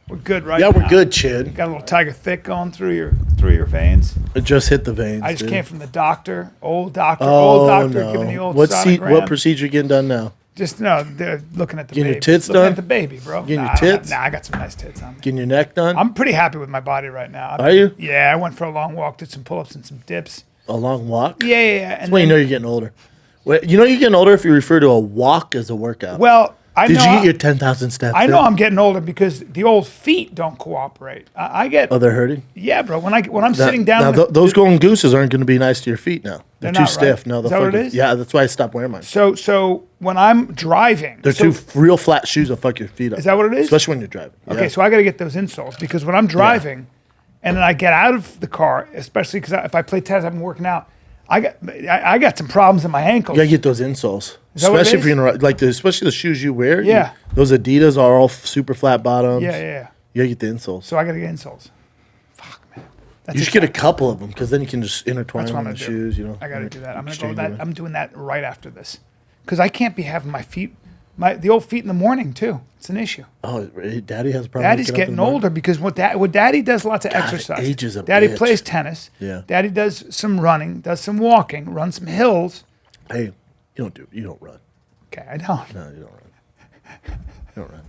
We're good right Yeah, now. we're good, Chid. Got a little Tiger Thick going through your veins. It just hit the veins. I just dude. came from the doctor, old doctor, Oh, giving the old What sonogram. procedure you getting done now? Just no, they're looking at the Getting baby. your tits looking done? at the baby, bro. Getting your I don't have- tits? Nah, I got some nice tits on me. Getting your neck done? I'm pretty happy with my body right now. Are you? Yeah, I went for a long walk, did some pull-ups and some dips. A long walk? Yeah. And That's when you know you're getting older. You know you're getting older if you refer to a walk as a workout. Well, I Did know. you get your 10,000 steps? I know in? I'm getting older because the old feet don't cooperate. I get. Oh, they're hurting? Yeah, bro. When I'm sitting down. Now, those golden gooses aren't going to be nice to your feet now. They're too not, stiff. right? No, Is that what it is? Yeah, that's why I stopped wearing mine. So when I'm driving, They're two real flat shoes that fuck your feet up. Is that what it is? Especially when you're driving. Okay, Yeah. so I got to get those insoles because when I'm driving, and then I get out of the car, especially because if I play tennis, I've been working out. I got some problems in my ankles. You gotta get those insoles, that what it especially if is? you're in especially the shoes you wear. Yeah. Those Adidas are all super flat bottoms. Yeah. You gotta get the insoles. So I got to get insoles. Fuck, man. That's You should get a couple of them because then you can just intertwine That's what them I'm in the gonna do. shoes. You know. I got to do that. I'm gonna go Exchange with that. them. I'm doing that right after this because I can't be having my feet, the old feet in the morning too. It's an issue. Oh, Daddy has a problem. Daddy's getting older because what Daddy does lots of exercise. age is a Daddy bitch. plays tennis. Yeah. Daddy does some running, does some walking, runs some hills. Hey, you don't run. Okay, I don't. No, you don't run. You don't run.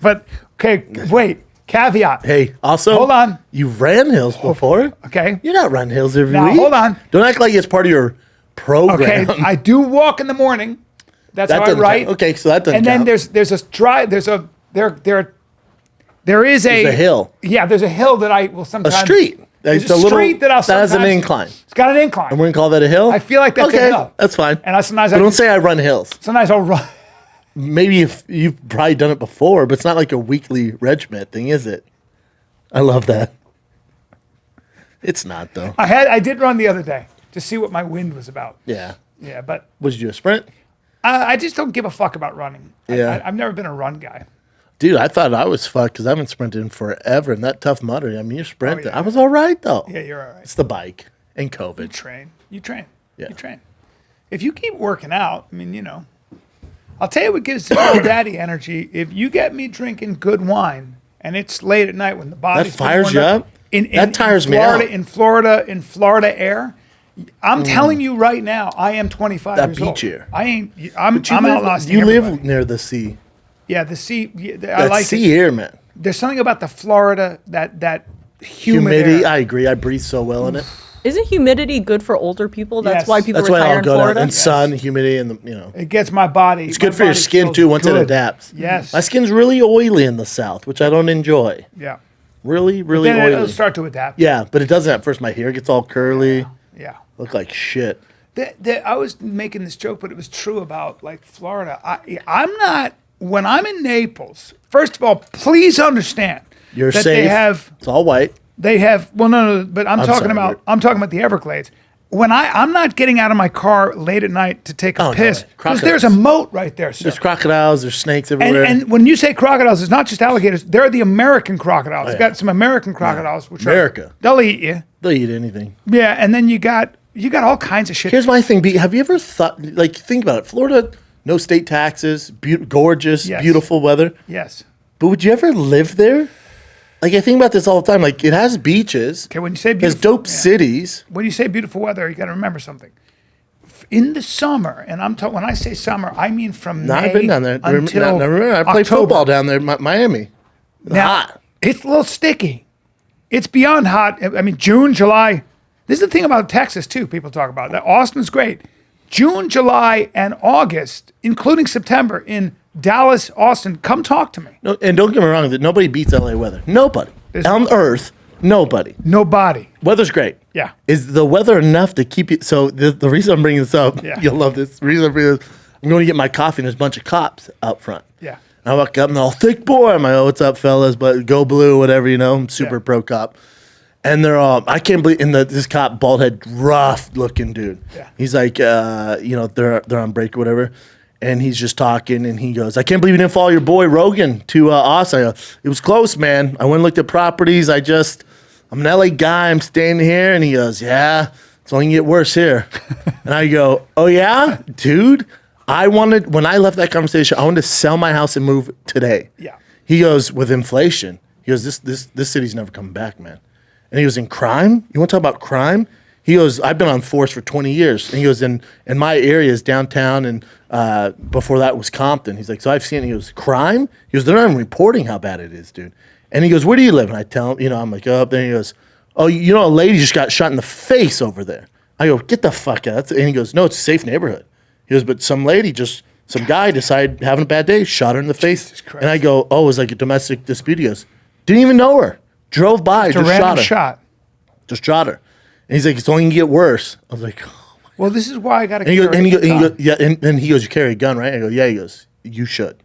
But okay, wait. Caveat. Hey, also, Hold on. You've ran hills before. Okay. You're not running hills every Now, week. hold on. Don't act like it's part of your program. Okay, I do walk in the morning. That's That how I doesn't write. count. Okay, so that doesn't And then count. there's a drive. There is There's a hill. Yeah, there's a hill that I will sometimes. A street. There's It's a a little- street that I'll that has an sometimes- incline. It's got an incline. And we're gonna call that a hill. I feel like that's a okay, hill. That's fine. And sometimes But don't say I run hills. Sometimes I'll run. Maybe if you've probably done it before, but it's not like a weekly regiment thing, is it? I love that. It's not though. I did run the other day to see what my wind was about. Yeah. Yeah, but What did you do? A sprint? I just don't give a fuck about running. Yeah. I've never been a run guy. Dude, I thought I was fucked because I haven't sprinted in forever. And that Tough Mudder, I mean, you're sprinting. yeah. I was all right though. Yeah, you're all right. It's the bike and COVID. You train. Yeah. You train. If you keep working out, I mean, I'll tell you what gives old daddy energy. If you get me drinking good wine and it's late at night when the body's been fires warmed you up? That tires me Florida, out. In Florida air, I'm telling you right now, I am 25 That years beach old. air. I'm You out live- lasting You everybody. live near the sea. Yeah, the sea. I That like sea it. air, man. There's something about the Florida that humid Humidity, air. I agree. I breathe so well in it. Isn't humidity good for older people? That's Yes. why people That's why retire I'll in go down. Florida. And sun, humidity, and the. It gets my body. It's good for your skin too once it adapts. Yes. My skin's really oily in the south, which I don't enjoy. Yeah. Really, really Then oily. it'll start to adapt. Yeah, but it doesn't at first. My hair gets all curly. Yeah. Look like shit. I was making this joke, but it was true about like Florida. I'm not when I'm in Naples. First of all, please understand You're that safe. It's all white. they have. Well, no, but I'm talking sorry, about. Bert. I'm talking about the Everglades. When I'm not getting out of my car late at night to take a Oh, no piss way. because there's a moat right there, sir. There's crocodiles. There's snakes everywhere. And when you say crocodiles, it's not just alligators. They're the American crocodiles. You've got some American crocodiles, which America. they'll eat you. They'll eat anything. Yeah, and then you got all kinds of shit. Here's my thing. Have you ever thought, like, think about it. Florida, no state taxes, gorgeous, Yes. beautiful weather. Yes. But would you ever live there? Like, I think about this all the time. Like, it has beaches. Okay, when you say It has beautiful, dope cities. when you say beautiful weather, you got to remember something. In the summer, and when I say summer, I mean from No, May I've been down there. until I played October. football down there, Miami. Now, Hot. it's a little sticky. It's beyond hot. I mean, June, July. This is the thing about Texas, too, people talk about. That Austin's great. June, July, and August, including September, in Dallas, Austin, come talk to me. No, and don't get me wrong, that nobody beats LA weather. Nobody. On earth, nobody. Nobody. Weather's great. Yeah. Is the weather enough to keep you? So the reason I'm bringing this up, Yeah. you'll love this. The reason I'm bringing this, I'm going to get my coffee and there's a bunch of cops out front. Yeah. And I walk up and they're all thick boy. I'm like, oh, what's up, fellas? But go blue, whatever, I'm super Yeah. pro cop. And they're all, I can't believe, this cop, bald head, rough looking dude. Yeah. He's like, they're on break or whatever. And he's just talking and he goes, I can't believe you didn't follow your boy Rogan to Austin. I go, it was close, man. I went and looked at properties. I'm an LA guy. I'm staying here. And he goes, yeah, it's only going to get worse here. And I go, oh, yeah, dude. When I left that conversation, I wanted to sell my house and move today. Yeah. He goes, with inflation, he goes, this city's never coming back, man. And he goes, in crime? You want to talk about crime? He goes, I've been on force for 20 years. And he goes, in my area is downtown, and before that was Compton. He's like, so I've seen it. He goes, crime? He goes, they're not even reporting how bad it is, dude. And he goes, where do you live? And I tell him, I'm like, oh, up there. And he goes, oh, a lady just got shot in the face over there. I go, get the fuck out. And he goes, no, it's a safe neighborhood. He goes, but some guy decided having a bad day, shot her in the face. And I go, oh, it was like a domestic dispute. He goes, didn't even know her. Drove by, just shot her. Just shot her. And he's like, it's only going to get worse. I was like, oh my. Well, this is why I got to carry a gun. Yeah, and he goes, you carry a gun, right? I go, yeah. He goes, you should.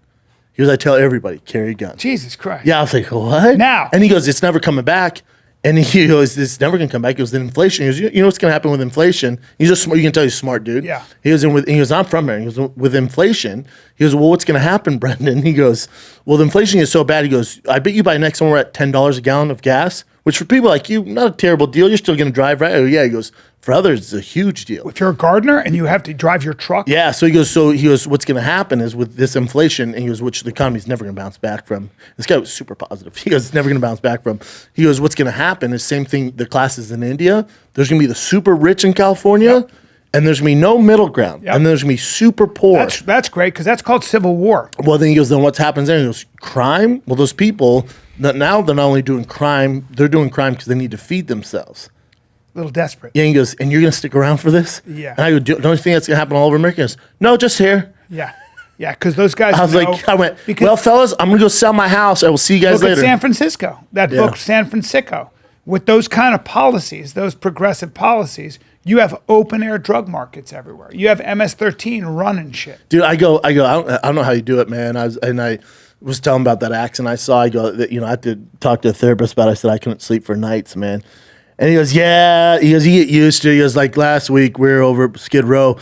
He goes, I tell everybody, carry a gun. Jesus Christ. Yeah, I was like, what? Now. And he goes, it's never coming back. And he goes, it's never going to come back. He goes, the inflation. He goes, you know what's going to happen with inflation? He's just smart. You can tell he's a smart dude. Yeah. He goes, I'm from here. He goes, with inflation. He goes, well, what's going to happen, Brendan? He goes, well, the inflation is so bad. He goes, I bet you by next summer we're at $10 a gallon of gas, which for people like you, not a terrible deal. You're still going to drive, right? Oh, yeah. He goes, for others, it's a huge deal. If you're a gardener and you have to drive your truck. Yeah. So he goes, what's going to happen is with this inflation, and he goes, which the economy's never going to bounce back from. This guy was super positive. He goes, it's never going to bounce back from. He goes, what's going to happen is same thing, the classes in India. There's going to be the super rich in California, yep. And there's going to be no middle ground. Yep. And there's going to be super poor. That's great, because that's called civil war. Well, then he goes, then what happens there? He goes, crime? Well, those people, now they're not only doing crime, they're doing crime because they need to feed themselves. A little desperate. Yeah, and he goes, and you're going to stick around for this? Yeah. And I go, don't you think that's going to happen all over America? He goes, no, just here. Yeah. Yeah, because those guys I went, well, fellas, I'm going to go sell my house. I will see you guys later. Look at San Francisco. That book, San Francisco. With those kind of policies, those progressive policies, you have open-air drug markets everywhere. You have MS-13 running shit. Dude, I don't know how you do it, man. I was telling about that accident I saw. I go, that, I had to talk to a therapist about it. I said I couldn't sleep for nights, man. And he goes, yeah. He goes, you get used to it. He goes, like last week, we were over at Skid Row.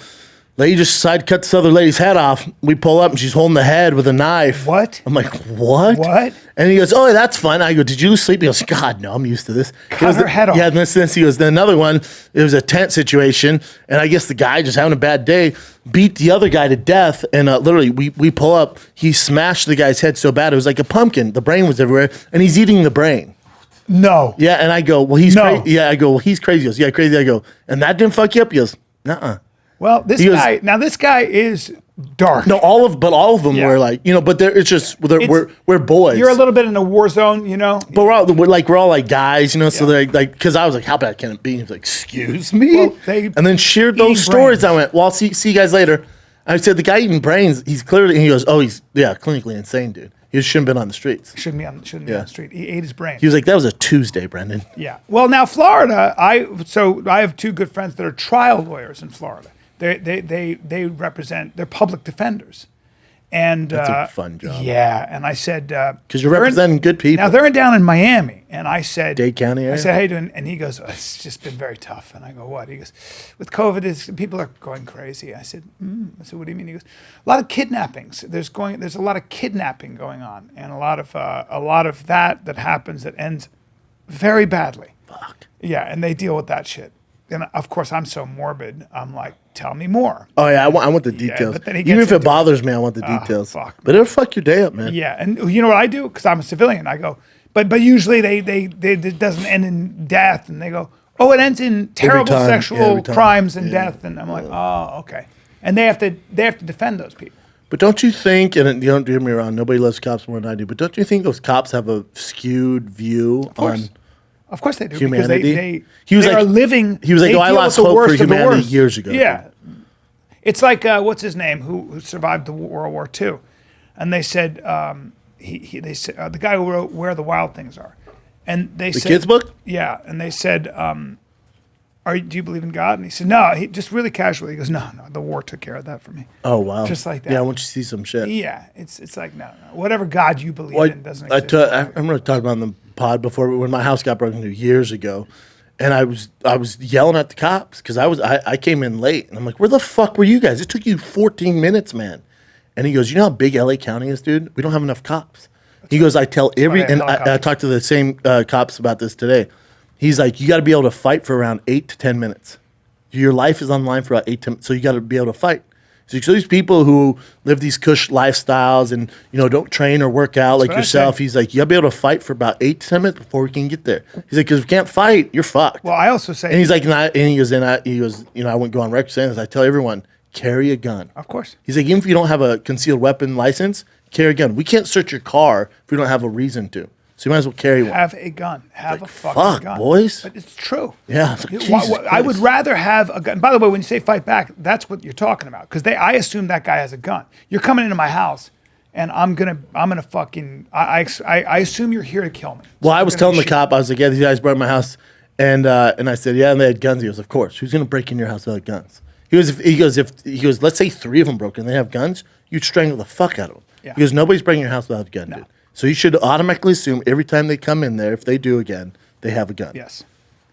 Lady just decided to cut this other lady's head off. We pull up, and she's holding the head with a knife. What? I'm like, what? What? And he goes, oh, that's fun. I go, did you lose sleep? He goes, God, no, I'm used to this. Cut her head off. Yeah, and this. He goes, then another one, it was a tent situation, and I guess the guy just having a bad day beat the other guy to death, and literally, we pull up, he smashed the guy's head so bad, it was like a pumpkin. The brain was everywhere, and he's eating the brain. No. Yeah, and I go, well, he's crazy. Yeah, I go, well, he's crazy. He goes, yeah, crazy. I go, and that didn't fuck you up? He goes, nuh-uh. Well, this guy is dark. No, all of them were like, but it's just we're boys. You're a little bit in a war zone, But we're all like guys, So they're like, because I was like, how bad can it be? He's like, excuse me, and then shared those stories. I went, well, I'll see you guys later. I said, the guy eating brains, he's clearly, and he goes, oh, he's clinically insane, dude. He shouldn't have been on the streets. Shouldn't be on the street. He ate his brain. He was like, that was a Tuesday, Brendan. Yeah. Well, now Florida, I have two good friends that are trial lawyers in Florida. They represent, they're public defenders. And that's a fun job. Yeah. And I said, because you're representing good people. Now they're down in Miami. And I said, Dade County area? I said, how you doing? And he goes, it's just been very tough. And I go, what? He goes, with COVID, people are going crazy. I said, what do you mean? He goes, a lot of kidnappings. There's a lot of kidnapping going on, and a lot of that happens that ends very badly. Fuck. Yeah, and they deal with that shit. And of course, I'm so morbid. I'm like, tell me more. Oh yeah, I want the details. But then even if it bothers me, I want the details. Fuck, but it'll fuck your day up, man. Yeah, and you know what I do? Because I'm a civilian. I go, but usually it doesn't end in death, and they go, oh, it ends in terrible sexual crimes and death, and I'm like, oh, okay. And they have to defend those people. But don't you think, and you don't get me wrong, nobody loves cops more than I do, but don't you think those cops have a skewed view on? Of course they do. Humanity. Because they are living. He was like, I lost hope for humanity years ago. Yeah. It's like, what's his name, who survived the World War II. And they said, they said the guy who wrote Where the Wild Things Are. And they said. The kids' book? Yeah. And they said, do you believe in God? And he said, no. He just really casually, he goes, no, the war took care of that for me. Oh, wow. Just like that. Yeah, I want you to see some shit. Yeah. It's like, no. Whatever God you believe in doesn't exist. I remember talking about on the pod before when my house got broken into years ago, and I was yelling at the cops because I came in late, and I'm like, where the fuck were you guys? It took you 14 minutes, man. And he goes, you know how big LA County is, dude? We don't have enough cops. He goes, I tell every, and I talked to the same cops about this today. He's like, you got to be able to fight for around 8 to 10 minutes. Your life is on the line for about 8 to 10 minutes, so you got to be able to fight. So these people who live these cush lifestyles and don't train or work out like what I yourself, said. he's like, you gotta be able to fight for about 8 to 10 minutes before we can get there. He's like, because if we can't fight, you're fucked. Well, I also say, and he's like, he goes, I wouldn't go on record saying this. I tell everyone, carry a gun. of course. He's like, even if you don't have a concealed weapon license, carry a gun. We can't search your car if we don't have a reason to. So you might as well carry one. Have a gun. Have a fucking fuck, gun. boys. But it's true. Yeah. It's like, You- Jesus I would Christ. rather have a gun. By the way, when you say fight back, that's what you're talking about. Because I assume that guy has a gun. You're coming into my house, and I'm gonna fucking. I assume you're here to kill me. Well, So I I'm was gonna telling the shoot. cop, I was like, yeah, these guys brought my house. And I said, yeah, and they had guns. He goes, of course. Who's going to break in your house without guns? He goes, let's say 3 of them broke in, they have guns, you'd strangle the fuck out of them. Yeah. He goes, nobody's breaking your house without a gun, dude. So you should automatically assume every time they come in there, if they do again, they have a gun. Yes.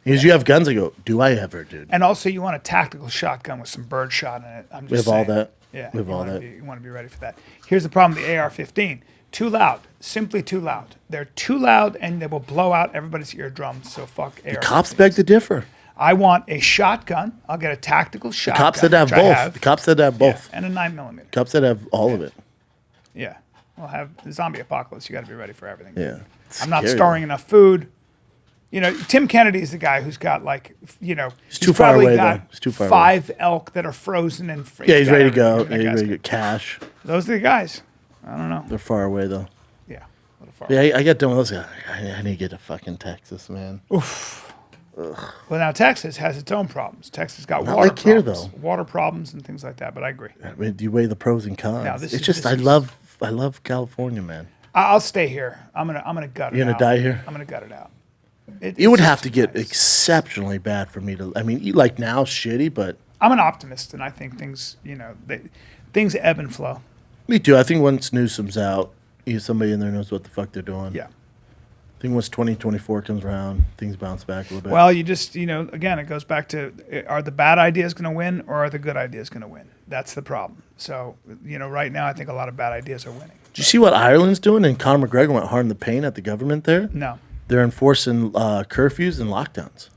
He goes, you have guns? I go, do I ever, dude? And also, you want a tactical shotgun with some bird shot in it. I'm just We have all saying. that. Yeah. We have you all wanna that. you want to be ready for that. Here's the problem: the AR-15, too loud, simply too loud. They're too loud, and they will blow out everybody's eardrums. So fuck AR. Cops beg to differ. I want a shotgun. I'll get a tactical shotgun. Cops that have which I both. The cops that have both. and a 9mm. Cops that have all of it. Yeah. We'll have the zombie apocalypse. You got to be ready for everything. Yeah. I'm not Scary, storing enough food. Tim Kennedy is the guy who's got he's too far probably away, got though. He's too far away. 5 elk that are frozen and Yeah, he's got ready to go. everything. Yeah, That he's guy's ready to get cash. Those are the guys. I don't know. They're far away, though. Yeah. A little far. Yeah, I got done with those guys. I need to get to fucking Texas, man. Well, now Texas has its own problems. Texas got Not water like here, problems, though. water problems and things like that. But I agree. I mean, do you weigh the pros and cons? No, this it's is- just this is- I love California, man. I'll stay here. I'm gonna gut it. You're gonna out. die here? I'm gonna gut it out. It would it's have to just get nice. exceptionally bad for me to. I mean, like now, shitty, but I'm an optimist, and I think things, things ebb and flow. me too. I think once Newsom's out, somebody in there knows what the fuck they're doing. Yeah. I think once 2024 comes around, things bounce back a little bit. Well, you just, again, it goes back to, are the bad ideas going to win, or are the good ideas going to win? That's the problem. So, right now, I think a lot of bad ideas are winning. Did you see what Ireland's doing? And Conor McGregor went hard in the paint at the government there. No, They're enforcing curfews and lockdowns.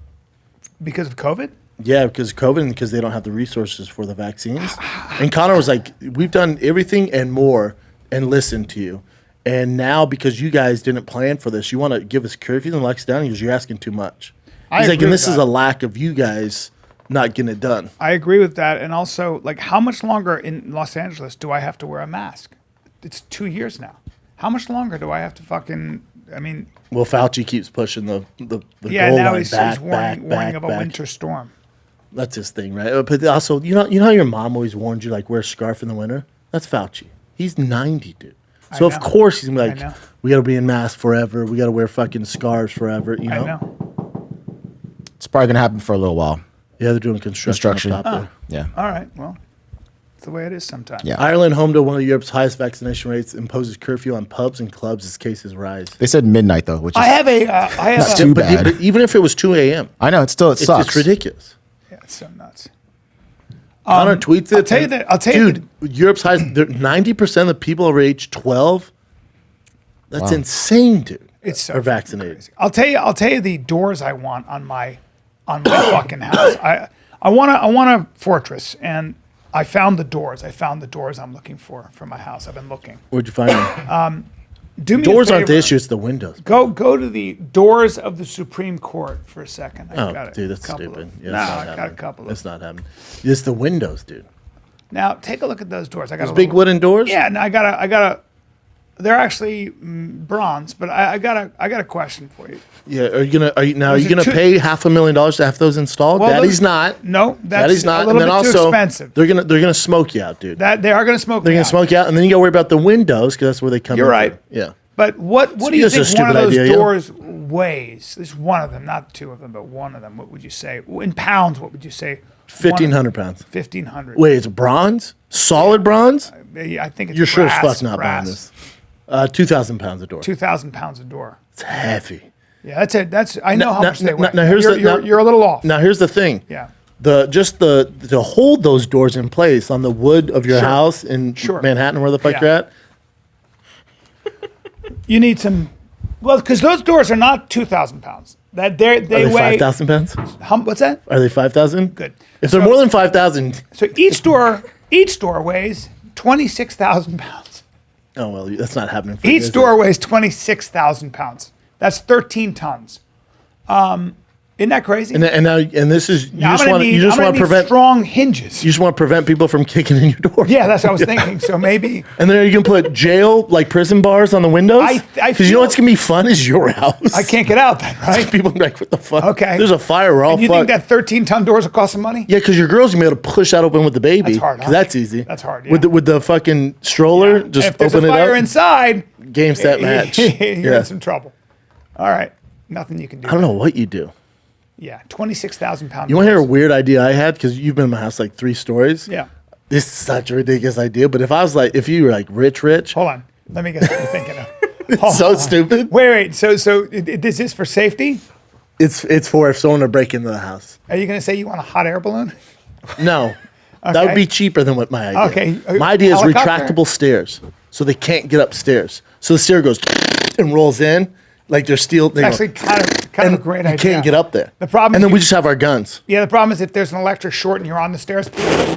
because of COVID. Yeah, because of COVID and because they don't have the resources for the vaccines. And Connor was like, we've done everything and more and listened to you. And now because you guys didn't plan for this, you want to give us curfews and locks down? He goes, you're asking too much. I He's like, agree and with this is that. a lack of you guys not getting it done. I agree with that, and also, how much longer in Los Angeles do I have to wear a mask? It's 2 years now. How much longer do I have to fucking? I mean, Well, Fauci keeps pushing the yeah. goal Now line he's back, warning back, of a back. winter storm. That's his thing, right? But also, you know how your mom always warned you, like, wear a scarf in the winter? That's Fauci. He's 90, dude. So, I of know. course, he's gonna be I know. like, we got to be in masks forever. We got to wear fucking scarves forever, you know? I know. It's probably gonna happen for a little while. Yeah, they're doing construction. Up top there. Yeah. All right. Well, it's the way it is sometimes. Yeah. Ireland, home to one of Europe's highest vaccination rates, imposes curfew on pubs and clubs as cases rise. They said midnight though, which is I have a. too But, bad. but even if it was 2 a.m., I know it it's ridiculous. Yeah, it's so nuts. Connor tweets it. I'll tell you and- that- I'll tell you dude, Europe's highest. 90% of the people over age 12. That's insane, dude. It's so are fucking vaccinated. crazy. I'll tell you the doors I want on my fucking house. I want a fortress, and I found the doors. I found the doors I'm looking for my house. I've been looking. Where'd you find them? Do me Doors a aren't the favor. issue; it's the windows. Go to the doors of the Supreme Court for a second. Oh, I've got dude, a that's couple stupid. Of, Yeah, no, it's not I got a happening. couple of. It's not happening. It's the windows, dude. Now take a look at those doors. I got Those a big little- wooden doors. Yeah, and I got a. They're actually bronze, but I got a question for you. Yeah. Are you gonna Those are pay two- $500,000 to have those installed? Well, Daddy's those- not. No, that's Daddy's not. a little and then bit also, too expensive. They're gonna smoke you out, dude. That they are going to smoke. They're me gonna out. smoke you out, and then you gotta worry about the windows because that's where they come. You're in right. through. Yeah. But what do you That's a think one of stupid those idea, yeah. doors weighs? There's one of them, not two of them, but one of them. What would you say in pounds? What would you say? 1,500 pounds. 1,500. Wait, it's bronze? Solid bronze? I think it's You're sure as brass, fuck not buying brass. this. 2,000 pounds a door. 2,000 pounds a door. It's heavy. Yeah, that's it. That's I know how much they weigh. now here's you're a little off. Now here's the thing. Yeah. To hold those doors in place on the wood of your Sure. house in Sure. Manhattan, where the fuck Yeah. you're at. You need some. Well, because those doors are not 2,000 pounds. That they Are they weigh. 5,000 pounds? What's that? Are they 5,000? Good. If they're So- more than 5,000, So each door Each door weighs 26,000 pounds. Oh, well, that's not happening for you, Each is door it? weighs 26,000 pounds. That's 13 tons. Isn't that crazy? And this is you Now, just I'm want gonna to need prevent strong hinges. you just want to prevent people from kicking in your door. Yeah, that's what I was thinking. So maybe And then you can put jail, like prison bars on the windows. I Because you know feel- what's gonna be fun is your house. I can't get out then, right? People be like, what the fuck? Okay. There's a fire. We're all And you fucked. think that 13-ton doors will cost some money? Yeah, because your girl's gonna be able to push that open with the baby. That's hard, 'Cause huh? that's easy. That's hard, yeah. With the fucking stroller, And just if there's open a it fire up. inside, Game set match. you're Yeah. in some trouble. All right, nothing you can do. I don't know what you do. Yeah, 26,000 pounds. You want to hear a weird idea I had? Because you've been in my house like 3 stories. Yeah. This is such a ridiculous idea. But if you were like rich, Hold on. Let me guess what you're thinking of. Hold so on. stupid. Wait. So this is for safety? It's for if someone to break into the house. Are you going to say you want a hot air balloon? No, that Okay. would be cheaper than what my idea. Okay. My idea is Helicopter? retractable stairs, so they can't get upstairs. So the stair goes and rolls in like they're steel. They It's actually kind of a great you idea. can't get up there. The problem and is then you- we just have our guns. Yeah, the problem is if there's an electric short and you're on the stairs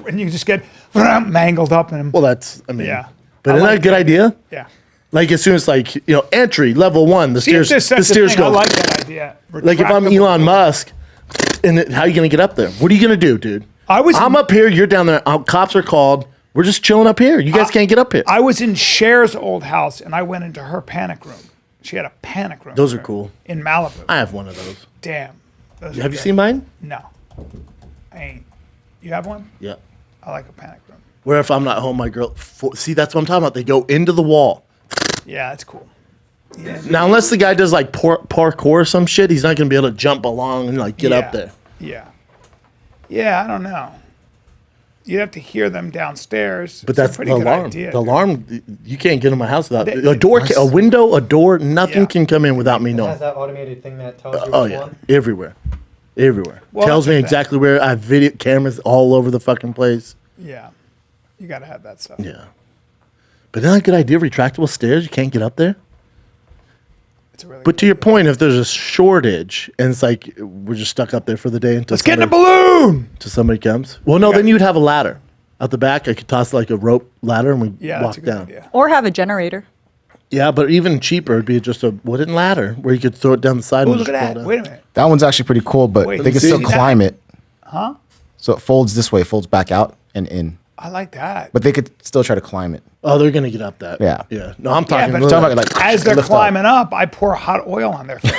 and you just get mangled up and Well, that's Yeah. But I isn't that like a good idea? yeah. Like as soon as entry level 1, the See if stairs there's such the a stairs thing. go. I like that idea. Like if I'm Retractable. Elon Musk, how are you gonna get up there? What are you gonna do, dude? I'm up here. You're down there. Cops are called. We're just chilling up here. You guys can't get up here. I was in Cher's old house and I went into her panic room. She had a panic room. Those are there cool. In Malibu. I have one of those. Damn. Those are Have you great. seen mine? No. I ain't. You have one? Yeah. I like a panic room. Where if I'm not home, my girl. See, that's what I'm talking about. They go into the wall. Yeah, that's cool. Yeah. Now, unless the guy does like parkour or some shit, he's not gonna be able to jump along and like get up there. Yeah. Yeah, I don't know. You'd have to hear them downstairs. But It's a that's the pretty good alarm. idea. The alarm. You can't get in my house without They- a door, a window, a door. Nothing Yeah. can come in without me It knowing. has that automated thing that tells you Oh which yeah, one. everywhere. Well, Tells that's me the thing. exactly where. I have video cameras all over the fucking place. Yeah. You got to have that stuff. Yeah. But isn't that a good idea? Retractable stairs. You can't get up there. It's a really But to your point, if there's a shortage and it's like we're just stuck up there for the day until Let's get in a somebody, balloon. until somebody comes. Well, no, then you'd have a ladder out the back. I could toss like a rope ladder and we Yeah, walk that's a good down. idea. Or have a generator. Yeah, but even cheaper would be just a wooden ladder where you could throw it down the side. Oh, and look just at pull that. it out. Wait a minute. That one's actually pretty cool, but Wait, they let can me still see climb that. it. Huh? So it folds this way, folds back out and in. I like that. But they could still try to climb it. Oh, they're gonna get up that. Yeah. Yeah. No, I'm yeah, talking. but little- talking about, like, as they're lift up. climbing up, I pour hot oil on their face.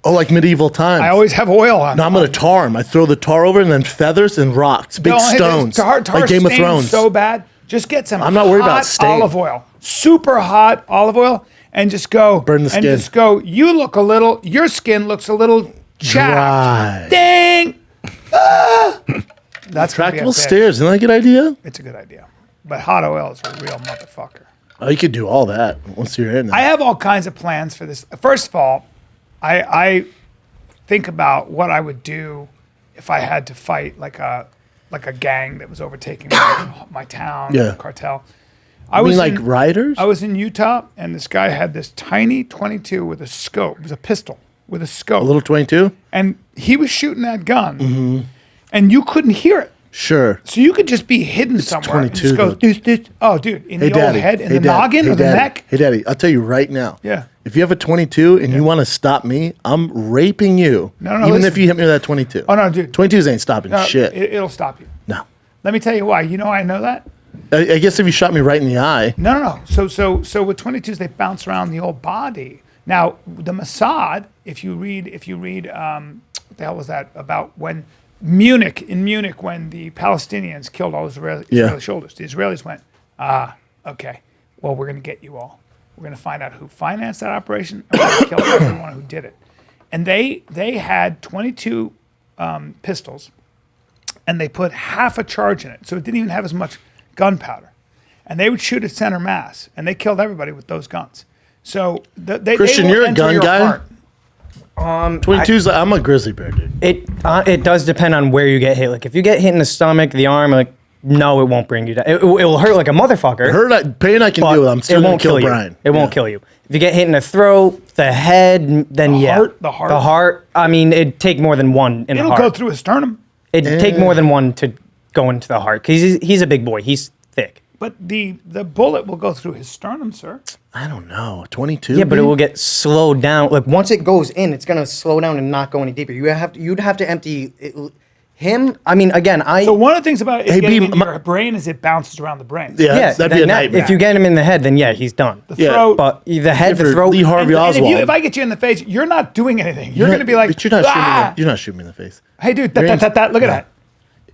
like medieval times. I always have oil on. No, I'm gonna tar them. I throw the tar over and then feathers and rocks, big No, stones, Tar like Game of stains Thrones. so bad. Just get some. I'm not worried about hot stain. olive oil, super hot olive oil, and just go Burn the And skin. just go. You look a little. Your skin looks a little chapped. Dry. Dang. Ah! That's gonna be a Retractable bitch. stairs. Isn't that a good idea? It's a good idea, but hot oil is a real motherfucker. Oh, you could do all that once you're in there. I have all kinds of plans for this. First of all, I think about what I would do if I had to fight like a gang that was overtaking my town, Yeah. cartel. I mean, like riders? I was in Utah, and this guy had this tiny 22 with a scope. It was a pistol with a scope, A little 22? and he was shooting that gun, Mm-hmm. and you couldn't hear it. Sure. So you could just be hidden somewhere. and 22 just go, though. "Doosh, doosh." Oh, dude, in Hey, the old Daddy. head, in Hey, the Daddy. noggin, Hey, or the Daddy. neck. Hey, Daddy, I'll tell you right now. Yeah. If you have a 22 and you want to stop me, I'm raping you. No, Even listen. if you hit me with that 22. Oh no, dude. 22s ain't stopping shit. It'll stop you. No. Let me tell you why. You know why I know that? I guess if you shot me right in the eye. No. So with 22s, they bounce around the whole body. Now the Mossad, if you read, what the hell was that about when in Munich, when the Palestinians killed all Israeli soldiers, the Israelis went, okay, well we're gonna get you all. We're gonna find out who financed that operation and we're gonna kill everyone who did it. And they had 22 pistols, and they put half a charge in it, so it didn't even have as much gunpowder. And they would shoot at center mass, and they killed everybody with those guns. So Christian, they will you're a enter gun your guy? heart. 22's, I'm a grizzly bear, dude. It does depend on where you get hit. Like if you get hit in the stomach, the arm, like no, it won't bring you down. It will hurt like a motherfucker. Pain I can but deal with. I'm still it going won't to kill kill you. Bryan. It won't kill you. If you get hit in the throat, the head, then The heart? The heart. I mean, it'd take more than one in It'll the go heart. through his sternum. It'd take more than one to go into the heart because he's a big boy. He's But the bullet will go through his sternum, sir. I don't know. 22. Yeah, but it dude? will get slowed down. Like once it goes in, it's gonna slow down and not go any deeper. You'd have to empty him. I mean, again, So one of the things about it Hey, getting B, into your brain is it bounces around the brain. Yeah, yeah, that'd be a then nightmare. if you get him in the head, then yeah, he's done. The Yeah, throat. But the head, the For throat. Lee Harvey and Oswald. if I get you in the face, you're not doing anything. You're going to be like, but you're not "Ah!" you're not shooting me in the face. Hey, dude, You're in- look at that.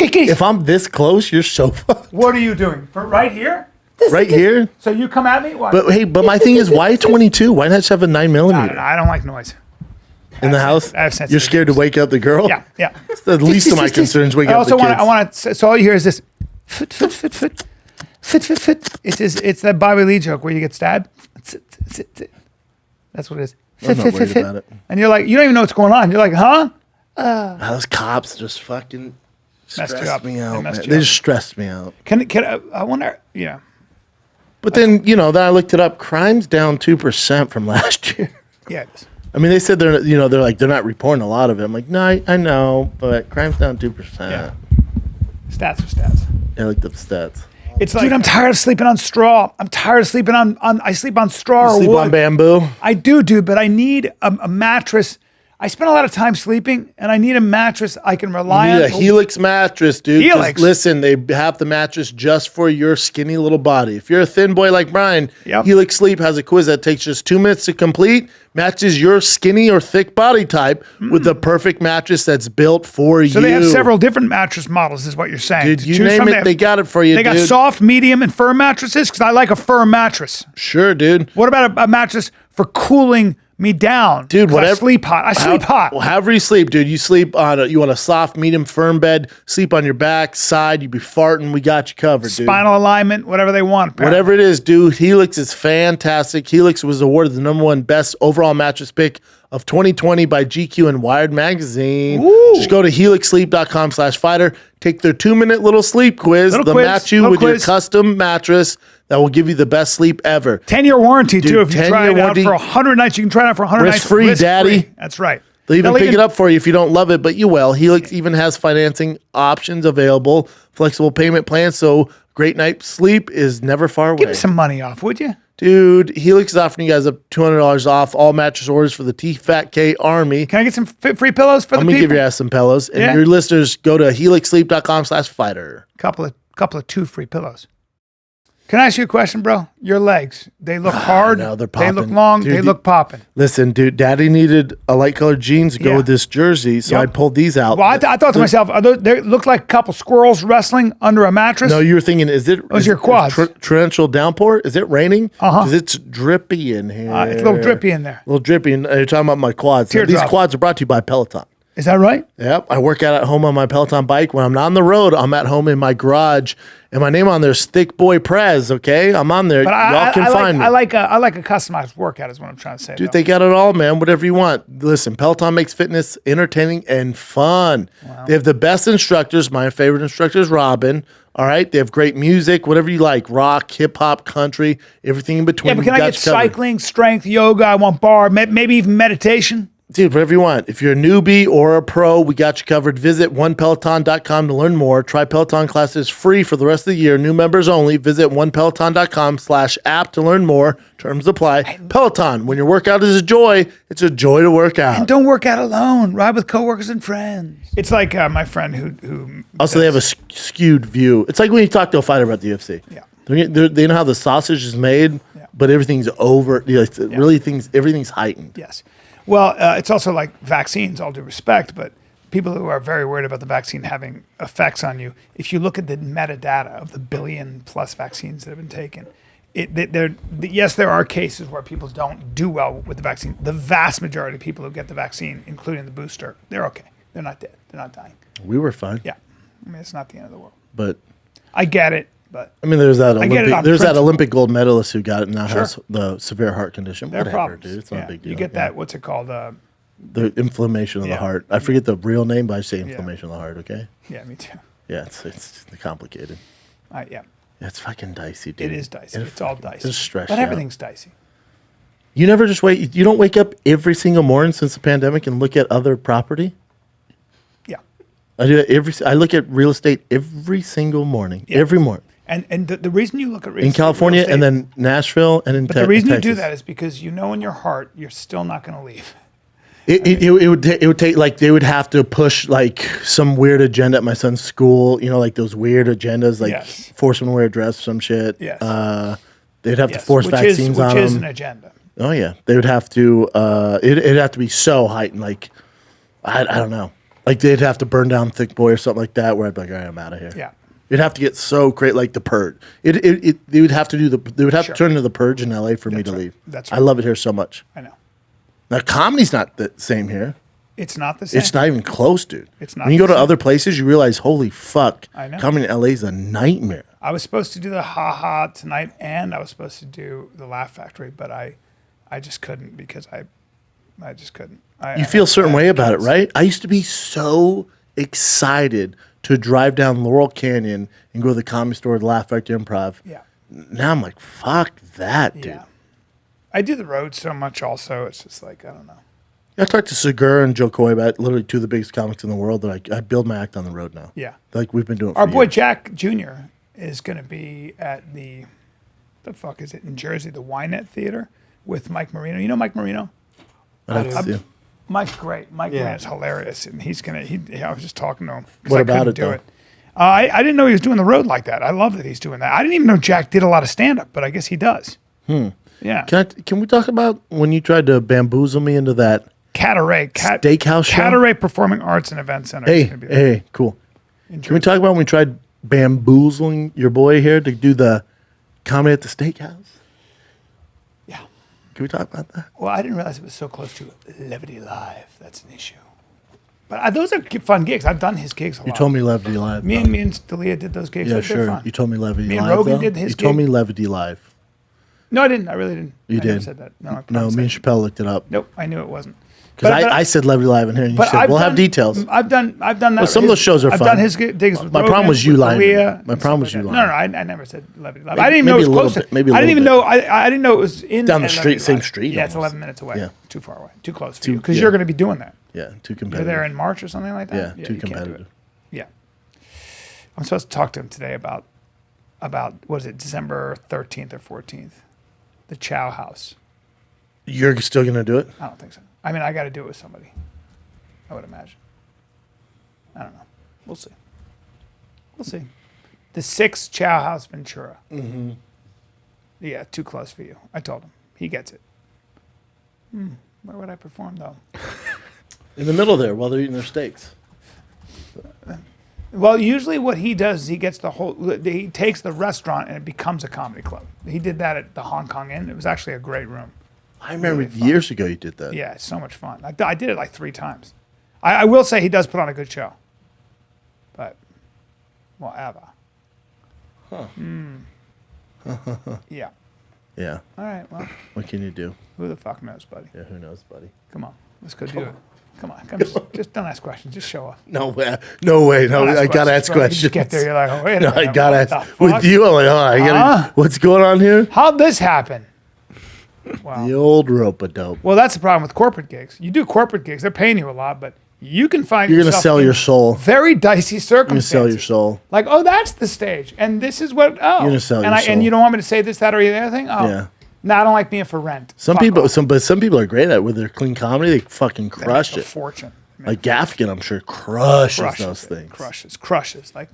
If I'm this close, you're so fucked. What are you doing? For right here? Right here. So you come at me? What? But hey, but my thing is, why 22? Why not just have a 9mm I don't like noise. in the house? I have sensitive You're scared to wake up the girl? Yeah. It's the least of my concerns. Wake I up the also kids. want. I want to. So all you hear is this. Foot, foot, foot, foot, foot, foot, foot. It's that Bobby Lee joke where you get stabbed. That's what it is. I'm not worried about it. And you're like, you don't even know what's going on. You're like, huh? Those cops just fucking Messed you stressed up. me They out. messed Man. you They up. just stressed me out. Can I wonder? Yeah. But then then I looked it up. Crime's down 2% from last year. Yeah. It is. I mean, they said they're not reporting a lot of it. I'm like, no, I know, but crime's down 2%. Yeah. Stats are stats. I looked up the stats. It's like, dude, I'm tired of sleeping on straw. I'm tired of sleeping on I sleep on straw or Sleep wood. on bamboo. I do, dude, but I need a mattress. I spend a lot of time sleeping, and I need a mattress I can rely You on. need a Helix mattress, dude. 'cause Helix? Listen, they have the mattress just for your skinny little body. If you're a thin boy like Bryan, Yep. Helix Sleep has a quiz that takes just 2 minutes to complete, matches your skinny or thick body type with the perfect mattress that's built for you. So they have several different mattress models, is what you're saying. Dude, to you choose name from. it, they got it for you, They got dude. soft, medium, and firm mattresses because I like a firm mattress. Sure, dude. What about a mattress for cooling me down? Dude, 'Cause whatever. I sleep hot. I sleep hot. Well, however you sleep, dude. You sleep on you want a soft, medium, firm bed. Sleep on your back, side. You be farting. We got you covered, dude. Spinal alignment, whatever they want. apparently. Whatever it is, dude. Helix is fantastic. Helix was awarded the #1 best overall mattress pick of 2020 by GQ and Wired magazine. Ooh. Just go to helixsleep.com/fighter. Take their 2-minute little sleep quiz. Little They'll quiz, match you little with your quiz. custom mattress that will give you the best sleep ever. 10-year warranty, too. If you 10-year try it out warranty. for 100 nights, you can try it out for 100 nights. Risk-free, Risk-free. daddy. That's right. They'll even pick it up for you if you don't love it, but you will. Helix even has financing options available, flexible payment plans, so great night's sleep is never far away. Give me some money off, would you? Dude, Helix is offering you guys up $200 off all mattress orders for the T-Fat-K Army. Can I get some free pillows for I'm the going to people? give your ass some pillows. And Yeah. your listeners, go to helixsleep.com/fighter. Couple of 2 free pillows. Can I ask you a question, bro? Your legs, they look hard. no, they're They look popping. long. Dude, they look popping. Listen, dude, Daddy needed a light colored jeans to go Yeah. with this jersey, so Yep. I pulled these out. Well, I thought to myself, they look like a couple squirrels wrestling under a mattress. No, you were thinking, is it Those is are your quads. torrential downpour? Is it raining? Uh-huh. Because it's drippy in here. It's a little drippy in there. A little drippy. And you're talking about my quads. Now, these Teardrops. quads are brought to you by Peloton. Is that right? Yep. I work out at home on my Peloton bike. When I'm not on the road, I'm at home in my garage. And my name on there is Thick Boy Prez, okay? I'm on there. But Y'all can find me. I like a customized workout is what I'm trying to say. Dude, though. they got it all, man. Whatever you want. Listen, Peloton makes fitness entertaining and fun. They have the best instructors. My favorite instructor is Robin. All right. They have great music, whatever you like, rock, hip hop, country, everything in between. Yeah, but can We I got get you covered. cycling, strength, yoga? I want bar, maybe even meditation. Dude, whatever you want. If you're a newbie or a pro, we got you covered. Visit onepeloton.com to learn more. Try Peloton classes free for the rest of the year. New members only. Visit onepeloton.com/app to learn more. Terms apply. Peloton, when your workout is a joy, it's a joy to work out. And don't work out alone. Ride with coworkers and friends. It's like my friend who Also, they have a skewed view. It's like when you talk to a fighter about the UFC. Yeah. They know how the sausage is made, Yeah. but everything's over. Really, everything's heightened. Yes. Well, it's also like vaccines, all due respect, but people who are very worried about the vaccine having effects on you, if you look at the metadata of the 1 billion plus vaccines that have been taken, yes, there are cases where people don't do well with the vaccine. The vast majority of people who get the vaccine, including the booster, they're okay. They're not dead. They're not dying. We were fine. Yeah. I mean, it's not the end of the world. But I get it, but I mean, there's that I get it Olympic, on there's that principle. Olympic gold medalist who got it and now Sure. has the severe heart condition. there are Whatever, problems. dude. It's not Yeah. a big deal. You get Yeah. that, what's it called? The inflammation of Yeah. the heart. I forget the real name, but I say inflammation of the heart. Okay. Yeah, me too. Yeah, it's complicated. Yeah, Yeah, it's fucking dicey, dude. it is dicey. It's all dicey. It's stressed But out. everything's dicey. You never just wait. You don't wake up every single morning since the pandemic and look at other property. Yeah. I do it I look at real estate every single morning. Yeah. Every morning. And the reason you look at in California and then Nashville and in but the reason Texas. you do that is because you know in your heart you're still not going to leave. It would take like they would have to push like some weird agenda at my son's school, you know, like those weird agendas, like Yes. force him to wear a dress or some shit. Yes. They'd have to Yes, force vaccines on which is them. an agenda. Oh yeah, they would have to. It'd have to be so heightened, like I don't know, like they'd have to burn down Thick Boy or something like that. Where I'd be like, all right, I'm out of here. Yeah. It'd have to get so great, like the Purge. They would have to do they would have Sure. to turn into the Purge in LA for me That's to right. leave. That's I right. love it here so much. I know. Now comedy's not the same here. It's not the same. It's not even close, dude. It's not When you go the to same. other places, you realize, holy fuck, I know. coming to LA is a nightmare. I was supposed to do the Ha Ha tonight, and I was supposed to do the Laugh Factory, but I just couldn't because I just couldn't. You feel a certain way about it, right? I used to be so excited to drive down Laurel Canyon and go to the Comedy Store, the Laugh Factory Improv. Yeah. Now I'm like, fuck that, dude. Yeah. I do the road so much also. It's just like, I don't know. I talked to Segura and Joe Coy about literally two of the biggest comics in the world that I build my act on the road now. Yeah. Like we've been doing it for Our boy years. Jack Jr. is going to be at the fuck is it in Jersey, the Wynette Theater with Mike Marino. You know Mike Marino? Yeah. Mike's great. Mike Marino's hilarious, and he's gonna. I was just talking to him. 'Cause What I about couldn't it, do though? it. I didn't know he was doing the road like that. I love that he's doing that. I didn't even know Jack did a lot of stand up, but I guess he does. Yeah. Can we talk about when you tried to bamboozle me into that Steakhouse show? Cataray Performing Arts and Event Center. is gonna be there Hey, cool. in Can we Jersey. talk about when we tried bamboozling your boy here to do the comedy at the steakhouse? Yeah. Can we talk about that? Well, I didn't realize it was so close to Levity Live. That's an issue. But those are fun gigs. I've done his gigs a lot. You told me Levity Live. Me and Dalia did those gigs. yeah, They're sure. fun. You told me Levity Me and Live. Rogan though. did his You told gig. me Levity Live. No, I didn't. I really didn't. You I never did. said that. No, I No, promise me I and didn't. Chappelle looked it up. Nope, I knew it wasn't. Because I said Levity Live in here, and you But said, we'll have details. I've done that. Well, some of those shows are I've fun. done his gigs with My Rogan, problem was you with lying to me. Dalia, My and problem stuff was you like that. lying. No, I never said Levity Live. Maybe- I didn't even know maybe it a was little close. bit- maybe a I didn't even little know. I didn't know it was in Down the at street, Levity same Live. street Yeah, it's almost. 11 minutes away. Yeah. Too far away. Too close for Too- you because yeah. you're going to be doing that. Yeah, too You're competitive. there in March or something like that. Yeah, too you can't do competitive. it. Yeah. I'm supposed to talk to him today about what is it, December 13th or 14th, the Chow House. You're still going to do it? I don't think so. I mean, I got to do it with somebody. I would imagine. I don't know. We'll see. We'll see. The 6th Chow House Ventura. Mm-hmm. Yeah, too close for you. I told him. He gets it. Where would I perform though? In the middle there while they're eating their steaks. Well, usually what he does is he gets he takes the restaurant and it becomes a comedy club. He did that at the Hong Kong Inn. It was actually a great room. I remember Really fun. years ago you did that. Yeah, it's so much fun. I did it like 3 times. I will say he does put on a good show. But, whatever. Yeah. Yeah. All right, well, What can you do? who the fuck knows, buddy? Yeah, who knows, buddy? Come on, let's go do it. Come on, just don't ask questions. Just show up. No way. No way. No, Don't I gotta ask bro. You questions. just get there, you're like, oh, wait a No, minute. I gotta what the ask. fuck? With you, I'm like, oh, I gotta. What's going on here? How'd this happen? Wow. The old rope-a-dope. Well, that's the problem with corporate gigs. You do corporate gigs; they're paying you a lot, but you can find You're gonna yourself sell in your soul. very dicey You're gonna circumstances. sell your soul. Like, oh, that's the stage, and this is what. Oh, You're gonna sell and your soul. and you don't want me to say this, that, or the other thing. Oh, Yeah. No, I don't like being for rent. Some Fuck people, off. some people are great at it with their clean comedy. They fucking They crush make a it. fortune. Like Gaffigan, I'm sure crushes Crushes those it. things. Crushes like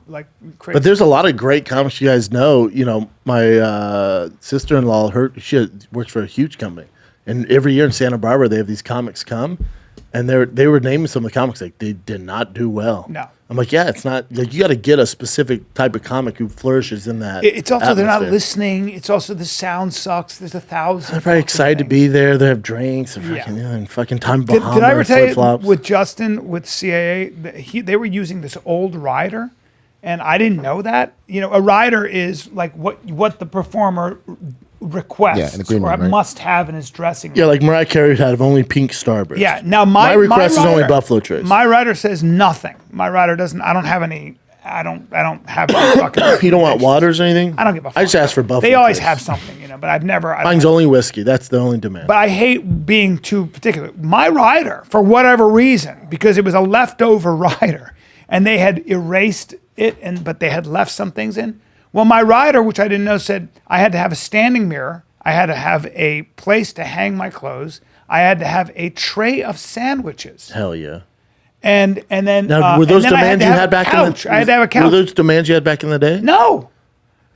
crazy. But there's a lot of great comics you guys know. You know, my sister-in-law, she works for a huge company, and every year in Santa Barbara they have these comics come, and they were naming some of the comics like they did not do well. No. I'm like, yeah, it's not like you got to get a specific type of comic who flourishes in that. It's also they're not atmosphere. listening. It's also the sound sucks. There's 1,000. They're very excited to be there. They have drinks. They're Yeah. fucking, and fucking time Did Bahama. I ever tell you flip-flops. with Justin with CAA that they were using this old rider, and I didn't know that. You know, a rider is like what the performer requests Yeah, an agreement, or right? must have in his dressing room. Yeah, like Mariah Carey had only pink Starburst. Yeah. Now my request is only rider- Buffalo Trace. My rider says nothing. My rider doesn't. I don't have any. I don't have any fucking. You don't want waters or anything? I don't give a fuck. I just asked for Buffalo They always Trace. have something, you know. But I've never. I don't Mine's only whiskey. That's the only demand. But I hate being too particular. My rider, for whatever reason, because it was a leftover rider, and they had erased it, but they had left some things in, Well, my rider, which I didn't know, said I had to have a standing mirror. I had to have a place to hang my clothes. I had to have a tray of sandwiches. Hell yeah. And then Now, were those and then I demands to you have had a back couch. in the I had to have a couch. Were those demands you had back in the day? No.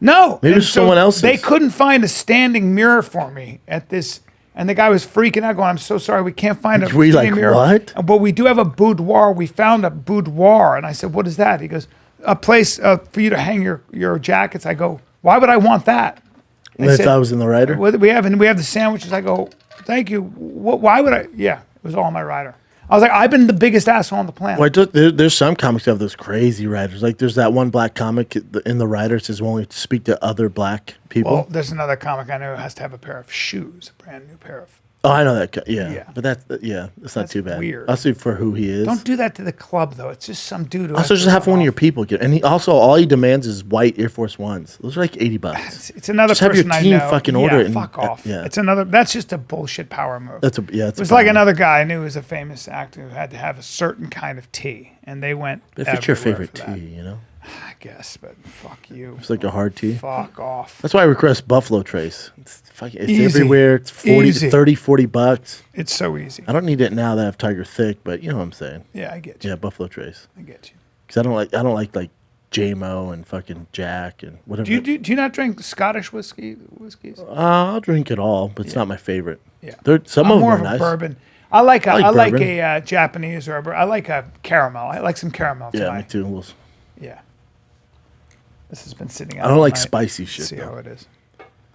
Maybe it And was someone else's. They couldn't find a standing mirror for me at this. And the guy was freaking out, going, "I'm so sorry, we can't find a Were you standing like, mirror." what? But we do have a boudoir. We found a boudoir, and I said, "What is that?" He goes, "A place for you to hang your jackets." I go, "Why would I want that?" If I was in the rider? "Well, we have the sandwiches." I go, "Thank you. Why would I?" Yeah, it was all on my rider. I was like, "I've been the biggest asshole on the planet." Well, there's some comics that have those crazy riders. Like there's that one black comic in the rider says we only speak to other black people. Well, there's another comic I know who has to have a pair of shoes, a brand new pair of. Oh, I know that. Yeah. Yeah. But that's not too bad. weird. I'll see for who he is. Don't do that to the club, though. It's just some dude. Who Also, has just to have come one of off. your people get. And he also all he demands is white Air Force Ones. Those are like $80. It's another Just have your person team I know. fucking order it and- Fuck off. yeah. It's another. That's just a bullshit power move. It's it was a like problem. another guy I knew was a famous actor who had to have a certain kind of tea, and they went. If it's your everywhere favorite for that. tea, you know, I guess, but fuck you. it's like a hard tea. Fuck off. That's why I request Buffalo Trace. It's Easy. everywhere. It's 40, Easy. 30, 40 bucks. It's so easy. I don't need it now that I have Tiger Thick, but you know what I'm saying. Yeah, I get you. Yeah, Buffalo Trace. I get you. Because I don't like JMO and fucking Jack and whatever. Do you not drink Scottish whiskeys? I'll drink it all, but it's not my favorite. Yeah. Some I'm of them more are of a nice. bourbon. I like bourbon. a Japanese or I like a caramel. I like some caramel Yeah, tonight. me too. Yeah. This has been sitting out. I don't all like night. spicy shit. See though. how it is.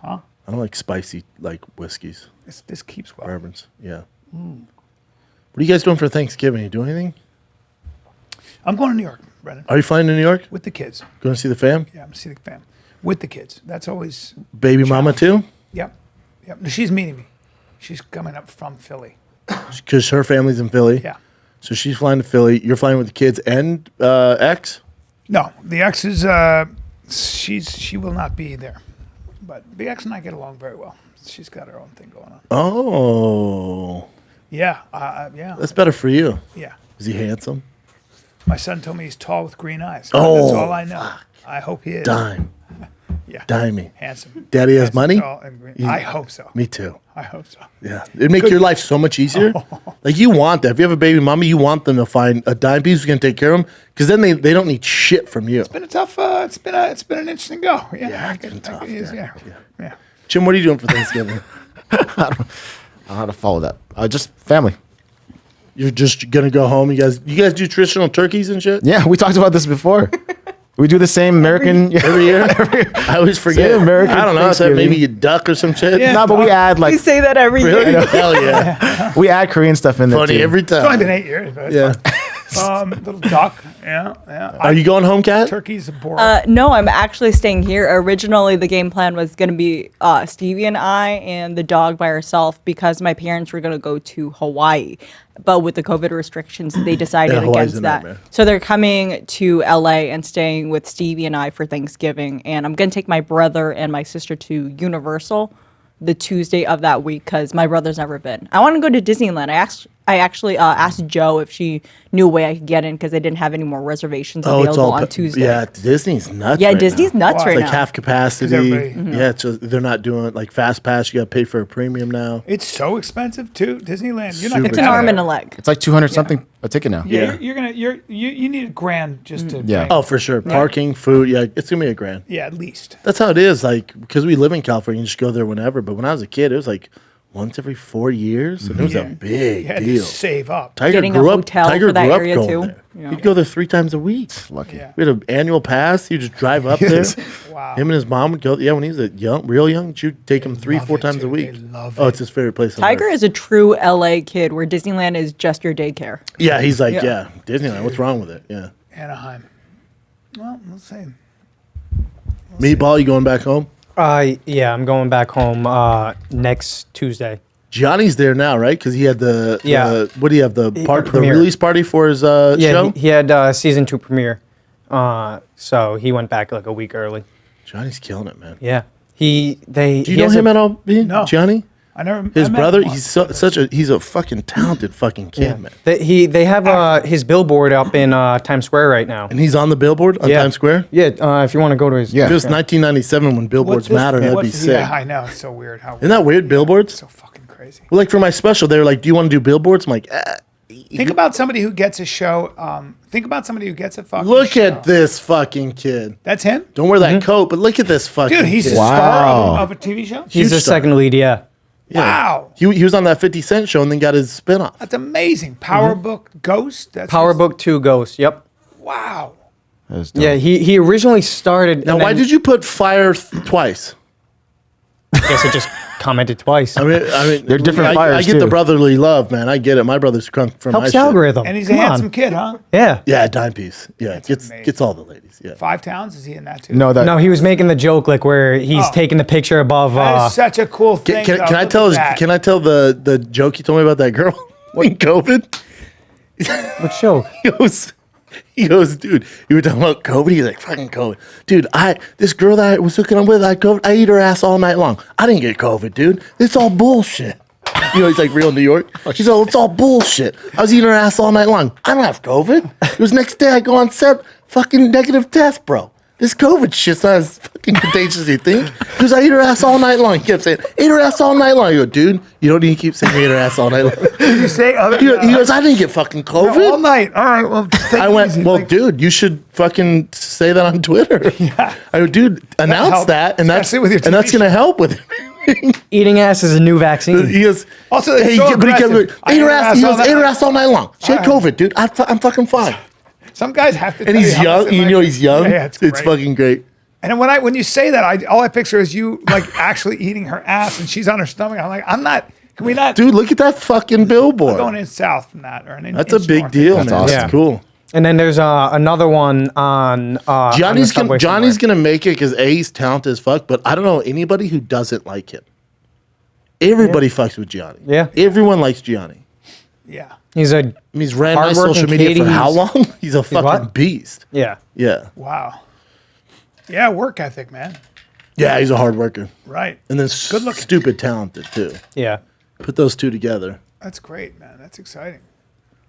I don't like spicy like whiskeys, This keeps well. bourbons. Yeah. What are you guys doing for Thanksgiving? You doing anything? I'm going to New York, Brennan, Are you flying to New York? with the kids. Going to see the fam? Yeah, I'm going to see the fam. With the kids. That's always. Baby mama too? Yep. Yep. No, she's meeting me. She's coming up from Philly. Because her family's in Philly. Yeah. So she's flying to Philly. You're flying with the kids and ex? No, the ex is. She will not be there, but the ex and I get along very well. She's got her own thing going on. Oh. Yeah. Yeah. That's better for you. Yeah. Is he handsome? My son told me he's tall with green eyes. Oh, That's all I know. I hope he is. Dime. Yeah. Dimey. Handsome. Daddy has Handsome, money? tall, and green. I hope so. Me too. I hope so. Yeah. It'd make your life so much easier. Like you want that. If you have a baby mama, you want them to find a dime piece who's gonna take care of them. Because then they don't need shit from you. It's been a tough. It's been an interesting go. Yeah. It's been tough, Yeah. yeah. Yeah. Jim, what are you doing for Thanksgiving? I don't know how to follow that. Just family. You're just gonna go home. You guys do traditional turkeys and shit? Yeah, we talked about this before. We do the same American Every year? I always forget. Same American I don't know. Is that Thanksgiving. maybe a duck or some shit? Yeah. No, but we add You like say that every Really? year. Hell yeah. we add Korean stuff in there Funny too. every It's only time. been 8 years. But it's Yeah. fun. Little duck. Yeah. Yeah. Are you going home, Kat? Turkey's a bore. No, I'm actually staying here. Originally, the game plan was going to be Stevie and I and the dog by herself because my parents were going to go to Hawaii. But with the COVID restrictions, they decided Yeah, Hawaii's against a that. nightmare. So they're coming to LA and staying with Stevie and I for Thanksgiving. And I'm going to take my brother and my sister to Universal the Tuesday of that week because my brother's never been. I want to go to Disneyland. I actually asked Joe if she knew a way I could get in because they didn't have any more reservations available on Tuesday. Yeah, Disney's nuts. Yeah, right Disney's now. nuts Wow. right It's like now. half capacity. 'Cause everybody- Yeah, it's just, they're not doing like fast pass. You got to pay for a premium now. It's so expensive too. Disneyland. You're not Super getting It's an out of arm there. and a leg. It's like 200 something a ticket now. Yeah, Yeah. you need $1,000 just to. Yeah. pay. Oh, for sure. Parking, food. Yeah, it's gonna be $1,000. Yeah, at least. That's how it is. Like because we live in California, you just go there whenever. But when I was a kid, it was like once every 4 years, and it was a big You had to deal. save up. Tiger Getting a grew up. hotel Tiger for that grew up area, going too. there. Yeah. He'd go there 3 times a week. Lucky. Yeah. We had an annual pass. You just drive up there. Wow. Him and his mom would go. Yeah, when he was real young, you'd take him 3, love 4 it, times a too. week. They love Oh, it. it's his favorite place. on Tiger earth. is a true LA kid where Disneyland is just your daycare. Yeah, he's like, Yeah. yeah, Disneyland. What's wrong with it? Yeah. Anaheim. Well, let's see. Meatball, you going back home? Yeah, I'm going back home next Tuesday. Johnny's there now, right? Because he had the Yeah. what do you have the Premiere. release party for his Yeah, show? he had season 2 premiere, so he went back like a week early. Johnny's killing it, man. Yeah, Do you know him at all, B? No. Johnny? I never. His I met brother, him he's once. he's a fucking talented fucking kid, man. They have his billboard up in Times Square right now. And he's on the billboard on Times Square. Yeah, if you want to go to his. Yeah. If it was 1997 when billboards mattered, that'd be sick. Yeah, I know. It's so weird. How Isn't that weird? Billboards. so fucking crazy. Well, like for my special, they were like, "Do you want to do billboards?" I'm like, Think about somebody who gets a show. Think about somebody who gets a fucking "Look show. at this fucking kid. That's him? Don't wear that coat, but look at this fucking Dude, he's kid." a star Wow. of a TV show? He's huge the star. second lead. Yeah. Wow. He was on that 50 Cent show and then got his spinoff. That's amazing. Power Book Ghost? That's Power Book 2 Ghost. Yep. Wow. That's dope. Yeah, he originally started. Now, why did you put fire twice? I guess I just commented twice. I mean, They're different I fires, get the too. brotherly love, man. I get it. My brother's crunk from my Helps shit. algorithm. And he's Come a handsome on. kid, huh? Yeah. Yeah, dime piece. Yeah, That's gets amazing. gets all the ladies. Yeah. Five Towns? Is he in that too? No, that No, he was making the joke like where he's Oh. taking the picture above. That is such a cool thing. Can though. I Look tell? at that. Can I tell the joke you told me about that girl in COVID? what show? He goes, dude, you were talking about COVID. He's like, fucking COVID, dude. This girl that I was hooking up with, I eat her ass all night long. I didn't get COVID, dude. It's all bullshit. You know, he's like real New York. He's like, it's all bullshit. I was eating her ass all night long. I don't have COVID. It was next day I go on set, fucking negative test, bro. This COVID shit's not as fucking contagious as you think. Because I eat her ass all night long. He kept saying, ate her ass all night long. I go, dude, you don't need to keep saying ate her ass all night long. Did you say other He goes, I didn't get fucking COVID. all night? All right, well, just take I it went, easy. well, Like, dude, you should fucking say that on Twitter. Yeah. I go, dude, announce helps, that, and that's especially with your and that's TV gonna help with it. Eating ass is a new vaccine. He goes, Also, it's so but he kept aggressive. going, I ate her ass. He all goes, ate her night. ass all night long. She had All right. COVID, dude. I'm fucking fine. Some guys have to. And tell he's how much young. they You like know it. he's young. Yeah, it's It's great. fucking great. And then when you say that, all I picture is you like actually eating her ass, and she's on her stomach. I'm like, I'm not. Can we not? Dude, look at that fucking billboard. going in south from that, or an That's a inch big north. deal, That's man. awesome. That's cool. And then there's another one on. Johnny's on the subway Johnny's somewhere. gonna make it because he's talented as fuck. But I don't know anybody who doesn't like him. Everybody fucks with Gianni. Yeah. Everyone likes Gianni. Yeah. He's a. I mean, he's ran my Hardworking social media Katie, for how long? He's a fucking what? beast. Yeah. Yeah. Wow. Yeah, work ethic, man. Yeah, he's a hard worker. Right. And then Good looking. stupid talented too. Yeah. Put those two together. That's great, man. That's exciting.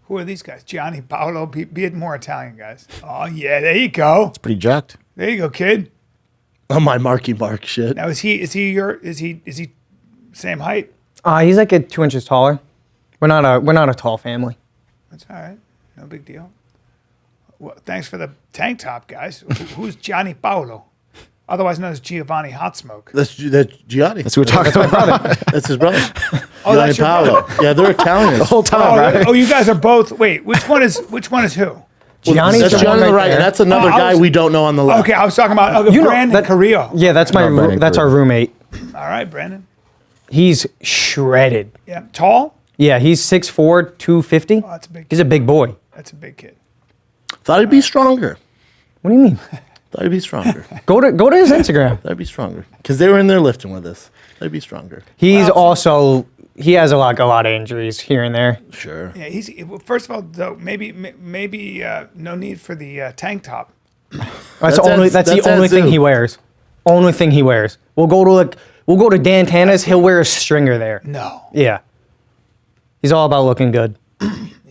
Who are these guys? Gianni, Paolo. Be it more Italian guys. Oh yeah, there you go. pretty jacked. There you go, kid. On my Marky Mark shit. Now is he same height? He's like 2 inches taller. We're not a tall family. That's all right. No big deal. Well, thanks for the tank top, guys. Who's Gianni Paolo? Otherwise known as Giovanni Hot Smoke. That's Gianni. That's what we're talking about. That's his brother. Oh, Gianni that's your Paolo. Yeah, they're Italian. The whole time, Oh, right? oh, you guys are both. Wait, which one is who? Gianni's That's the Gianni one on the right, there. and that's another Oh, I guy was- we don't know on the left. Okay, I was talking about You know, Brandon that- Carrillo. Yeah, that's Brandon that's our Cruz. roommate. All right, Brandon. He's shredded. Yeah, tall. Yeah, he's 6'4", 250. Oh, that's a big. He's a big boy. That's a big kid. Thought he'd be stronger. What do you mean? Thought he'd be stronger. Go to his Instagram. That'd be stronger. Because they were in there lifting with us. They'd be stronger. He's also he has a lot of injuries here and there. Sure. Yeah, he's first of all though maybe no need for the tank top. That's That's the at only thing Zoo. he wears. Only thing he wears. We'll go to Dan Tana's. He'll wear a stringer there. No. Yeah. He's all about looking good.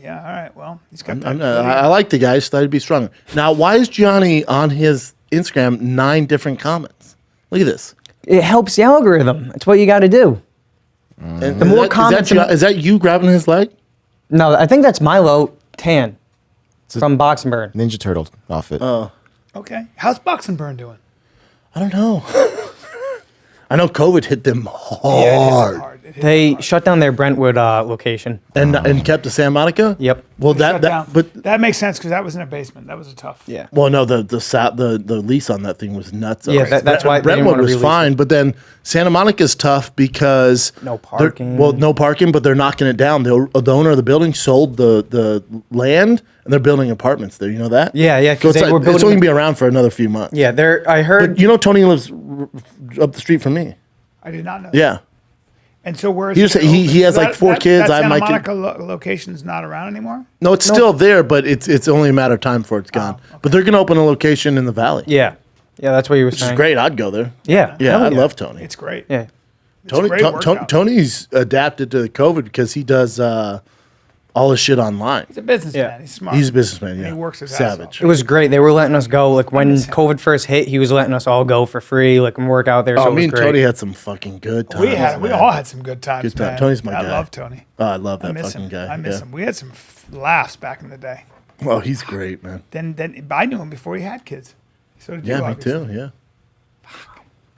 Yeah. All right. Well, he's got. I like the guy. Just thought he'd be stronger. Now, why is Gianni on his Instagram 9 different comments? Look at this. It helps the algorithm. It's what you got to do. And The more is that- comments, is that you grabbing his leg? No, I think that's Milo Tan from Box and Burn. Ninja Turtle outfit. Okay. How's Box and Burn doing? I don't know. I know COVID hit them Yeah, hard. it hit hard. It hit They hard. shut down their Brentwood location. And kept to Santa Monica? Yep. Well, Shut down. but that makes sense because that was in a basement. That was a tough. Yeah. well, no, the lease on that thing was nuts. Yeah, that's why they didn't Brentwood wanna was release fine, but then Santa Monica's tough because No they're- parking. Well, no parking, but they're knocking it down. The owner of the building sold the land, and they're building apartments there. You know that? Yeah, So 'cause it's, they were it's only building- gonna be around for another few months. Yeah, I heard. But you know, Tony lives up the street from me. I did not know. That. Yeah. And so where is He was- gonna he open? has, So like, 4 kids. That I Santa might get- Monica location's not around anymore. No, it's still there, but it's only a matter of time before it's gone. But they're gonna open a location in the valley. yeah, that's what you were Which saying. is great. I'd go there. Yeah, Yeah, hell I love Tony. It's great. Yeah, a great workout. Tony's adapted to the COVID because he does all his shit online. He's a businessman. Yeah. He's smart. He's a businessman. And Yeah, he works his ass savage. off. It was great. They were letting us go. Like when miss him. COVID first hit, he was letting us all go for free, like and work out there. So Oh, it was me and great. Tony had some fucking good times. We all had some good times. Good time. Man. Tony's my I guy. love Tony. Oh, I love I that miss fucking him. guy. I miss him. We had some laughs back in the day. Well, he's great, man. Then I knew him before he had kids. So did you, Yeah, me obviously. too. Yeah.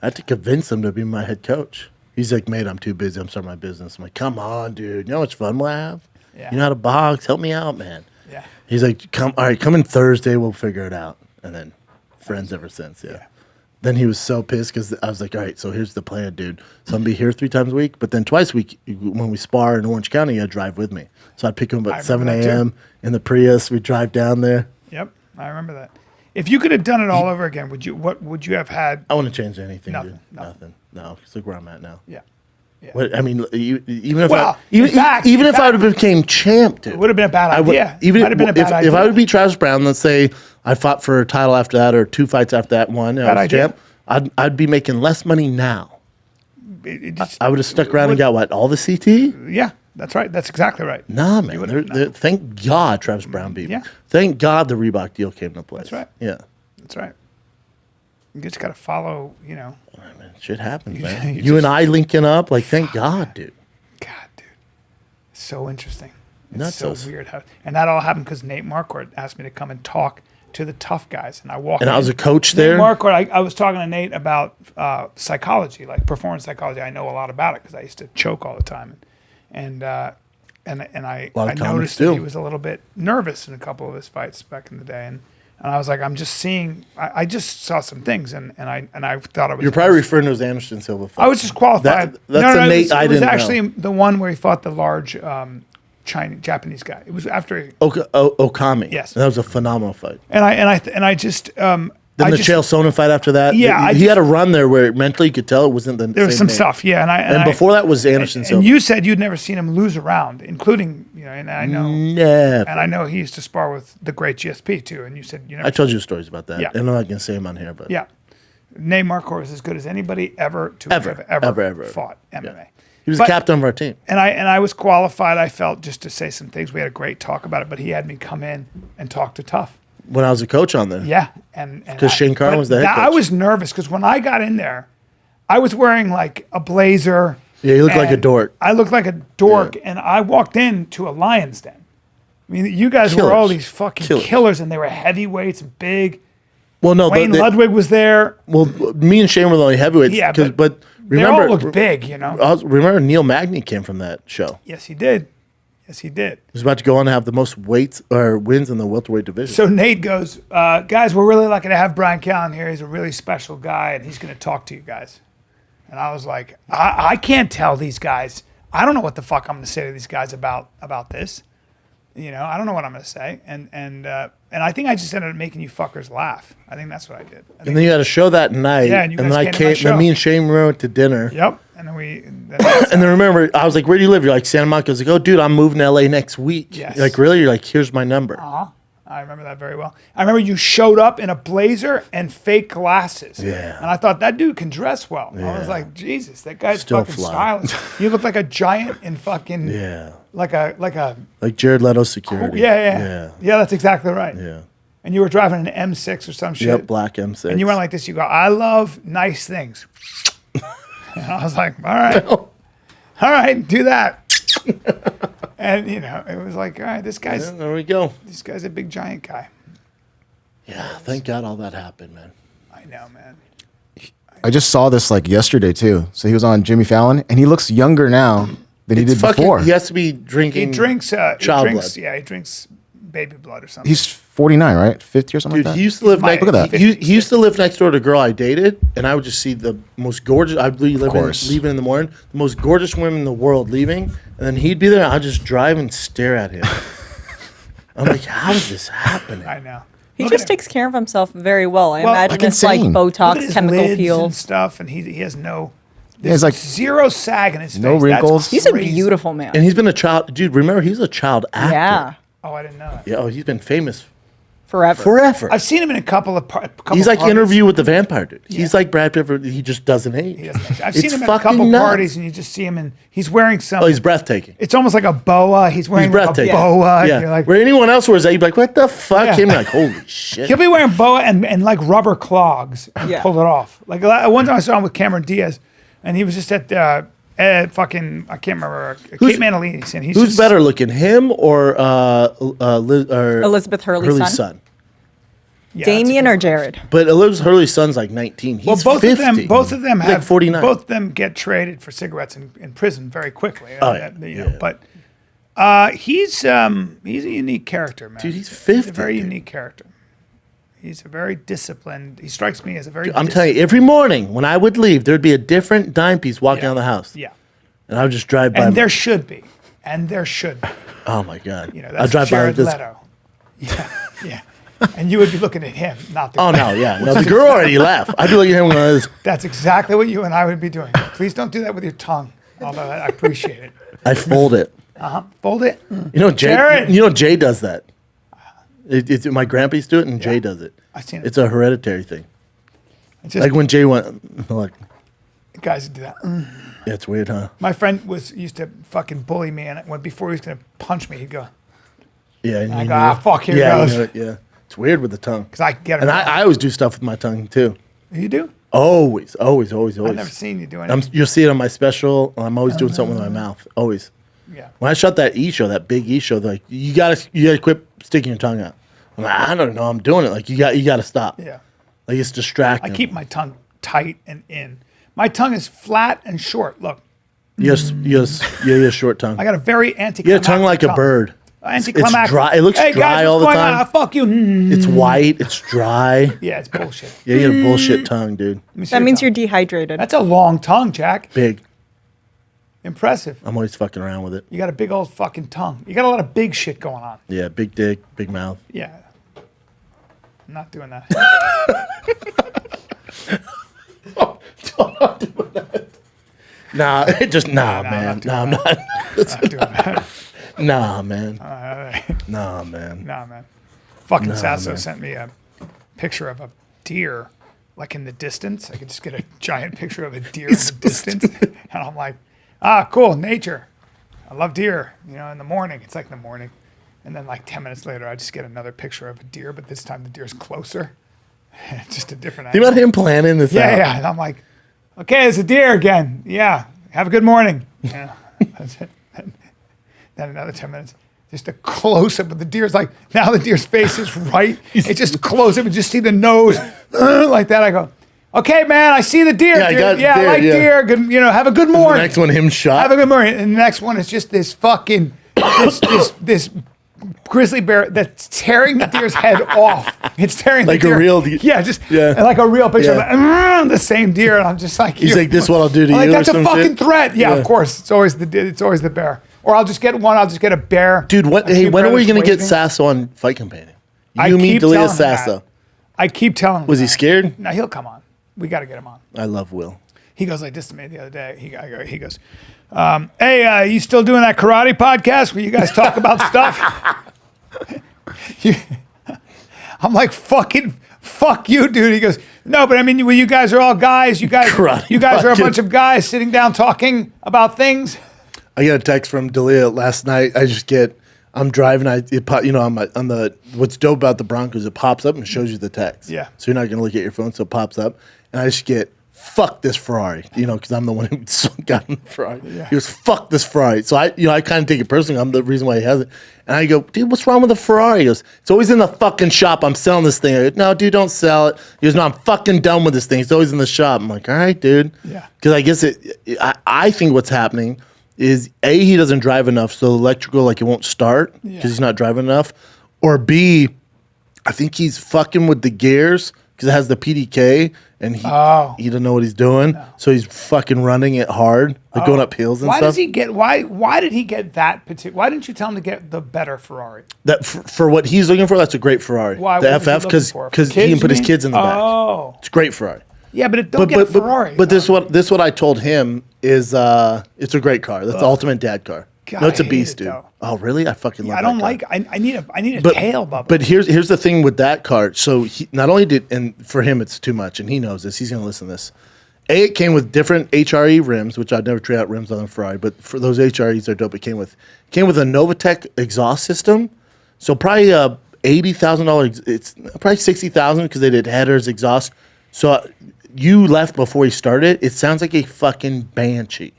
I had to convince him to be my head coach. He's like, mate, I'm too busy. I'm starting my business. I'm like, come on, dude. You know how much fun we'll have? Yeah. You know how to box? Help me out, man. Yeah. He's like, come in Thursday. We'll figure it out. And then friends ever since. Yeah. Then he was so pissed because I was like, all right, so here's the plan, dude. So I'm going to be here 3 times a week. But then twice a week, when we spar in Orange County, you drive with me. So I'd pick him up I at 7 remember that, a.m. in the Prius. We'd drive down there. Yep. I remember that. If you could have done it all over again, what would you have had? I wouldn't change anything, Nothing, dude. nothing. No, just look where I'm at now. Yeah. What, I mean, even if Well, even in fact- even in if I would have became champ, dude, It would have been a bad I would, idea. even Might have been a bad if idea. I would beat Travis Brown, let's say I fought for a title after that or 2 fights after that one, and I Bad was idea. champ, I'd be making less money now. It just- I would have stuck around and got what, all the CT? yeah, that's right. That's exactly right. Nah, man. would've- Thank God Travis Brown beat me. Yeah. Thank God the Reebok deal came into place. That's right. Yeah. That's right. You just got to follow, Man, shit happens, You man. just- You and I linking up, like, thank God, dude. God, dude. So interesting. It's Nuts so us. weird. And that all happened because Nate Marquardt asked me to come and talk to the tough guys. And I walked And I in. was a coach Nate there. Marquardt, I was talking to Nate about psychology, like performance psychology. I know a lot about it because I used to choke all the time. And I lot of comics noticed that do. he was a little bit nervous in a couple of his fights back in the day. And I was like, I'm just seeing, I just saw some things. And I thought I was. You're probably referring to his Anderson Silva fight. I was just qualified. That's a Nate I it was didn't actually know. the one where he fought the large Japanese guy. It was after, Okami. Yes. That was a phenomenal fight. and I just Then I the just, Chael Sonnen fight after that. Yeah, he had a run there where mentally you could tell it wasn't the there was same some name. stuff, yeah, And before that was Anderson Silva. And you said you'd never seen him lose a round, including and I know, Never. and I know he used to spar with the great GSP too. And you said you know, I told you stories about that. Yeah. And I'm not going to say them on here, but yeah, Nate Marquardt is as good as anybody ever to Ever. have ever Ever. fought MMA. he was But- the captain of our team. And I was qualified. I felt just to say some things. We had a great talk about it, but he had me come in and talk to Tough. When I was a coach on there. Yeah, and 'Cause Shane Carlin but was the head I coach. was nervous because when I got in there, I was wearing like a blazer. Yeah, you look like a and dork. I looked like a dork, Yeah. and I walked into a lion's den. I mean, you guys were all Killers. these fucking Killers. killers, and they were heavyweights and big. Well, no, Wayne Ludwig was there. well, me and Shane were the only heavyweights. Yeah, 'cause- but they all looked big, you know. Remember Neil Magny came from that show. Yes, he did. Yes, he did. He was about to go on to have the most weights or wins in the welterweight division. So Nate goes, guys, we're really lucky to have Bryan Callen here. He's a really special guy, and he's going to talk to you guys. And I was like, I can't tell these guys. I don't know what the fuck I'm going to say to these guys about this. You know, I don't know what I'm going to say. And I think I just ended up making you fuckers laugh. I think that's what I did. I and think, then you had a show that night. Yeah, and you then guys I came to my show. Then me and Shane went to dinner. yep. And then we. And then remember, I was like, "Where do you live?" You're like, "Santa Monica." I was like, "Oh, dude, I'm moving to LA next week." Yes. You're like, really? You're like, "Here's my number." I remember that very well. I remember you showed up in a blazer and fake glasses. Yeah. And I thought that dude can dress well. I was Yeah. like, Jesus, that guy's Still fucking fly. stylish. You look like a giant in fucking Yeah. like a Like Jared Leto security. yeah. Yeah, that's exactly right. Yeah. And you were driving an M6 or some shit. Yep, black M6. And you went like this. You go, I love nice things. And I was like, all right. All right, do that. And, you know, it was like, all right, this guy's Yeah, there we go. a big giant guy. Yeah, thank God all that happened, man. I know, man. I just saw this like yesterday too. So he was on Jimmy Fallon, and he looks younger now than he did before. He has to be drinking. He drinks child blood. Yeah, he drinks baby blood or something. He's 49, right? 50 or something Dude, like that. he used to live Might- next. Look at that. He used to live next door to a girl I dated, and I would just see the most gorgeous. I'd be course. leaving in the morning, the most gorgeous women in the world leaving, and then he'd be there. And I'd just drive and stare at him. I'm like, how is this happening? I know. He Look just at him. takes care of himself very well. I Well, imagine like it's like insane. Look at Botox, his chemical lids peel. and stuff, and he has no. Yeah, it's like zero sag in his face. no That's wrinkles. He's a crazy. beautiful man. And he's been a child, dude. Remember, he's a child actor. Yeah. Oh, I didn't know that. Yeah. Oh, he's been famous forever. I've seen him in a couple of He's like parties. Interview with the Vampire Dude. Yeah. He's like Brad Pitt. He just doesn't age. He doesn't age. I've It's seen him in a fucking couple nuts. parties, and you just see him, and he's wearing some. Oh, he's breathtaking. It's almost like a boa. He's He's wearing like a breathtaking. boa. Yeah. You're like, Where anyone else wears that, you'd be like, what the fuck? Yeah. Him like, holy shit. he'll be wearing boa and like rubber clogs and Yeah. pull it off. Like one time I saw him with Cameron Diaz, and he was just at fucking, I can't remember, Kate Manalini's, and he's Who's just, better looking, him or Elizabeth Hurley's son? Yeah, Damien that's a or good Jared? But Elizabeth Hurley's son's like 19. He's Well, both 50. of them He's have like 49. Both of them get traded for cigarettes in prison very quickly. Oh, yeah. You know, Yeah. but he's a unique character, man. Dude, he's He's 50. a very dude. unique character. He's a very disciplined. He strikes me as a very. I'm telling you, every morning when I would leave, there'd be a different dime piece walking down the house. Yeah, And I would just drive by. and there should be. Oh my God. You know, I'd that's drive Jared by this. Leto. Yeah, yeah. And you would be looking at him, not the. Oh no, yeah. No, the girl already left. I'd be looking at him when I was. That's exactly what you and I would be doing. Please don't do that with your tongue. Although I appreciate it. I fold it. Fold it. You know, Jay. Jared! You know, Jay does that. My grandpa's do it, and Jay does it. I've seen it. It's a hereditary thing. It's just Like when Jay went, like, guys who do that. yeah, it's weird, huh? My friend used to fucking bully me, and before he was gonna punch me, he'd go, Yeah. And I you go, know ah, it. fuck, here Yeah, goes. you know it, yeah. It's weird with the tongue. because I get it. And I always do stuff with my tongue too. You do? Always. I've never seen you do anything. You'll see it on my special. I'm always doing something with my mouth. Always. Yeah. When I shot that that big E show, they're like, you gotta quit sticking your tongue out. I'm like, I don't know, I'm doing it. Like you gotta stop. Yeah. Like it's distracting. I keep my tongue tight and in. My tongue is flat and short. Look, Yes, you have a short tongue. I got a very You anticlimactic have a tongue like a bird. Anticlimactic. It's dry. It looks hey, dry guys, all what's the going on? time. Ah, fuck you. It's white. It's dry. Yeah, it's bullshit. Yeah, you got a bullshit tongue, dude. Let me see That your means tongue. you're dehydrated. That's a long tongue, Jack. Big. Impressive. I'm always fucking around with it. You got a big old fucking tongue. You got a lot of big shit going on. Yeah, big dick, big mouth. Yeah. I'm not doing that. Nah, I'm man. not Nah, I'm not. Not doing that. Nah, man. Nah, Nah, man. man. Fucking Sasso man. sent me a picture of a deer, like in the distance. I could just get a giant picture of a deer in the distance. And I'm like, cool, nature. I love deer. You know, in the morning. It's like in the morning. And then like 10 minutes later, I just get another picture of a deer, but this time the deer's closer. Just a different Think angle. about him planning this out. Yeah. And I'm like, okay, it's a deer again. Yeah. Have a good morning. Yeah. That's it. Then another 10 minutes. Just a close up of the deer's like, now the deer's face is right. It just close up and just see the nose like that. I go, okay, man, I see the deer. Yeah, I got I deer, like yeah. deer. Good, have a good The morning. next one, him shot. Have a good morning. And the next one is just this fucking, this grizzly bear that's tearing the deer's head off. It's tearing Like the a deer. real deer. Yeah, just Yeah. like a real picture Yeah. of the same deer. And I'm just like, He's you're like, this what I'll do to I'm like, you or that's a some fucking shit? threat. Yeah, Yeah. of course. It's always the bear. Or I'll just get one. I'll just get a bear. Dude, what? A Hey, cute when bear are we that's gonna get waving. Sasso on Fight Companion? I You, me, keep Delia, telling him that. Sasso. I keep telling him. Was he that. scared? No, he'll come on. We got to get him on. I love Will. He goes like this to me the other day. He goes, hey, you still doing that karate podcast where you guys talk about stuff? I'm like, fucking fuck you, dude. He goes, no, but I mean, well, you guys are all guys. You guys are a Karate bunch of guys sitting down talking about things. I got a text from Delia last night. I'm driving. On the what's dope about the Broncos, it pops up and shows you the text. Yeah. So you're not gonna look at your phone, so it pops up, and I just get fuck this Ferrari, because I'm the one who got in the Ferrari. Yeah. He goes, fuck this Ferrari. So I kind of take it personally. I'm the reason why he has it. And I go, dude, what's wrong with the Ferrari? He goes, it's always in the fucking shop. I'm selling this thing. I go, no, dude, don't sell it. He goes, no, I'm fucking done with this ththing. It's always in the shop. I'm like, all right, dude. Yeah. Because I guess I think what's happening is A, he doesn't drive enough, so the electrical, like, it won't start because he's not driving enough. Or B, I think he's fucking with the gears because it has the PDK and he doesn't know what he's doing. No. So he's fucking running it hard, like going up hills and why stuff. Does he get, why did he get that particular, why didn't you tell him to get the better Ferrari? That for what he's looking for, that's a great Ferrari. Why? The What was he FF, looking because for? he Kids, can put you his mean? kids in the back. Oh. It's a great Ferrari. Yeah, but don't get a Ferrari. But this what I told him is it's a great car. That's the ultimate dad car. God, No, it's I a hate beast, it, dude. though. Oh, really? I fucking love I that don't car. like. I need a But tail, Bubba. But here's the thing with that car. So not only did, and for him it's too much, and he knows this. He's gonna listen to this. It came with different HRE rims, which I'd never tried out rims on a Ferrari, but for those HREs are dope. It came with a Novatec exhaust system, so probably $80,000. It's probably 60,000 because they did headers, exhaust. So you left before he started. It sounds like a fucking banshee,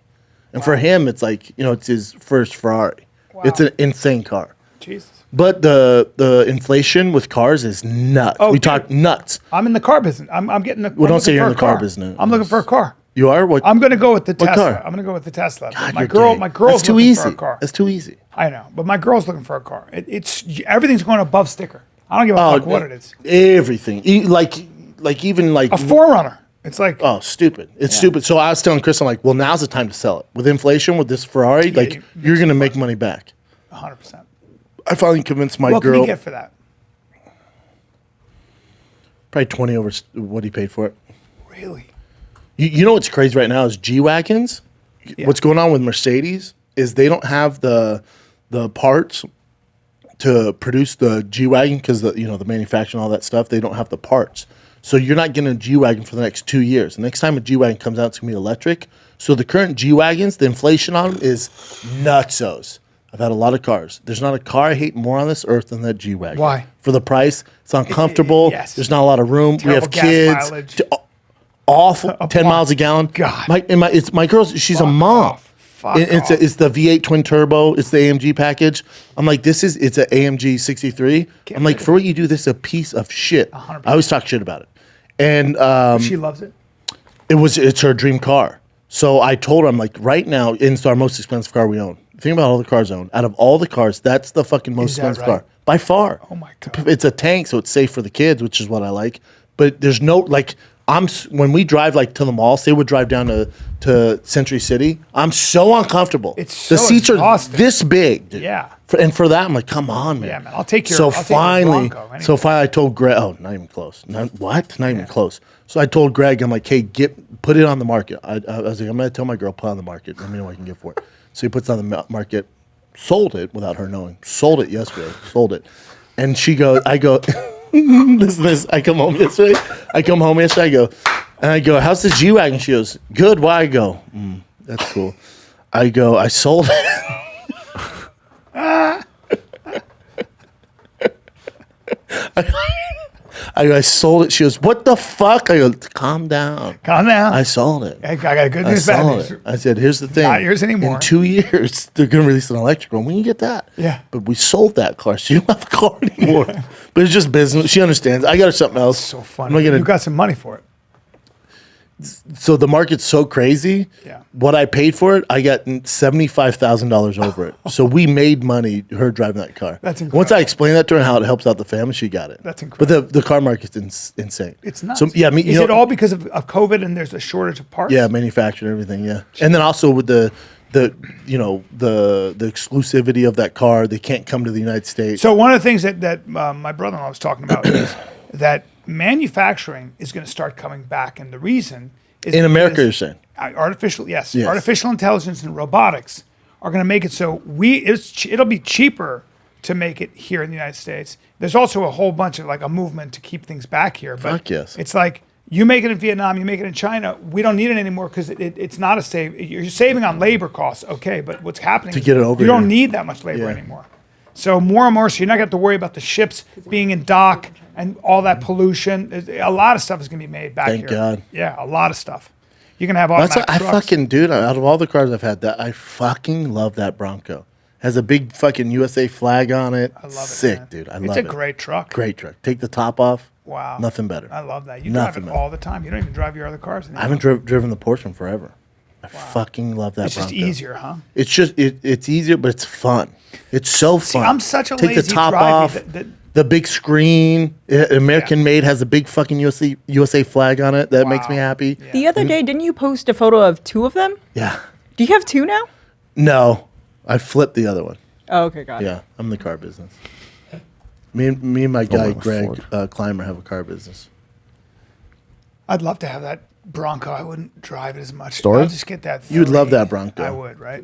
and for him, it's like it's his first Ferrari. It's an insane car. Jesus. But the inflation with cars is nuts. Oh, we dude. talk nuts. I'm in the car business. I'm getting the. Well, don't say you're in the car business. I'm looking for a car. You are? What? I'm going to go with the What Tesla. car? I'm going to go with the Tesla. God, my you're girl, gay. my girl's That's too looking easy. for a car. That's too easy. I know, but my girl's looking for a car. It's everything's going above sticker. I don't give a fuck what it is. Everything. Even like A Forerunner. It's like oh, stupid. It's stupid. So I was telling Chris, I'm like, well, now's the time to sell it. With inflation, with this Ferrari, you're gonna make money back. 100%. I finally convinced my What girl. can you get for that? Probably 20 over what he paid for it. Really? You know what's crazy right now is G-Wagons. Yeah. What's going on with Mercedes is they don't have the parts to produce the G-Wagon because the manufacturing and all that stuff, they don't have the parts. So you're not getting a G-Wagon for the next 2 years. The next time a G-Wagon comes out, it's going to be electric. So the current G-Wagons, the inflation on them is nutsos. I've had a lot of cars. There's not a car I hate more on this earth than that G-Wagon. Why? For the price. It's uncomfortable. Yes. There's not a lot of room. Terrible we have gas kids. mileage. Awful. 10 miles a gallon. God. My girl's, she's a mom. Fuck It's off. it's the V8 twin turbo. It's the AMG package. I'm like, it's an AMG 63. I'm like, for what you do, this is a piece of shit. 100%. I always talk shit about it. And She loves it. it's her dream car. So I told her, I'm like, right now, it's our most expensive car we own. Think about all the cars I own. Out of all the cars, that's the fucking most Is that expensive right? car. By far. Oh my God. It's a tank, so it's safe for the kids, which is what I like. But there's no, when we drive to the mall, say we drive down to Century City, I'm so uncomfortable. It's the so seats exhausting. are this big. Dude. Yeah. And for that, I'm like, come on, man. Yeah, man. I'll take your finally, Bronco anyway. so finally, I told Greg. Oh, not even close. Not even close. So I told Greg, I'm like, hey, put it on the market. I was like, I'm gonna tell my girl put it on the market. Let me know what I can get for it. So he puts it on the market. Sold it without her knowing. Sold it yesterday. Sold it. And she goes, I go, this. I come home yesterday. I go, how's the G-Wagon? She goes, good. Why? I go, that's cool. I go, I sold it. I sold it. She goes, what the fuck? I go, calm down. Calm down. I sold it. I got good I news, bad sold news. it. I said, here's the thing. Not yours anymore. In 2 years, they're going to release an electric one. When you get that? Yeah. But we sold that car. She don't have a car anymore. But it's just business. She understands. I got her something else. So I'm funny. not gonna- You got some money for it. So the market's so crazy. Yeah. What I paid for it, I got $75,000 over it. So we made money her driving that car. That's Once incredible. I explained that to her and how it helps out the family, she got it. That's But incredible. the car market's insane. It's nuts. So yeah, Is it all because of COVID and there's a shortage of parts? Yeah, manufactured everything. Yeah, and then also with the exclusivity of that car, they can't come to the United States. So one of the things that my brother-in-law was talking about is that manufacturing is going to start coming back, and the reason is In America, because you're saying? artificial Yes. artificial intelligence and robotics are going to make it so it'll be cheaper to make it here in the United States. There's also a whole bunch of a movement to keep things back here, but Fuck yes. it's like you make it in Vietnam, you make it in China. We don't need it anymore because it's not a save. You're saving on labor costs, okay, but what's happening is get it over you don't here. need that much labor Yeah. anymore. So more and more, so you're not going to have to worry about the ships being in dock and all that pollution. A lot of stuff is going to be made back Thank here. God. Yeah, a lot of stuff. You're going to have That's automatic trucks. dude. Out of all the cars I've had, that I fucking love that Bronco. Has a big fucking USA flag on it. I love it, Sick, man. dude. I It's love a it. great truck. Great truck. Take the top off. Wow. Nothing better. I love that. You Nothing drive it better. all the time. You don't even drive your other cars anymore. I haven't driven the Porsche in forever. I fucking love that It's just Bronco. easier, huh? It's just it's easier, but it's fun. It's so fun. I'm such a Take lazy the top driver off. that- The big screen, American made, has a big fucking USA flag on it. That makes me Wow. happy. Yeah. The other day, didn't you post a photo of two of them? Yeah. Do you have two now? No, I flipped the other one. Oh, okay, got it. Yeah, I'm in the car business. Me and my guy with Greg Ford. Clymer have a car business. I'd love to have that Bronco. I wouldn't drive it as much. Storage? I'll just get that. You'd love 30. that Bronco. I would, right?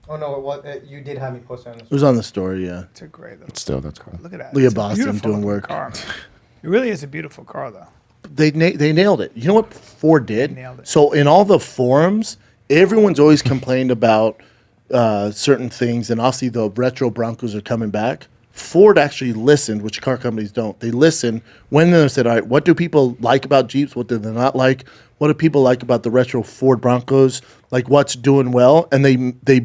Oh no, what you did have me post on this. It was on the story, yeah. It's a great little Still, that's cool. Look at that. Look at It's a Boston beautiful doing looking work. Car, man. It really is a beautiful car, though. They nailed it. You know what Ford did? nailed it. So in all the forums, everyone's always complained about certain things, and obviously the retro Broncos are coming back. Ford actually listened, which car companies don't. They listen when they said, all right, what do people like about Jeeps? What do they not like? What do people like about the retro Ford Broncos? Like what's doing well? And they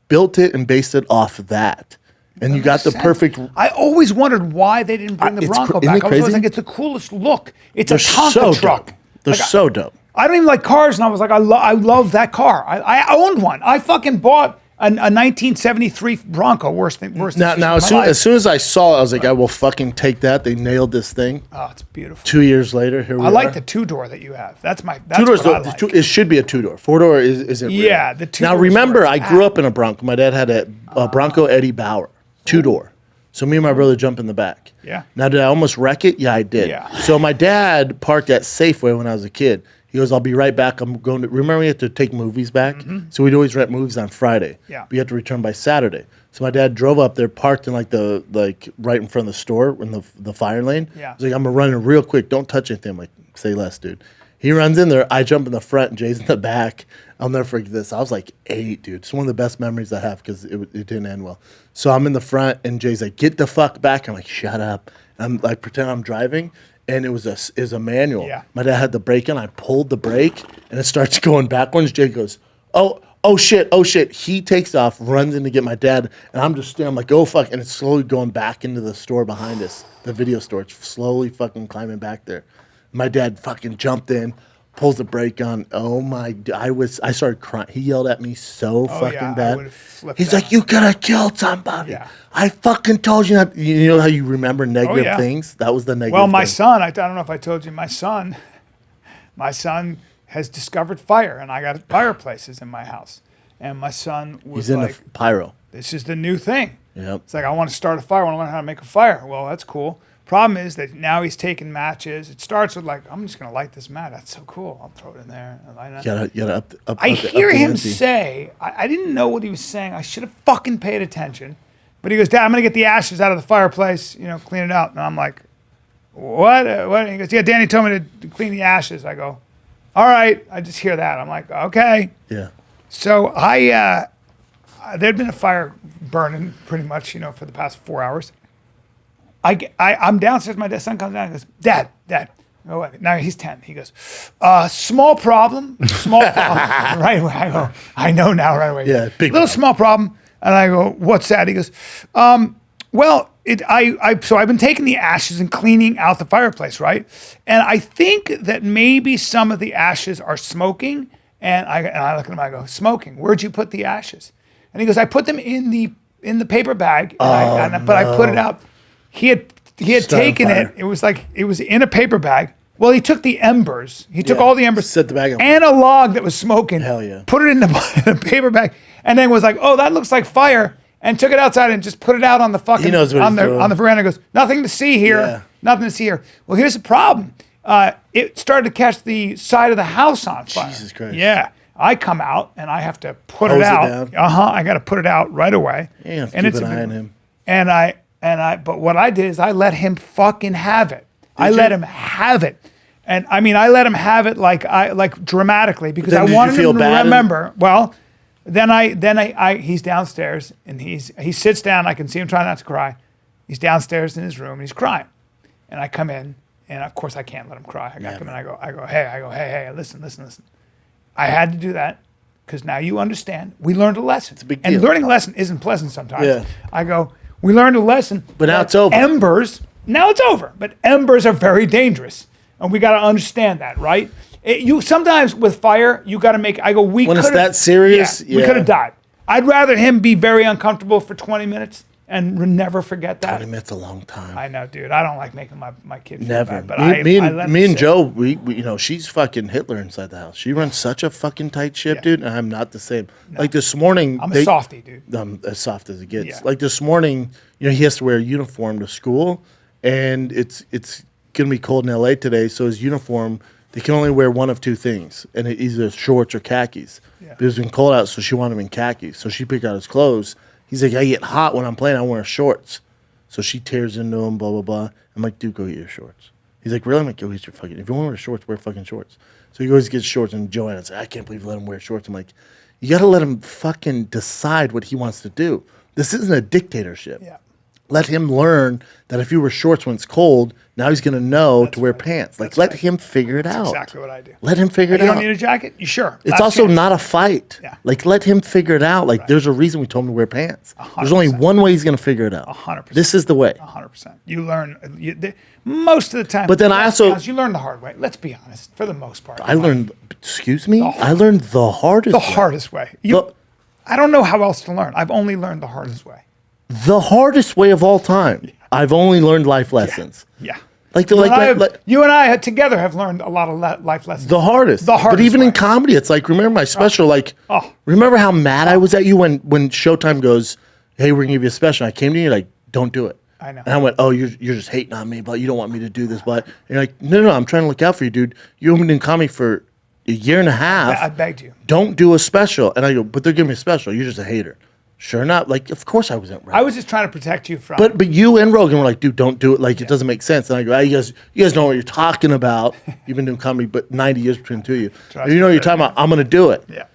built it and based it off of that. And you got the perfect. I always wondered why they didn't bring the It's Bronco isn't it back. I was always crazy? like, it's the coolest look. It's They're a Tonka so truck. dope. They're Like, so dope. I don't even like cars, and I was like, I love that car. I owned one. I fucking bought a 1973 Bronco. Worst thing. Now as soon as I saw it, I was like, I will fucking take that. They nailed this thing. Oh, it's beautiful. 2 years later, here we are. I like the two-door that you have. That's my. That's Two doors. what I like. It should be a 2-door. 4-door isn't. Yeah, real. the 2 Now doors remember, were I grew up in a Bronco. My dad had a Bronco Eddie Bauer 2-door. So me and my brother jumped in the back. Yeah. Now did I almost wreck it? Yeah, I did. Yeah. So my dad parked at Safeway when I was a kid. He goes, I'll be right back. I'm going to. Remember, we had to take movies back, so we'd always rent movies on Friday. Mm-hmm. Yeah. We had to return by Saturday. So my dad drove up there, parked in like right in front of the store in the fire lane. Yeah. He's like, I'm gonna run in real quick. Don't touch anything. I'm like, say less, dude. He runs in there. I jump in the front, and Jay's in the back. I'll never forget this. I was like 8, dude. It's one of the best memories I have because it didn't end well. So I'm in the front, and Jay's like, get the fuck back. I'm like, shut up. And I'm like, pretend I'm driving. And it was a manual. Yeah. My dad had the brake on. I pulled the brake, and it starts going backwards. Jay goes, oh shit. He takes off, runs in to get my dad, and I'm just standing. I'm like, oh fuck, and it's slowly going back into the store behind us, the video store. It's slowly fucking climbing back there. My dad fucking jumped in, pulls the brake on. Oh my! I started crying. He yelled at me so fucking yeah, I bad. would've flipped He's out. like, "You could have killed somebody." Yeah. I fucking told you not. You know how you remember negative yeah. things? That was the negative. Well, my thing. son, I don't know if I told you, my son has discovered fire, and I got fireplaces in my house. And my son was He's in like, the pyro. this is the new thing. Yep. It's like, I want to start a fire. I want to learn how to make a fire. Well, that's cool. Problem is that now he's taking matches. It starts with like, I'm just going to light this mat. That's so cool. I'll throw it in there. And light it. You gotta up I the hear him ante. say, I didn't know what he was saying. I should have fucking paid attention. But he goes, Dad, I'm going to get the ashes out of the fireplace, clean it out. And I'm like, what? And he goes, yeah, Danny told me to clean the ashes. I go, all right. I just hear that. I'm like, okay. Yeah. So there'd been a fire burning pretty much, for the past 4 hours. I'm downstairs. My son comes down and goes, Dad. Oh, wait. Now he's 10. He goes, small problem. Right away. I go, I know now right away. Yeah, big little problem. small problem. And I go, what's that? He goes, well, so I've been taking the ashes and cleaning out the fireplace, right? And I think that maybe some of the ashes are smoking. And I look at him, I go, smoking. Where'd you put the ashes? And he goes, I put them in the paper bag, but I put it out. He had Started taken fire. it. It was like it was in a paper bag. Well, he took the embers. He took all the embers, Set the bag on and a log that was smoking. Hell yeah. Put it in the paper bag, and then was like, "Oh, that looks like fire," and took it outside and just put it out on the fucking He knows what on he's the doing. on the veranda. Goes, nothing to see here. Yeah. Nothing to see here. Well, here's the problem. It started to catch the side of the house on fire. Jesus Christ. Yeah. I come out and I have to put Hose it it out. down. I got to put it out right away. You have to and keep it's an a eye big on one. him. But what I did is I let him fucking have it. I you? let him have it. And I mean, I let him have it like dramatically because then I did you wanted feel him to bad? remember. Well, then he's downstairs and he sits down. I can see him trying not to cry. He's downstairs in his room and he's crying. And I come in and of course I can't let him cry. I got to come in. I go, hey, listen. I had to do that because now you understand. We learned a lesson. It's a big And deal. learning a lesson isn't pleasant sometimes. Yeah. I go, we learned a lesson. But now that it's over. Embers, now it's over. But embers are very dangerous. And we got to understand that, right? Sometimes with fire, you got to make, I go, When it's could've- that serious, we yeah. could have died. I'd rather him be very uncomfortable for 20 minutes and never forget that. 20 minutes a long time. I know, dude. I don't like making my kid feel Never. bad. But Me I let him and sit. Joe, we she's fucking Hitler inside the house. She runs such a fucking tight ship, dude. And I'm not the same. Like this morning, I'm a softie, dude. I'm as soft as it gets. Yeah. Like this morning, he has to wear a uniform to school, and it's gonna be cold in LA today, so his uniform they can only wear one of two things, and either shorts or khakis. Yeah. But it was been cold out, so she wanted him in khakis. So she picked out his clothes. He's like, I get hot when I'm playing. I wear shorts. So she tears into him, blah, blah, blah. I'm like, dude, go get your shorts. He's like, really? I'm like, go get your fucking, if you want to wear shorts, wear fucking shorts. So he goes to get shorts, and Joanna's like, I can't believe you let him wear shorts. I'm like, you got to let him fucking decide what he wants to do. This isn't a dictatorship. Yeah. Let him learn that if you wear shorts when it's cold, now he's going to know to wear pants. Like, let him figure it out. Exactly what I do. Let him figure it You out. don't need a jacket? You sure? It's Last also chance. not a fight. Yeah. Like, let him figure it out. Like, there's a reason we told him to wear pants. 100%. There's only one way he's going to figure it out. 100%. This is the way. 100%. You learn most of the time. But then I let's be also- honest, you learn the hard way. Let's be honest. For the most part, I learned, excuse me? I learned the hardest the way. hardest way. I don't know how else to learn. I've only learned the hardest way. The hardest way of all time. I've only learned life lessons. Yeah. Like, the, You and I together have learned a lot of life lessons. the hardest. The hardest But even way. in comedy, it's like, remember my special? Remember how mad I was at you when Showtime goes, hey, we're going to give you a special. I came to you, like, don't do it. I know. And I went, oh, you're just hating on me, but you don't want me to do this. But and you're like, no, I'm trying to look out for you, dude. You've been doing comedy for a year and a half. I begged you. Don't do a special. And I go, but they're giving me a special. You're just a hater. Sure enough. Like, of course I wasn't right. I was just trying to protect you from. But you and Rogan were like, dude, don't do it. Like, it doesn't make sense. And I go, you guys know what you're talking about. You've been doing comedy, but 90 years between the two of you. Trust You know what me. you're talking about. I'm going to do it. Yeah.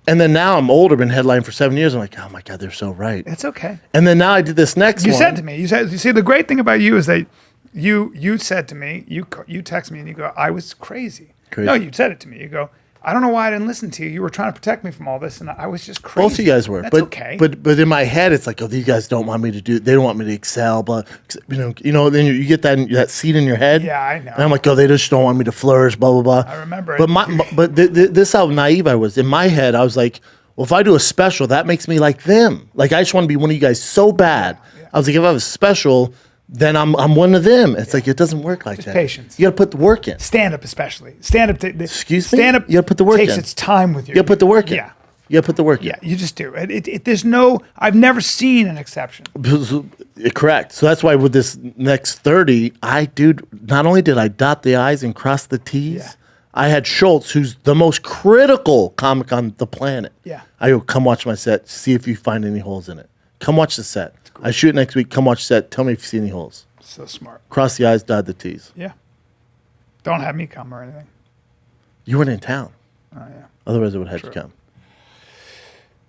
And then now I'm older, been headlining for 7 years. I'm like, oh my God, they're so right. It's okay. And then now I did this next You one. said to me, you see, the great thing about you is that you said to me, you text me and you go, I was crazy. Crazy. No, you said it to me. You go, I don't know why I didn't listen to you. You were trying to protect me from all this, and I was just crazy. Both of you guys were. That's but, okay. But in my head, it's like, oh, these guys don't want me to do. They don't want me to excel. But you know. Then you get that seed in your head. Yeah, I know. And I'm like, oh, they just don't want me to flourish. Blah blah blah. I remember But it. this how naive I was. In my head, I was like, well, if I do a special, that makes me like them. Like, I just want to be one of you guys so bad. Yeah. I was like, if I have a special, then I'm one of them. It's like, it doesn't work like Just that. patience. You got to put the work in. Stand up, especially. Stand up. Excuse me? Stand up. You gotta put the work takes in. its time with you. You got to put the work in. Yeah. You got to put the work in. Yeah, you just do. There's no. I've never seen an exception. Correct. So that's why with this next 30, not only did I dot the I's and cross the T's, Yeah. I had Schultz, who's the most critical comic on the planet. Yeah. I go, come watch my set, see if you find any holes in it. Come watch the set. I shoot it next week, come watch the set, tell me if you see any holes. So smart. Cross the I's, dot the T's. Yeah. Don't have me come or anything. You weren't in town. Oh yeah. Otherwise, I would have had to come.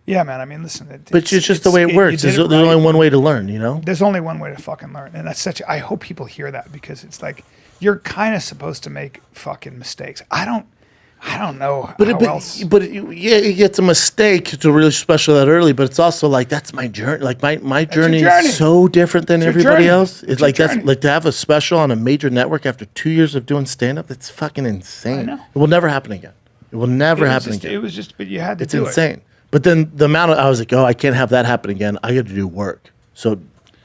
Yeah, man. I mean, listen. But it's just the way it works. you There's did it only right. one way to learn, you know? There's only one way to fucking learn, and that's I hope people hear that, because it's like you're kind of supposed to make fucking mistakes. I don't know how else. It's a mistake to really special that early, but it's also like, that's my journey. Like my journey journey. is so different than your everybody journey. else. It's It's your like that's journey. like to have a special on a major network after 2 years of doing stand up. It's fucking insane. I know. It will never happen again. It will never happen again. It was just, but you had to It's do insane. But then the amount of I was like, oh, I can't have that happen again. I got to do work. So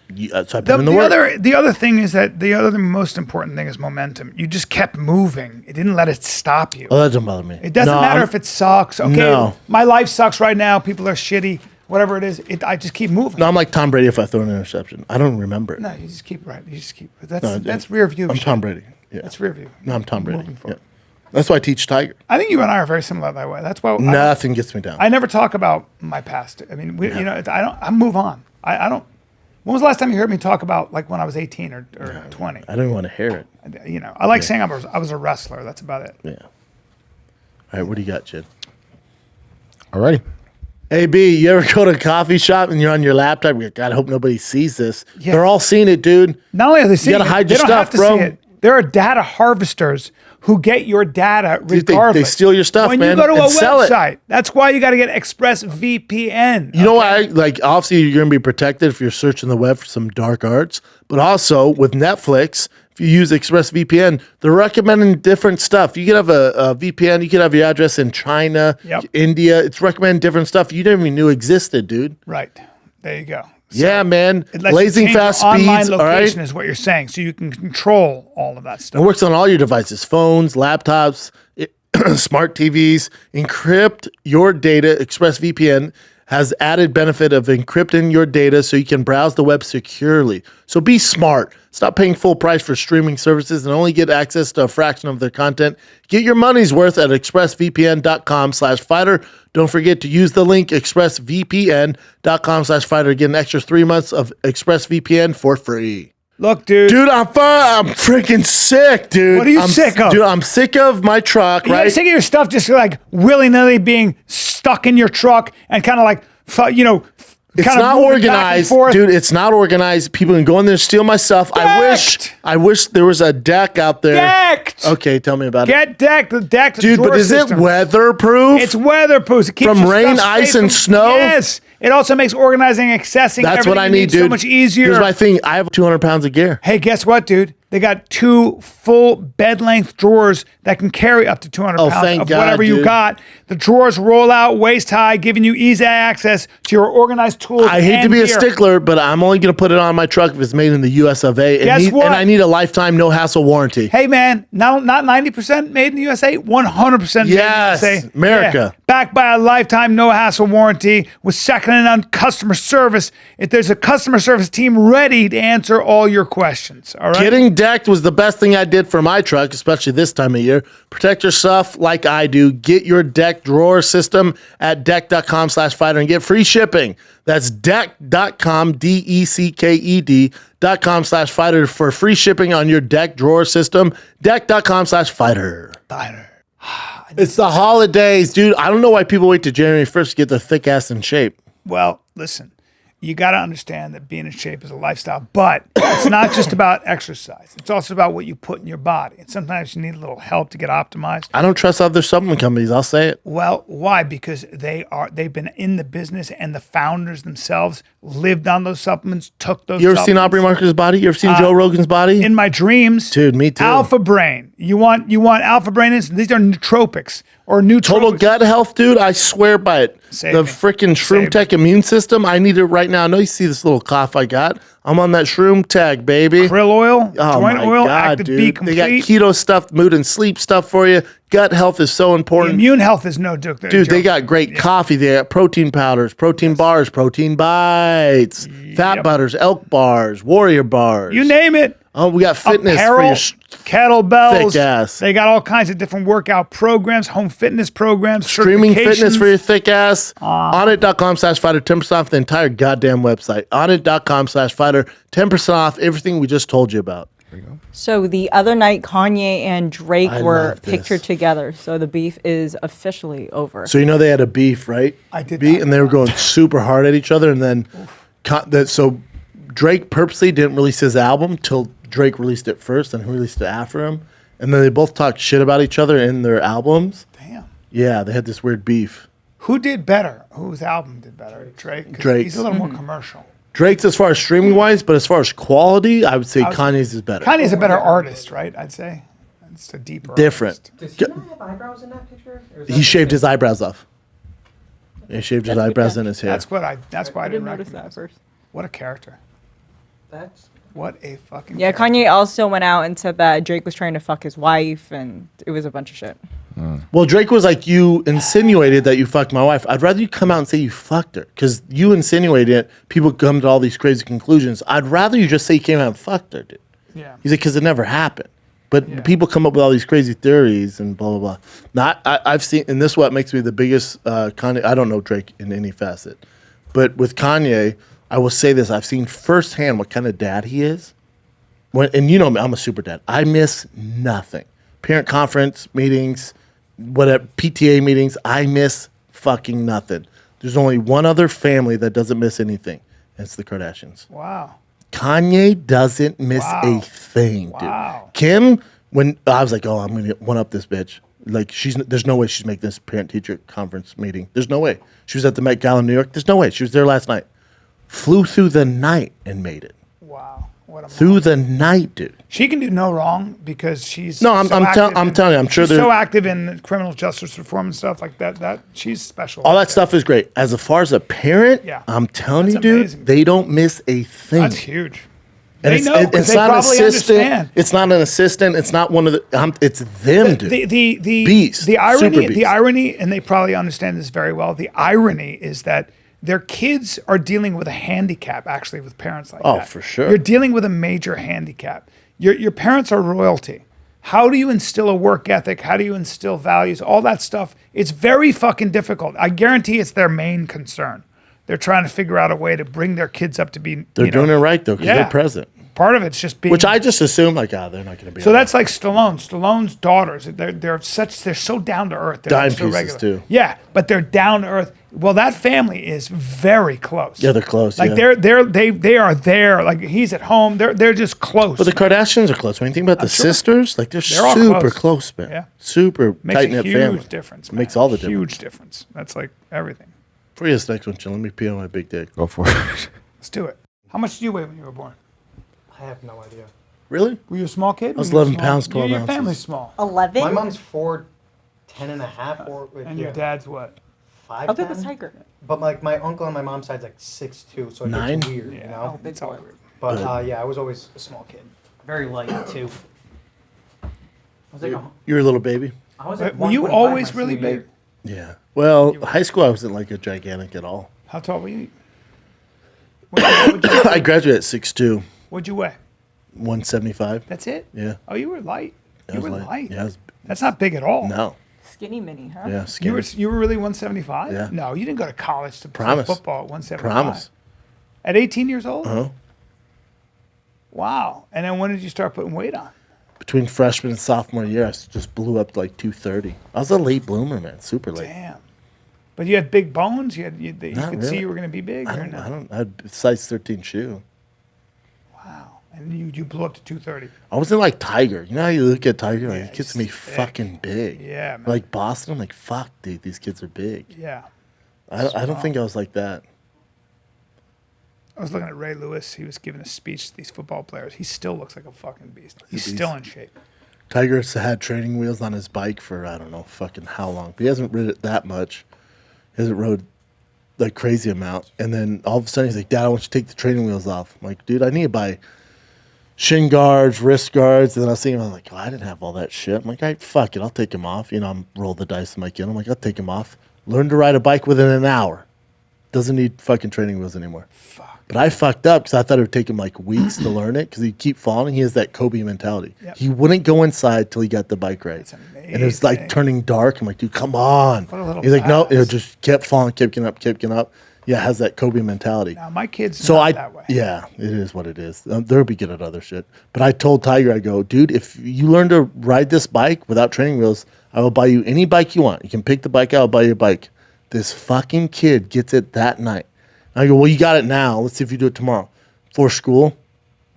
I put in the work. The other thing is that the other most important thing is momentum. You just kept moving. It didn't let it stop you. Oh, that doesn't bother me. It doesn't matter if it sucks. Okay, No. my life sucks right now. People are shitty. Whatever it is, I just keep moving. No, I'm like Tom Brady if I throw an interception. I don't remember it. No, you just keep right. You just keep. That's rear view. I'm shit. Tom Brady. Yeah. That's rear view. No, I'm Tom Brady. Moving Yeah. forward. That's why I teach Tiger. I think you and I are very similar that way. That's why Nothing gets me down. I never talk about my past. I mean, you know, I move on. I don't. When was the last time you heard me talk about like when I was 18 or 20? I don't even want to hear it. You know, I like saying I was a wrestler. That's about it. Yeah. All right, what do you got, Jid? Alrighty. Hey, B, you ever go to a coffee shop and you're on your laptop? You're like, God, I hope nobody sees this. Yeah. They're all seeing it, dude. Not only are they seeing gotta it, hide they your don't stuff, have to bro. see it. There are data harvesters who get your data Dude, they regardless. steal your stuff, when man, you go to and a sell it. website, that's why you got to get ExpressVPN. You know why? Like, obviously, you're going to be protected if you're searching the web for some dark arts. But also, with Netflix, if you use ExpressVPN, they're recommending different stuff. You could have a VPN. You could have your address in China, Yep. India. It's recommending different stuff you didn't even knew existed, dude. Right. There you go. Yeah, man. It lets Blazing you change fast your online speeds, all right? location is what you're saying, so you can control all of that It stuff. works on all your devices, phones, laptops, smart TVs. Encrypt your data. ExpressVPN has added benefit of encrypting your data so you can browse the web securely. So be smart. Stop paying full price for streaming services and only get access to a fraction of their content. Get your money's worth at expressvpn.com/fighter. Don't forget to use the link expressvpn.com/fighter to get an extra 3 months of ExpressVPN for free. Look, dude. Dude, I'm freaking sick, dude. What are you sick of? Dude, I'm sick of my truck, You're right? sick of your stuff just like willy-nilly being stuck in your truck and kind of like, It's kind of not moving back and organized, forth. dude. It's not organized. People can go in there and steal my stuff. Decked. I wish there was a deck out there. Decked. Okay, tell me about it. Get decked. The deck. Dude, but is it weatherproof? It's weatherproof. It keeps From your rain, stuff safe ice, and from- snow? Yes. It also makes organizing, accessing, That's what I everything you need, dude. so much easier. Here's my thing. I have 200 pounds of gear. Hey, guess what, dude? They got 2 full bed-length drawers that can carry up to 200 Oh, pounds thank of God, whatever you dude. got. The drawers roll out waist high, giving you easy access to your organized tools. I hate to and be a gear. stickler, but I'm only going to put it on my truck if it's made in the US of A. Guess what? And I need a lifetime no hassle warranty. Hey, man, not 90% made in the USA, 100% Yes, made in the USA. America. Yeah. Backed by a lifetime no hassle warranty with second and none customer service. If there's a customer service team ready to answer all your questions, all right? Getting decked was the best thing I did for my truck, especially this time of year. Protect your stuff like I do. Get your deck drawer system at deck.com/fighter and get free shipping. That's deck.com, decked.com/fighter for free shipping on your deck drawer system. Deck.com/fighter. It's the holidays, dude. I don't know why people wait till January 1st to get their thick ass in shape. Well, listen, you got to understand that being in shape is a lifestyle, but it's not just about exercise. It's also about what you put in your body. And sometimes you need a little help to get optimized. I don't trust other supplement companies. I'll say it. Well, why? Because they've been in the business and the founders themselves lived on those supplements, took those You ever seen supplements. Aubrey Marcus' body? You ever seen Joe Rogan's body? In my dreams. Dude, me too. Alpha Brain. You want Alpha Brain? These are nootropics or nootropics. Total gut health, dude. I swear by it. Save The me. freaking Shroom Save Tech immune system. I need it right now. I know you see this little cough I got. I'm on that Shroom Tech, baby. Krill oil, Oh joint my oil, God, active dude. B They complete. got keto stuff, mood and sleep stuff for you. Gut health is so The important. immune health is no joke. Dude, they got great coffee. They got protein powders, protein bars, protein bites, fat butters, elk bars, warrior bars. You name it. Oh, we got fitness for Apparel, your kettlebells. thick ass. They got all kinds of different workout programs, home fitness programs, streaming fitness for your certifications. thick ass. Onnit.com/fighter, 10% off the entire goddamn website. Onnit.com/fighter, 10% off everything we just told you about. So the other night, Kanye and Drake I were love this. pictured together. So the beef is officially over. So you know they had a beef, right? I did Beef, not and they were going super hard at each other, and then so Drake purposely didn't release his album till Drake released it first, and he released it after him, and then they both talked shit about each other in their albums. Damn. Yeah, they had this weird beef. Who did better? Whose album did better? Drake? 'Cause Drake's. He's a little more commercial. Drake's as far as streaming wise, but as far as quality, I would say Kanye's is better. Kanye's a better artist, right? I'd say. It's a deeper Different. artist. Does he not have eyebrows in that picture? Or is He that shaved his eyebrows off. He shaved his eyebrows and his hair. That's why I I didn't didn't notice that recognize. first. What a character. That's What a fucking Yeah, character. Kanye also went out and said that Drake was trying to fuck his wife, and it was a bunch of shit. Well, Drake was like, you insinuated that you fucked my wife. I'd rather you come out and say you fucked her, because you insinuated it. People come to all these crazy conclusions. I'd rather you just say you came out and fucked her, dude. Yeah. He's like, because it never happened. But people come up with all these crazy theories and blah, blah, blah. I've seen, and this is what makes me the biggest Kanye. I don't know Drake in any facet. But with Kanye, I will say this. I've seen firsthand what kind of dad he is. And you know me, I'm a super dad. I miss nothing. Parent conference meetings, whatever, PTA meetings, I miss fucking nothing. There's only one other family that doesn't miss anything. And it's the Kardashians. Wow. Kanye doesn't miss Wow. a thing, dude. Wow. Kim, when I was like, oh, I'm gonna one up this bitch. Like there's no way she's making this parent-teacher conference meeting. There's no way. She was at the Met Gala in New York. There's no way. She was there last night. Flew through the night and made it. Wow. What a Through the night, dude. She can do no wrong because she's No, I'm active telling you, I'm sure she's they're- so active in criminal justice reform and stuff like that. That she's special. All that stuff is great. As far as a parent, Yeah. I'm telling That's you, dude, amazing. they don't miss a thing. That's huge. And They know because they probably understand. It's not an assistant. It's not one of the. It's them, dude. The Beast. the Super irony, beast. the irony, and they probably understand this very well. The irony is that their kids are dealing with a handicap, actually, with parents like that. Oh, for sure. You're dealing with a major handicap. Your parents are royalty. How do you instill a work ethic? How do you instill values? All that stuff. It's very fucking difficult. I guarantee it's their main concern. They're trying to figure out a way to bring their kids up to be. They're doing it right though, because they're present. Part of it's just being. Which I just assume like, they're not going to be. So that's like Stallone. Stallone's daughters. They're so down to earth. They're dime so pieces regular. too. Yeah, but they're down to earth. Well, that family is very close. Yeah, they're close. Like they are there. Like he's at home. They're just close. But the Kardashians are close. When you think about the sisters, like they're all super close, man. Yeah. Super makes tight a knit huge family. difference. Makes all the difference. Huge difference. That's like everything. For you, this next one, chill. Let me pee on my big dick. Go for it. Let's do it. How much did you weigh when you were born? I have no idea. Really? Were you a small kid? I was 11 pounds, 12 Your ounces. family's small. 11. My mom's 4'10" and a half, And your dad's what? 5'10". How big was Tiger? But like my uncle on my mom's side's like 6'2", so it Nine? gets weird, you know. It's all weird. But yeah, I was always a small kid, very light too. I was like, You're a little baby? I was But like were you 125 always my really senior big? year. Yeah. Well, high school, I wasn't like a gigantic at all. How tall were you? I graduated at 6'2", What'd you weigh? 175. That's it? Yeah. Oh, you were light. I You was were light. light. Yeah, I was, That's not big at all. no. Skinny mini, huh? Yeah, You skinny. were really 175? Yeah. No, you didn't go to college to play Promise. football at 175. Promise. At 18 years old? Uh-huh. Wow. And then when did you start putting weight on? Between freshman and sophomore year, I just blew up to like 230. I was a late bloomer, man. Super late. Damn. But you had big bones. You could Not see really. you were going to be big. I or don't, no? I don't, I had a size 13 shoe. Wow. And you blew up to 230. I wasn't like Tiger. You know how you look at Tiger? Like, Yeah, he gets he's me thick. fucking big. Yeah, man. Like Boston, I'm like, fuck, dude, these kids are big. Yeah. I don't think I was like that. I was looking at Ray Lewis. He was giving a speech to these football players. He still looks like a fucking beast. He's beast. still in shape. Tiger's had training wheels on his bike for, I don't know, fucking how long. But he hasn't ridden it that much. He hasn't rode like crazy amount. And then all of a sudden he's like, Dad, I want you to take the training wheels off. I'm like, dude, I need to buy shin guards, wrist guards. And then I was thinking, I'm like, oh, I didn't have all that shit. I'm like, all right, fuck it. I'll take him off. You know, I'm roll the dice with my kid. I'm like, I'll take him off. Learn to ride a bike within an hour. Doesn't need fucking training wheels anymore. Fuck. But I fucked up because I thought it would take him like weeks to learn it because he'd keep falling. He has that Kobe mentality. Yep. He wouldn't go inside till he got the bike right. That's And it was like amazing. turning dark. I'm like, dude, come on. What a little He's like, no, it badass. just kept falling, kept getting up. Yeah, it has that Kobe mentality. Now, my kid's So not that way. yeah, it is what it is. They'll be good at other shit. But I told Tiger, I go, dude, if you learn to ride this bike without training wheels, I will buy you any bike you want. You can pick the bike out, I'll buy you a bike. This fucking kid gets it that night. I go, well, you got it now. Let's see if you do it tomorrow. For school,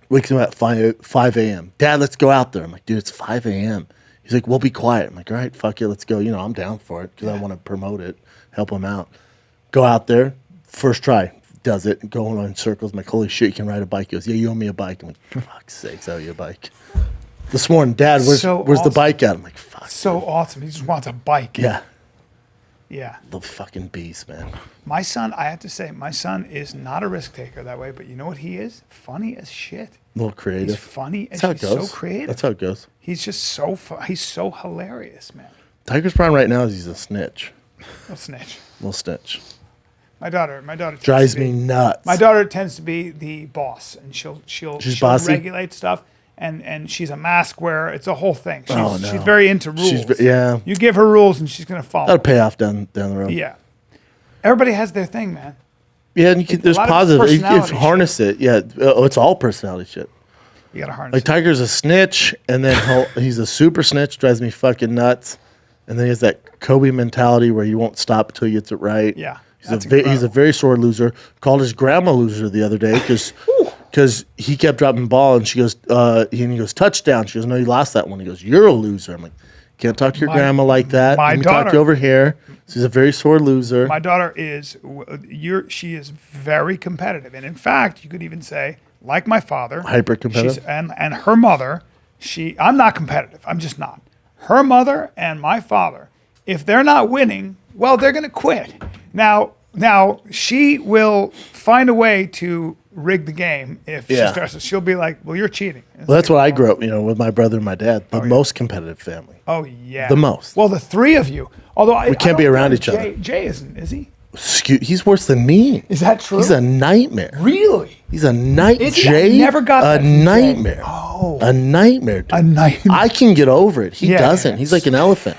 wakes him at 5 a.m. Dad, let's go out there. I'm like, dude, it's 5 a.m. He's like, well, be quiet. I'm like, all right, fuck it, let's go. You know, I'm down for it because I want to promote it, help him out. Go out there, first try, does it, going on in circles. I'm like, holy shit, you can ride a bike. He goes, yeah, you owe me a bike. I'm like, for fuck's sakes, I owe you a bike. This morning, Dad, where's So the awesome. bike at? I'm like, fuck. So awesome. He just wants a bike. Yeah, Yeah. the fucking beast, man. My son, I have to say, my son is not a risk taker that way, but you know what he is? Funny as shit. A little creative. He's funny That's as how it he's goes. so creative. That's how it goes. He's just so he's so hilarious, man. Tiger's problem right now is he's a snitch. Little snitch. Little snitch. My daughter tends Drives to be- me nuts. My daughter tends to be the boss, and she'll She's bossy? regulate stuff, and she's a mask wearer. It's a whole thing. She's, Oh, no. she's very into rules. Yeah. You give her rules, and she's gonna follow. That'll pay off down the road. Yeah. Everybody has their thing, man. Yeah, and you can, there's lot of positive. If you personality harness it, yeah, it's all personality shit. You gotta harness. Like it. Tiger's a snitch, and then he's a super snitch, drives me fucking nuts. And then he has that Kobe mentality where you won't stop until he gets it right. Yeah, he's that's he's a incredible. very sore loser. Called his grandma loser the other day because he kept dropping ball, and she goes, he goes touchdown. She goes, no, you lost that one. He goes, you're a loser. I'm like, can't talk to your grandma like that. my Let me talk to daughter- you over here. She's a very sore loser. My daughter is she is very competitive, and in fact, you could even say, like my father, Hyper competitive? she's- and her mother. I'm not competitive. I'm just not. Her mother and my father, if they're not winning, well, they're going to quit. Now she will find a way to rig the game if Yeah. she starts. She'll be like, "Well, you're cheating." It's Well, that's like, what I grew up, with my brother and my dad. The most competitive family. Oh yeah, The most. Well, the three of you. Although we can't be around each other. Jay isn't, is he? He's worse than me. Is that true? He's a nightmare. Really? He's a nightmare. Is he? I never got that a from Jay. nightmare. Oh. A nightmare. Dude. A nightmare. I can get over it. He Yeah, doesn't. yeah. He's like an elephant.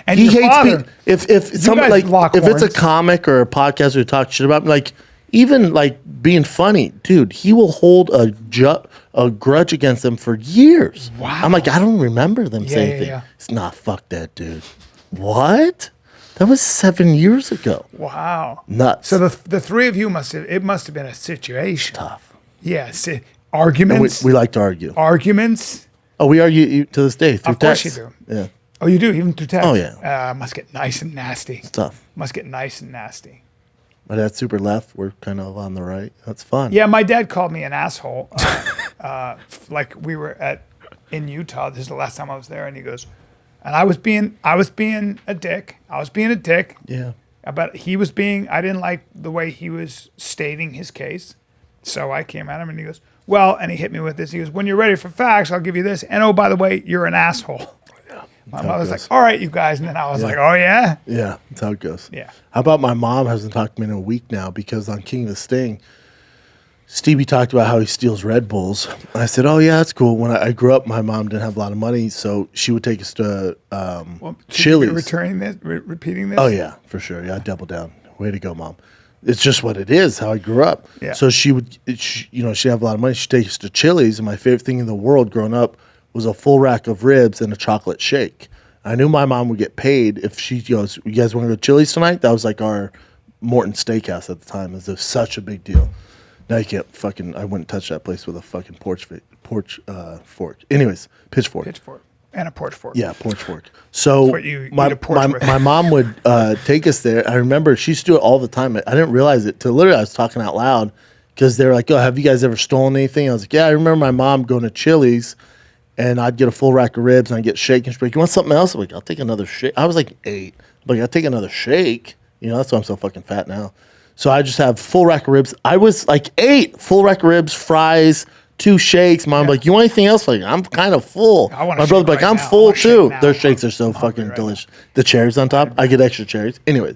And He your hates father, me. If somebody guys like lock if it's a horns. comic or a podcast or talk shit about me, like even like being funny, dude, he will hold a grudge against them for years. Wow. I'm like, I don't remember them saying yeah, anything. yeah. It's not fuck that dude. What? That was 7 years ago. Wow. Nuts. So the three of you must have been a situation. Tough. Yes. And Arguments. we like to argue. Arguments. Oh, we argue to this day through Of course text. you Yeah, Oh, you do even through text. Oh, yeah. Must get nice and nasty. it's tough. Must get nice and nasty. My dad's super left. We're kind of on the right. That's fun. Yeah, my dad called me an asshole. Like we were in Utah. This is the last time I was there, and he goes, and I was being a dick. I was being a dick. Yeah. But he was being. I didn't like the way he was stating his case, so I came at him, and he goes, well, and he hit me with this. He goes, when you're ready for facts, I'll give you this. And oh, by the way, you're an asshole. My how it mother's like, goes. all right, you guys, and then I was like, oh yeah. Yeah, that's how it goes. Yeah. How about my mom hasn't talked to me in a week now because on King of the Sting, Stevie talked about how he steals Red Bulls. I said, oh, yeah, that's cool. When I grew up, my mom didn't have a lot of money, so she would take us to Well, should you be Chili's. repeating this? Oh, yeah, for sure. Yeah, double down. Way to go, Mom. It's just what it is, how I grew up. Yeah. So she'd have a lot of money. She'd take us to Chili's, and my favorite thing in the world growing up was a full rack of ribs and a chocolate shake. I knew my mom would get paid if she goes, you guys want to go to Chili's tonight? That was like our Morton Steakhouse at the time. It was such a big deal. Now you can't I wouldn't touch that place with a fucking porch fork. Anyways, pitchfork. Pitchfork and a porch fork. Yeah, porch fork. So what you eat a porch with. my mom would take us there. I remember she used to do it all the time. I didn't realize it till literally I was talking out loud because they were like, oh, have you guys ever stolen anything? I was like, yeah, I remember my mom going to Chili's and I'd get a full rack of ribs and I'd get shake. And she'd be like, you want something else? I'm like, I'll take another shake. I was like 8. I'm like, I'll take another shake. You know, that's why I'm so fucking fat now. So I just have full rack of ribs. I was like 8, full rack of ribs, fries, 2 shakes. Mom like, you want anything else? Like, I'm kind of full. I want a My brother shake like, right I'm now. I full want a shake too. now. Their shakes are so I'm hungry fucking right delicious. The cherries on top, I get extra cherries. Anyway,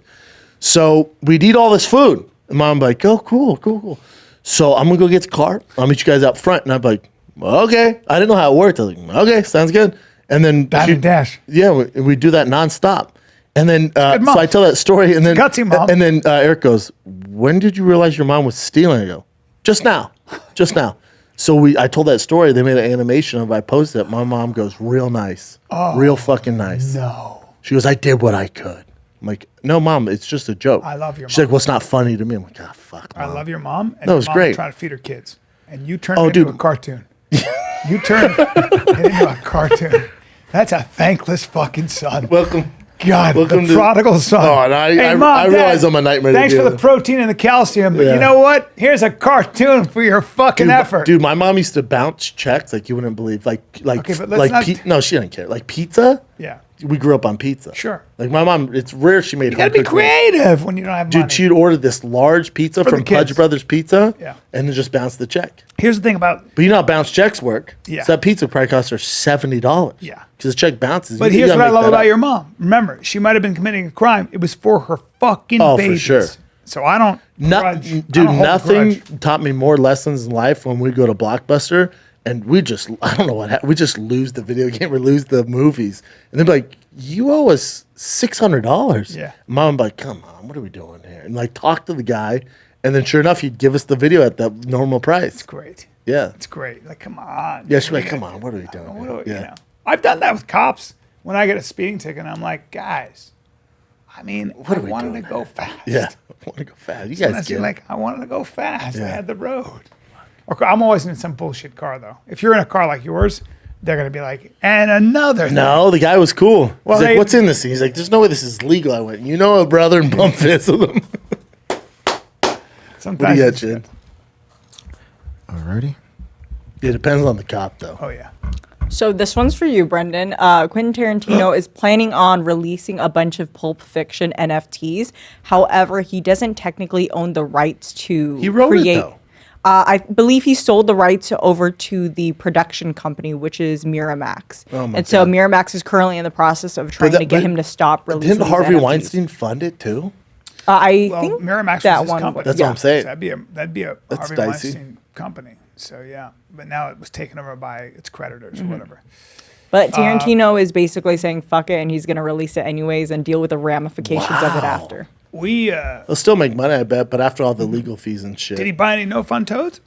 so we'd eat all this food. And Mom like, oh, cool. So I'm gonna go get the car. I'll meet you guys out front. And I'm like, okay. I didn't know how it worked. I was like, okay, sounds good. And then Dine and dash. Yeah, we do that nonstop. And then good mom. so I tell that story, and then Gutsy mom. And then Eric goes, "When did you realize your mom was stealing?" I go, "Just now." So I told that story. They made an animation of it. I posted it. My mom goes, "Real nice, real fucking nice." No. She goes, "I did what I could." I'm like, "No, Mom, it's just a joke." I love your She's like, mom. "Well, it's not funny to me." I'm like, "Ah, fuck." I Mom." love your mom. And No, it was your mom great. Trying to feed her kids, and you turned Oh, it into dude. a cartoon. You turned it into a cartoon. That's a thankless fucking son. Welcome. God, welcome the to- prodigal son. Oh, and I Dad, realize I'm a nightmare to Thanks deal for the with. protein and the calcium, but Yeah. you know what? Here's a cartoon for your fucking effort. Dude, my mom used to bounce checks like you wouldn't believe. Okay, but let's not- no, she didn't care. Like pizza. Yeah. We grew up on pizza. Sure. Like my mom, it's rare she made. You gotta be home-cooked meals. creative when you don't have money. Dude, she'd order this large pizza For the from Pudge kids. Brothers Pizza. Yeah. And then just bounce the check. Here's the thing about, But you know how bounce checks work. Yeah. So that pizza probably cost her $70. Yeah. Because the check bounces. but You here's gotta what I make love that about up. your mom. Remember, she might have been committing a crime. It was for her fucking Oh, for babies. sure. So I don't grudge. I Dude, don't hold a nothing grudge. taught me more lessons in life when we go to Blockbuster and we just, I don't know what happened. We just lose the video game or lose the movies. And they're like, you owe us $600. Yeah. Mom would be like, come on, what are we doing here? And like talk to the guy. And then sure enough, he'd give us the video at the normal price. It's great. Yeah. It's great. Like, come on. Yeah, she'd be like, come on, what are we doing? What here? do, Yeah. you know? I've done that with cops. When I get a speeding ticket, I'm like, guys, I mean, What I are we wanted doing to go fast. Yeah. I want to go fast. You Sometimes guys you're get it. like, I wanted to go fast. I Yeah. had the road. Or I'm always in some bullshit car, though. If you're in a car like yours, they're going to be like, and another thing. No, the guy was cool. Well, He's they- like, what's in this thing? He's like, there's no way this is legal. I went, you know a brother, and bump fists with him. Sometimes What do you got, it's Jen? good. Alrighty. It depends on the cop, though. Oh, yeah. So this one's for you, Brendan. Quentin Tarantino is planning on releasing a bunch of Pulp Fiction NFTs. However, he doesn't technically own the rights to He wrote create. it, though. I believe he sold the rights over to the production company, which is Miramax. Oh my and so God. Miramax is currently in the process of trying to get him to stop releasing. Didn't Harvey these NFTs. Weinstein fund it, too? I Well, think Miramax that was his one. company. That's what I'm saying. So that'd be a That's Harvey dicey. Weinstein company. So yeah, but now it was taken over by its creditors or whatever. But Tarantino is basically saying fuck it, and he's going to release it anyways and deal with the ramifications of it after. We They'll still make money, I bet, but after all the legal fees and shit. did he buy any No Fun Toads?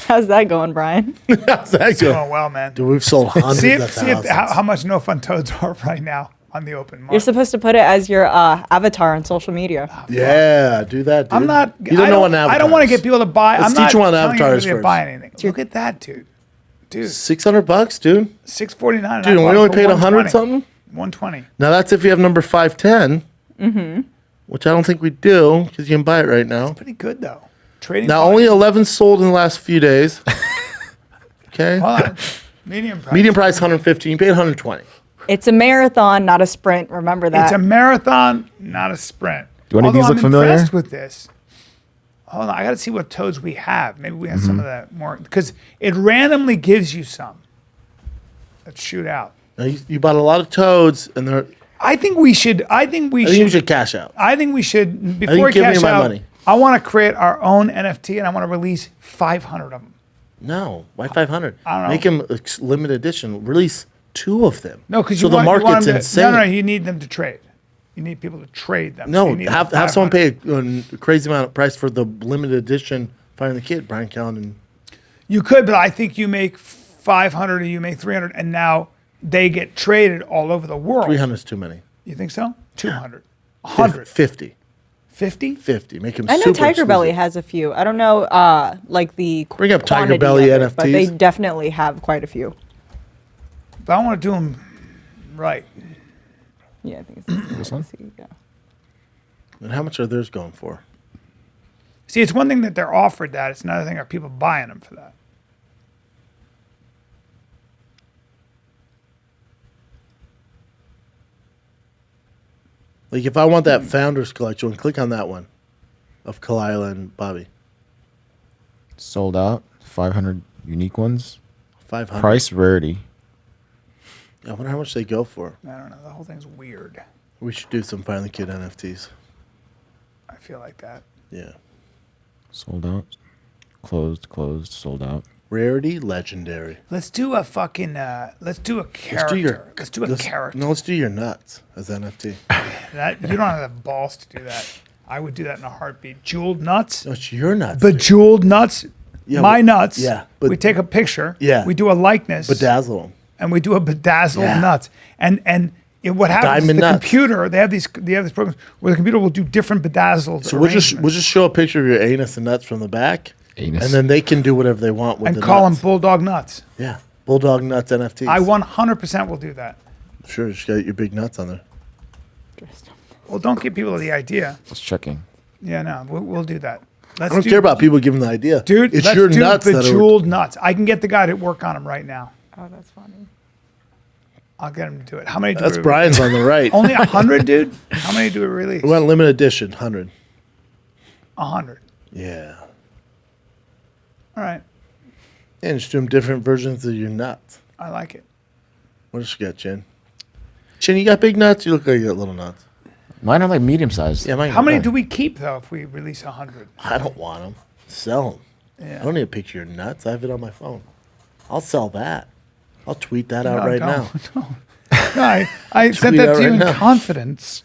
How's that going, Brian? How's that It's going? going well, man. Dude, we've sold hundreds See of if thousands. how much No Fun Toads are right now on the open market. You're supposed to put it as your avatar on social media. Yeah, do that, dude. I'm not. You don't know what an avatar I don't want to is. get people to buy. Let's I'm not teach you on telling avatars anybody to first. buy anything. Look at that, dude. Dude, $600, dude. $649. Dude, and we only paid 100 something. 120. Now that's if you have number 510, which I don't think we do because you can buy it right now. Pretty good though. Trading. Now volume. only 11 sold in the last few days. Okay, Hold on. Medium price. medium price 115. You paid 120. It's a marathon, not a sprint. Remember that. It's a marathon, not a sprint. Do any of these Although look I'm familiar? impressed with this. Hold on, I got to see what toads we have. Maybe we have some of that more because it randomly gives you some. Let's shoot out. Now you bought a lot of toads, and they're. I think we should. I think we I think you should. should cash out. I think we should before we give me cash my out. money. I want to create our own NFT and I want to release 500 of them. No, why 500? I don't know. Make them limited edition. Release 2 of them. No, because so the market's them insane. No, you need them to trade. You need people to trade them. So No, you need have 500. someone pay a crazy amount of price for the limited edition Finding the Kid, Bryan Callen. And You could, but I think you make 500 or you make 300, and now they get traded all over the world. 300 is too many. You think so? 200, 100, 50. 50. 50. Make them I know super Tiger Belly exclusive. has a few. I don't know, like the Bring up Tiger quantity Belly of it, but they NFTs. definitely have quite a few. But I want to do them right. Yeah, I think it's This one? Yeah. And how much are theirs going for? See, it's one thing that they're offered that. It's another thing are people buying them for that. Like if I want that Founders Collection, click on that one of Kalila and Bobby. Sold out. 500 unique ones. 500. Price rarity. I wonder how much they go for. I don't know. The whole thing's weird. We should do some Find the Kid NFTs. I feel like that. Yeah. Sold out. Closed, sold out. Rarity, legendary. Let's do a fucking. Let's do a character. Let's do a character. No, let's do your nuts as NFT. That you don't have the balls to do that. I would do that in a heartbeat. Jeweled nuts. No, it's your nuts. dude. Bejeweled nuts. Yeah, My but- nuts. yeah, but- we take a picture. Yeah. We do a likeness. Bedazzle them. And we do a bedazzled Yeah. nuts. And what happens is Diamond the nuts. computer, they have these programs where the computer will do different bedazzled So we'll just arrangements show a picture of your anus and nuts from the back, Anus. and then they can do whatever they want with and the call them nuts. bulldog nuts. Yeah, bulldog nuts NFTs. I 100% will do that. Sure, just got your big nuts on there. Well, don't give people the idea. Just checking. Yeah, no, we'll do that. Let's I don't care about people giving the idea, Dude, It's let's your do nuts that are. bejeweled nuts. I can get the guy to work on them right now. Oh, that's funny. I'll get him to do it. How many do That's we Brian's on the right. Only 100, dude? How many do we release? We want limited edition, 100. 100. Yeah, All right. and just do them different versions of your nuts. I like it. What else you got, Chin? Chin, you got big nuts. You look like you got little nuts. Mine are like medium sized. Yeah, mine. How many do we keep, though, if we release 100? I don't want them. Sell them. Yeah. I don't need a picture of your nuts. I have it on my phone. I'll sell that. I'll tweet that out No, right don't, now. don't. No, I sent Tweet that out to you right in now. confidence.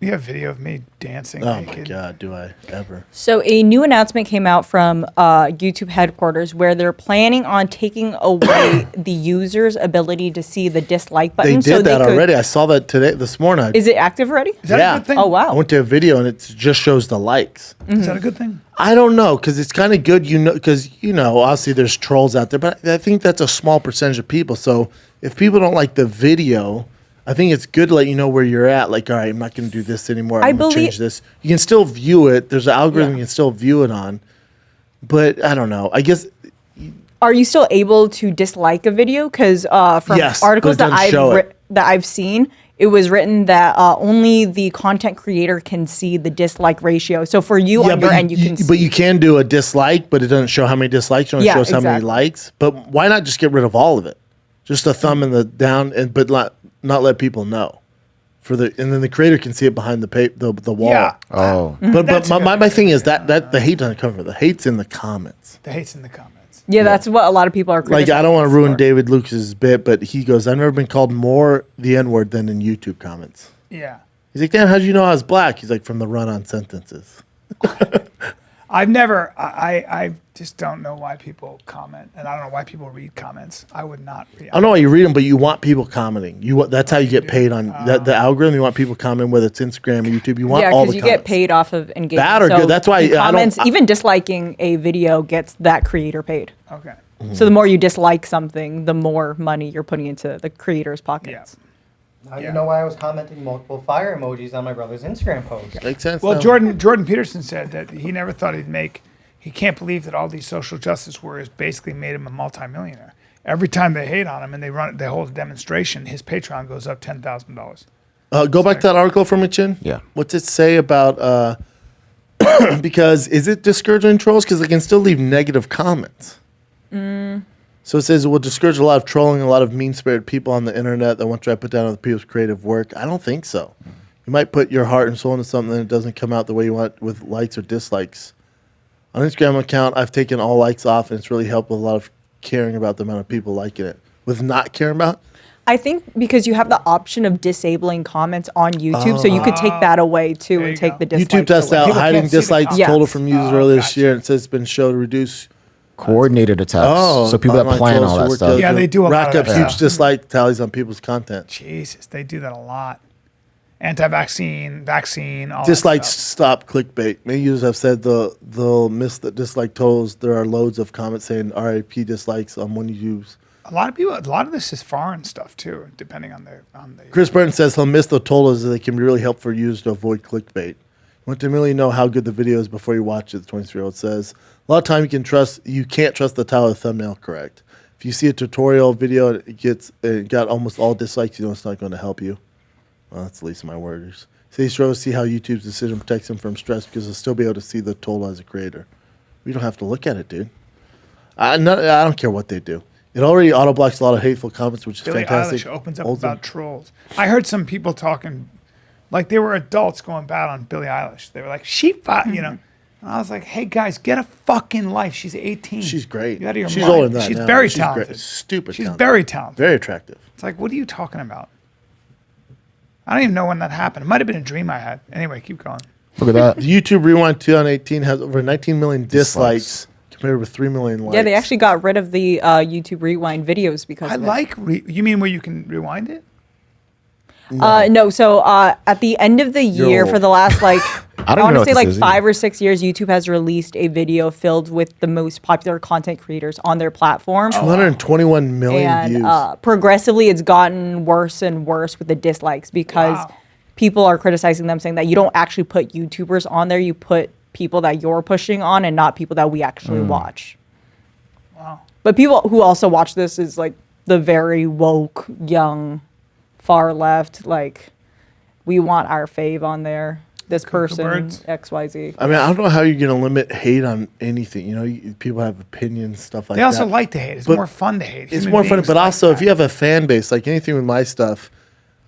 You have video of me dancing Oh naked. my God, do I ever? So a new announcement came out from YouTube headquarters where they're planning on taking away the user's ability to see the dislike They button. did so that they could, already. I saw that this morning. Is it active already? Is that a good thing? Oh, wow. I went to a video and it just shows the likes. Is that a good thing? I don't know because it's kind of good, because obviously there's trolls out there, but I think that's a small percentage of people. So if people don't like the video, I think it's good to let you know where you're at. Like, all right, I'm not going to do this anymore. I'm going to change this. You can still view it. There's an algorithm you can still view it on. But I don't know. I guess Are you still able to dislike a video? Because from Yes, articles but it that doesn't show it. I've seen, it was written that only the content creator can see the dislike ratio. So for you on your end, you can see. But you can do a dislike, but it doesn't show how many dislikes. It only Yeah, shows how many exactly. likes. But why not just get rid of all of it? just a thumb in the down, but not let people know. And then the creator can see it behind the wall. Yeah. Oh. But my thing is that the hate doesn't come from the hate's in the comments. The hate's in the comments. Yeah, that's what a lot of people are criticizing. Like, I don't want to ruin for. David Lucas's bit, but he goes, I've never been called more the N-word than in YouTube comments. Yeah. He's like, damn, how'd you know I was black? He's like, from the run-on sentences. I just don't know why people comment, and I don't know why people read comments. I would not read. I don't know why you read them, but you want people commenting. That's how you get paid on the algorithm. You want people commenting, whether it's Instagram or YouTube. You want all the comments. Yeah, because you get paid off of engagement. Bad or good. That's why comments, even disliking a video gets that creator paid. Okay. So the more you dislike something, the more money you're putting into the creator's pockets. Now you know why I was commenting multiple fire emojis on my brother's Instagram post. Makes sense. Well, now. Jordan Peterson said that he never thought he'd make. He can't believe that all these social justice warriors basically made him a multimillionaire. Every time they hate on him and they hold a demonstration, his Patreon goes up $10,000. Go back to that article from Chin. Yeah. What's it say about? Because is it discouraging trolls? Because they can still leave negative comments. So it says it will discourage a lot of trolling, a lot of mean-spirited people on the internet that want to try to put down other people's creative work. I don't think so. You might put your heart and soul into something and it doesn't come out the way you want with likes or dislikes. On Instagram account, I've taken all likes off, and it's really helped with a lot of caring about the amount of people liking it. With not caring about, I think because you have the option of disabling comments on YouTube, so you could take that away too and take the dislikes YouTube tested away. out People hiding can't see the dislikes comments. total Yes. from users earlier this year, and it says it's been shown to reduce. Coordinated attacks. So people that online plan trolls all who that work stuff. together Yeah, they do a lot rack of up that huge stuff. dislike tallies on people's content. Jesus, they do that a lot. Anti-vaccine, vaccine, all Dislikes that stuff. stop clickbait. Many users have said they'll miss the dislike totals. There are loads of comments saying RIP dislikes on when you use. A lot of this is foreign stuff too, depending on the. Chris Burton says he'll miss the totals as they can be really helpful for users to avoid clickbait. You want to really know how good the video is before you watch it, the 23-year-old says. A lot of time you can't trust the title or the thumbnail correct. If you see a tutorial video and it got almost all dislikes, you know it's not going to help you. Well, that's the least of my words. So he struggles to see how YouTube's decision protects him from stress because he'll still be able to see the total as a creator. We don't have to look at it, dude. I don't care what they do. It already auto blocks a lot of hateful comments, which is Billie fantastic. Eilish opens up Holds them. about trolls. I heard some people talking, like they were adults going bad on Billie Eilish. They were like, you know. And I was like, hey guys, get a fucking life. She's 18. She's great. You're out of your She's mind. older than that She's now. very She's talented. great. Stupid She's talented. very talented. Very attractive. It's like, what are you talking about? I don't even know when that happened. It might have been a dream I had. Anyway, keep going. Look at that. The YouTube Rewind 2018 has over 19 million dislikes compared with 3 million likes. Yeah, they actually got rid of the YouTube Rewind videos because I of it. like. You mean where you can rewind it? No, so at the end of the year, old. for the last like, I don't want know to say what like this is 5 or 6 years, YouTube has released a video filled with the most popular content creators on their platform. 221 million And views. progressively, it's gotten worse and worse with the dislikes because Wow. people are criticizing them, saying that you don't actually put YouTubers on there. You put people that you're pushing on and not people that we actually watch. Wow. But people who also watch this is like the very woke, young, far left. Like, we want our fave on there. This person, birds. XYZ. I mean, I don't know how you're going to limit hate on anything. You know, people have opinions, stuff like They that. also like to hate. It's But more fun to hate. It's Human more fun, beings but like also if that. you have a fan base, like anything with my stuff,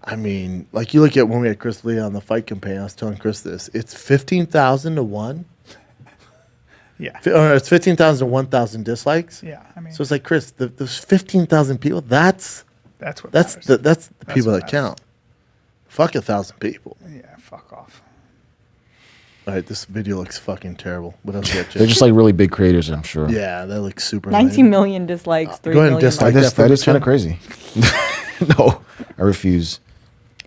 I mean, like you look at when we had Chris Lee on the fight campaign, I was telling Chris this, it's 15,000 to 1. Yeah. Or it's 15,000 to 1,000 dislikes. Yeah. I mean, So it's like, Chris, there's 15,000 people. That's that's what the people what that count. Fuck 1,000 people. Yeah. Fuck off. All right, this video looks fucking terrible. What else you got, They're Jay? just like really big creators, I'm sure. Yeah, that looks super 19 lame. million dislikes, 3 go ahead and million dislike likes. that That is from kind of the crazy. No, I refuse.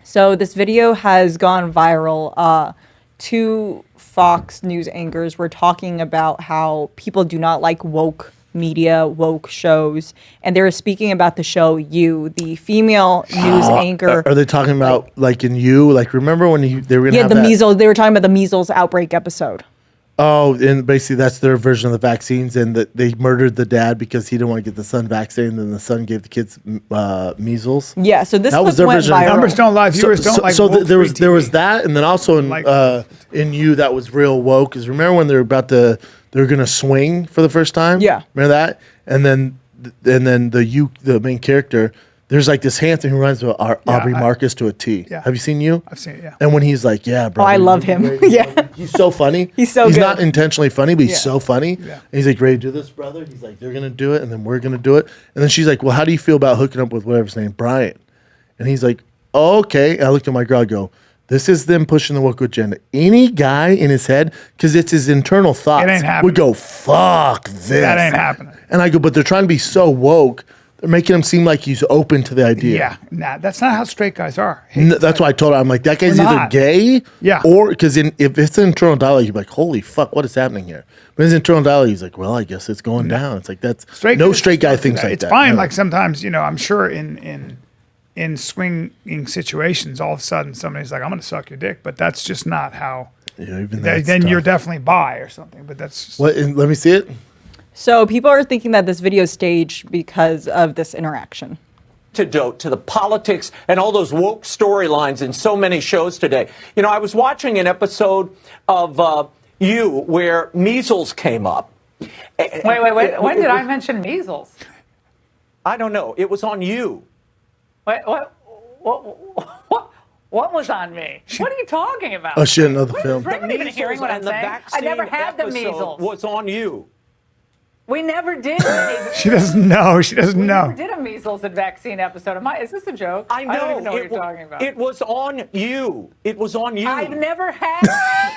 So this video has gone viral. 2 Fox News anchors were talking about how people do not like woke media, woke shows, and they were speaking about the show You, the female news anchor. Are they talking about like in You? Like remember when they were gonna Yeah, have the that? measles. They were talking about the measles outbreak episode. Oh, and basically that's their version of the vaccines, and that they murdered the dad because he didn't want to get the son vaccinated, and then the son gave the kids measles. Yeah, so this That was clip their went version. viral. Numbers don't lie. Viewers don't like. there was woke-free TV. that, and then also Like- in You that was real woke. Because remember when they were gonna swing for the first time? Yeah. remember that? And then and then the main character. There's like this Hanson who runs Aubrey Marcus to a T. Yeah. Have you seen You? I've seen it, yeah. And when he's like, yeah, bro. Oh, I love him. Yeah. He's so funny. He's so He's good. not intentionally funny, but he's Yeah. so funny. Yeah. And he's like, ready to do this, brother? He's like, they're going to do it, and then we're going to do it. And then she's like, well, how do you feel about hooking up with whatever his name, Bryan? And he's like, oh, okay. And I looked at my girl, I go, this is them pushing the woke agenda. Any guy in his head, because it's his internal thoughts, It ain't happening. would go, fuck this. That ain't happening. And I go, but they're trying to be so woke. They're making him seem like he's open to the idea. Yeah, nah, that's not how straight guys are. That's why I told her, I'm like, that guy's We're either not. gay, Yeah. or because if it's an internal dialogue, you're like, holy fuck, what is happening here? But his internal dialogue, he's like, well, I guess it's going down. It's like that's no guys straight guy don't do thinks that. like it's that. It's fine. No. Like sometimes, I'm sure in swinging situations, all of a sudden somebody's like, I'm going to suck your dick, but that's just not how. Yeah, even Then that's you're tough. definitely bi or something. But that's just, What? Let me see it. So people are thinking that this video is staged because of this interaction. Antidote to the politics and all those woke storylines in so many shows today. I was watching an episode of You where measles came up. Wait. When did I mention measles? I don't know. It was on You. What was on me? What are you talking about? Oh shit, another What is film. Raymond even hearing what I'm and the saying? I vaccine never had the episode measles. was on You. We never did. she doesn't know. She doesn't We know. never did a measles and vaccine episode. Is this a joke? I know. don't even know what you're talking about. It was on You. It was on You. I've never had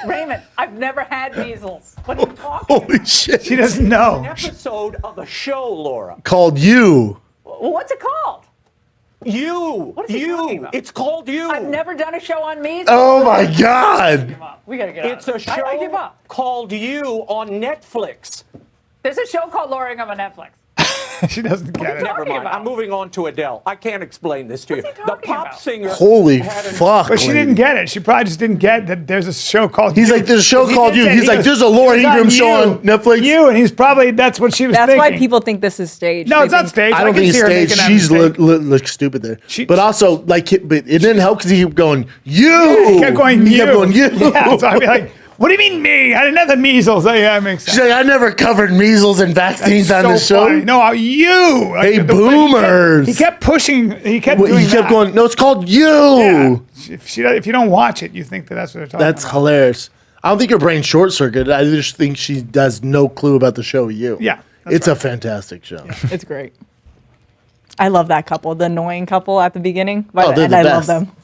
Raymond. I've never had measles. What are you talking about? Holy shit. She doesn't know. Episode of a show, Laura. Called You. Well, what's it called? You. What is he talking You. about? It's called You. I've never done a show on measles. Oh my god. We gotta get out. It's a of this. I give show up. called You on Netflix. There's a show called Luring on Netflix. She doesn't get it. Never talking mind. about? I'm moving on to Adele. I can't explain this to you. What's he The talking pop about? singer. Holy had an- fuck. But she lady. didn't get it. She probably just didn't get that there's a show called He's You. like, there's a show He called did You. say- He's he like, goes, there's a Laura "It's on Ingraham show You." on Netflix. You, and he's probably, that's what she was That's thinking. why people think this is staged. No, They it's not think- staged. I don't can think see he's her making staged. that She's mistake. looks stupid there. She- but also, like, but it didn't help because he kept going, You. He kept going, He You. kept going, You. Yeah, so I'd be like, what do you mean me? I didn't have the measles. Oh, yeah, that makes sense. She's like, I never covered measles and vaccines on this show. funny. No, you. Like, Hey, the way boomers. He kept pushing. He kept Well, doing he kept that. going, no, it's called You. Yeah. If you don't watch it, you think that's what they're talking That's about. hilarious. I don't think her brain short circuited. I just think she has no clue about the show You. Yeah, that's It's a fantastic show. It's great. I love that couple, the annoying couple at the beginning. Oh, they're and the I best. love them.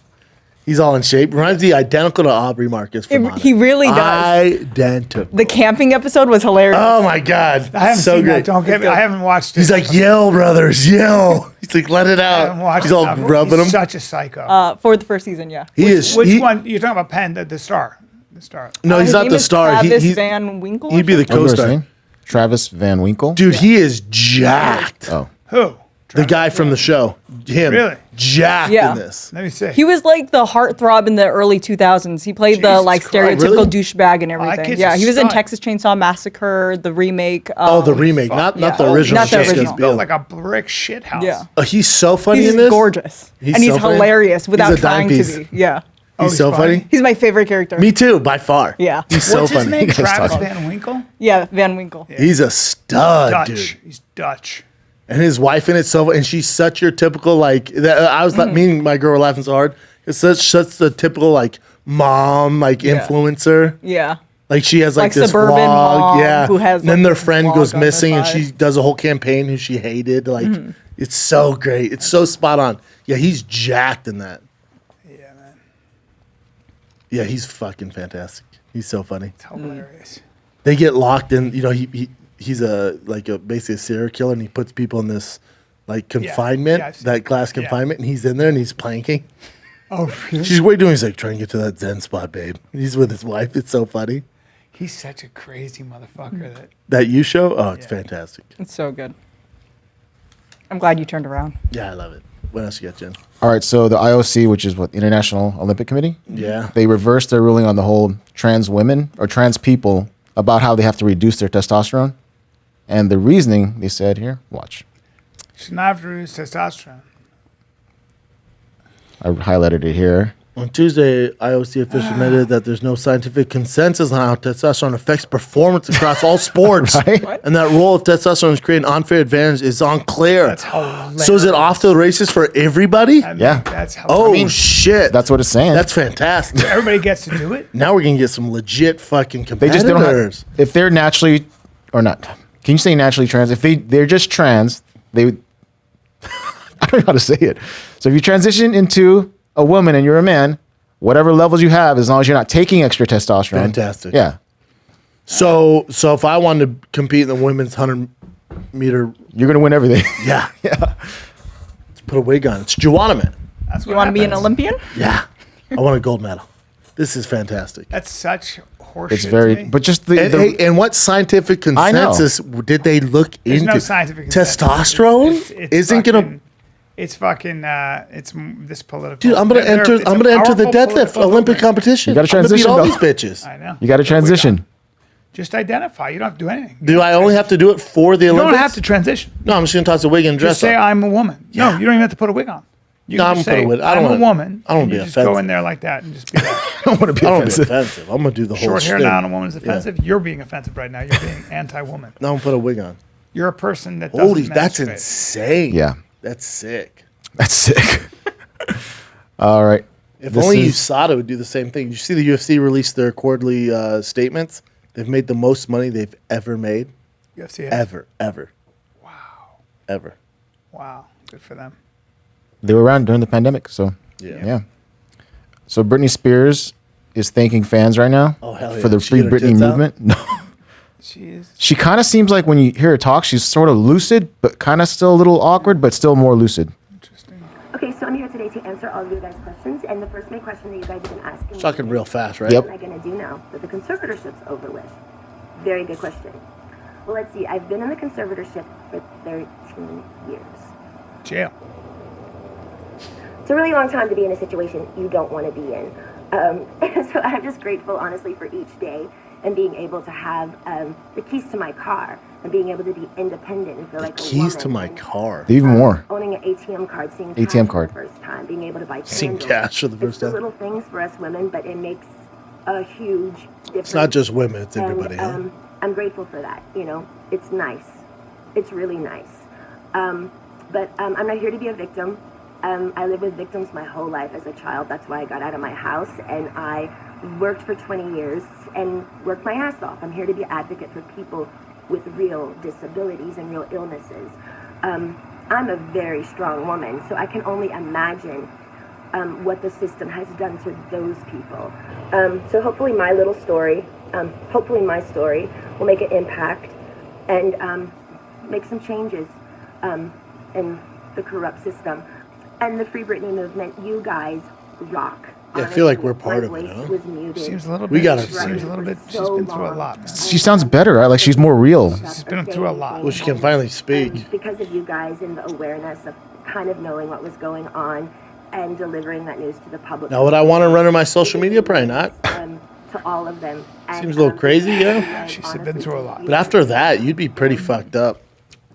He's all in shape. Reminds me identical to Aubrey Marcus. From On It. He really does. Identical. The camping episode was hilarious. Oh my god. I haven't so seen good. that. Don't get me. I haven't watched it. He's like, yell, brothers, yell. He's like, let it I haven't out. watched He's it. all rubbing He's him. such a psycho. For the first season, yeah. He is. Which he- one? You're talking about Penn, the star. The star. No, he's His not name the is star. Travis He's, Van Winkle. or he'd be the something? What was his co-star. name? Travis Van Winkle. Dude, he is jacked. Oh, Who? The guy from the show. Him. Really? Jacked Yeah. in this. Let me see. He was like the heartthrob in the early 2000s. He played the Jesus like Christ. stereotypical Really? douchebag and that everything. kid's Yeah, a he was in stud. Texas Chainsaw Massacre, the remake. Oh, the remake. Not Yeah. the original. Not the Jessica's original. Biel. built like a brick shit house. Yeah. He's so funny He's in this. gorgeous. He's and he's so funny. hilarious without He's a dime trying to piece. be. Yeah. He's he's so funny? funny. He's my favorite character. Me too, by far. Yeah. He's so What's his funny. name? guys Travis talk. Van Winkle? Yeah, Van Winkle. He's a stud, Dutch. dude. He's Dutch. And his wife in it, so, and she's such your typical like. I was like, me and my girl were laughing so hard. It's such the typical like mom, like influencer. Yeah. Like she has like, Like this suburban vlog, mom yeah. who has, and then like, their this friend vlog goes on the missing, and side. she does a whole campaign who she hated. Like it's so great. It's so spot on. Yeah, he's jacked in that. Yeah, man. Yeah, he's fucking fantastic. He's so funny. It's hilarious. They get locked in. You know, he's basically a serial killer, and he puts people in this like confinement, Yeah, I've seen that glass Yeah. confinement, and he's in there and he's planking. Oh, really? She's what are you doing? He's like trying to get to that Zen spot, babe. He's with his wife. It's so funny. He's such a crazy motherfucker. That You show? Oh, it's fantastic. It's so good. I'm glad you turned around. Yeah, I love it. What else you got, Jen? all right. So the IOC, which is what International Olympic Committee, Yeah. they reversed their ruling on the whole trans women or trans people about how they have to reduce their testosterone, and the reasoning they said here. Watch. Should not have to reduce testosterone. I highlighted it here. On Tuesday, IOC officials admitted that there's no scientific consensus on how testosterone affects performance across all sports, Right? and that role of testosterone is creating unfair advantage is unclear. That's hilarious. So is it off to the races for everybody? I mean, Yeah. That's Oh hilarious. shit! That's what it's saying. That's fantastic. Everybody gets to do it. Now we're gonna get some legit fucking they competitors. just don't have, if they're naturally or not. Can you say naturally trans? If they're just trans, they I don't know how to say it. So if you transition into a woman and you're a man, whatever levels you have, as long as you're not taking extra testosterone. Fantastic. Yeah. So if I wanted to compete in the women's 100-meter, You're gonna win everything. yeah, let's put a wig on. It's Juwanna, man. That's You want to be an happens. Olympian? Yeah, I want a gold medal. This is fantastic. That's such horseshit. It's very, to me. but just the, And, hey, and what scientific I know. consensus did they look There's into? no scientific consensus. Testosterone It's isn't gonna. It's fucking. This political. Dude, I'm gonna enter. It's I'm a gonna enter the powerful deadlift political Olympic movement. competition. You gotta I'm gonna beat transition, all though. these bitches. I know. you got to transition. Just identify. You don't have to do anything. Do I only have to do it for the You Olympics? don't have to transition. No, I'm just gonna toss a wig and dress Just say up. I'm a woman. Yeah. No, you don't even have to put a wig on. You No, can I'm just gonna say put a wig. I don't I'm a wanna- woman. I don't and wanna you be just go offensive. in there like that and just be that. I don't want to be I don't want to be offensive. offensive. I'm gonna do the whole Short hair shit. now on a woman is offensive. You're being offensive right now. You're being anti-woman. No, I'm gonna put a wig on. You're a person that doesn't Holy, that's menstruate. insane. Yeah. That's sick. That's sick. All right. If This only is- USADA would do the same thing. You see the UFC release their quarterly statements? They've made the most money they've ever made. UFC. Ever. Wow. Ever. Wow. Good for them. They were around during the pandemic, so Yeah. So Britney Spears is thanking fans right now Oh, hell for yeah. the She Free get her Britney tits out? movement. No, She is. she kind of seems like when you hear her talk, she's sort of lucid, but kind of still a little awkward, but still more lucid. Interesting. Okay, so I'm here today to answer all of your guys' questions, and the first main question that you guys have been asking Talking real fast, right? Yep. what am I going to do now that the conservatorship's over with? Very good question. Well, let's see. I've been in the conservatorship for 13 years. Jail. It's a really long time to be in a situation you don't want to be in. So I'm just grateful, honestly, for each day and being able to have the keys to my car and being able to be independent and feel like a Keys to woman my and car. Even more. owning an ATM card, seeing ATM cash card. for the first time, being able to buy Seeing candles. cash for the first It's the time. little things for us women, but it makes a huge difference. It's not just women, it's And, everybody, huh? I'm grateful for that. You know, it's nice. It's really nice. But I'm not here to be a victim. I lived with victims my whole life as a child. That's why I got out of my house, and I worked for 20 years and worked my ass off. I'm here to be an advocate for people with real disabilities and real illnesses. I'm a very strong woman, so I can only imagine what the system has done to those people. So hopefully my little story, hopefully my story will make an impact and make some changes in the corrupt system. And the Free Britney movement, you guys rock. Yeah, I feel like we're Honestly, part my of it, voice huh? was muted. Seems a little We bit. gotta She see. seems a little bit. She's been through a lot, man. She sounds better, right? Like she's more real. She's been through a lot. Well, she can finally speak. Because of you guys and the awareness of kind of knowing what was going on and delivering that news to the public. Now, would I want to run her my social media? Probably not. To all of them. And, Seems a little crazy, yeah. She's been through a lot. But after that, you'd be pretty fucked up.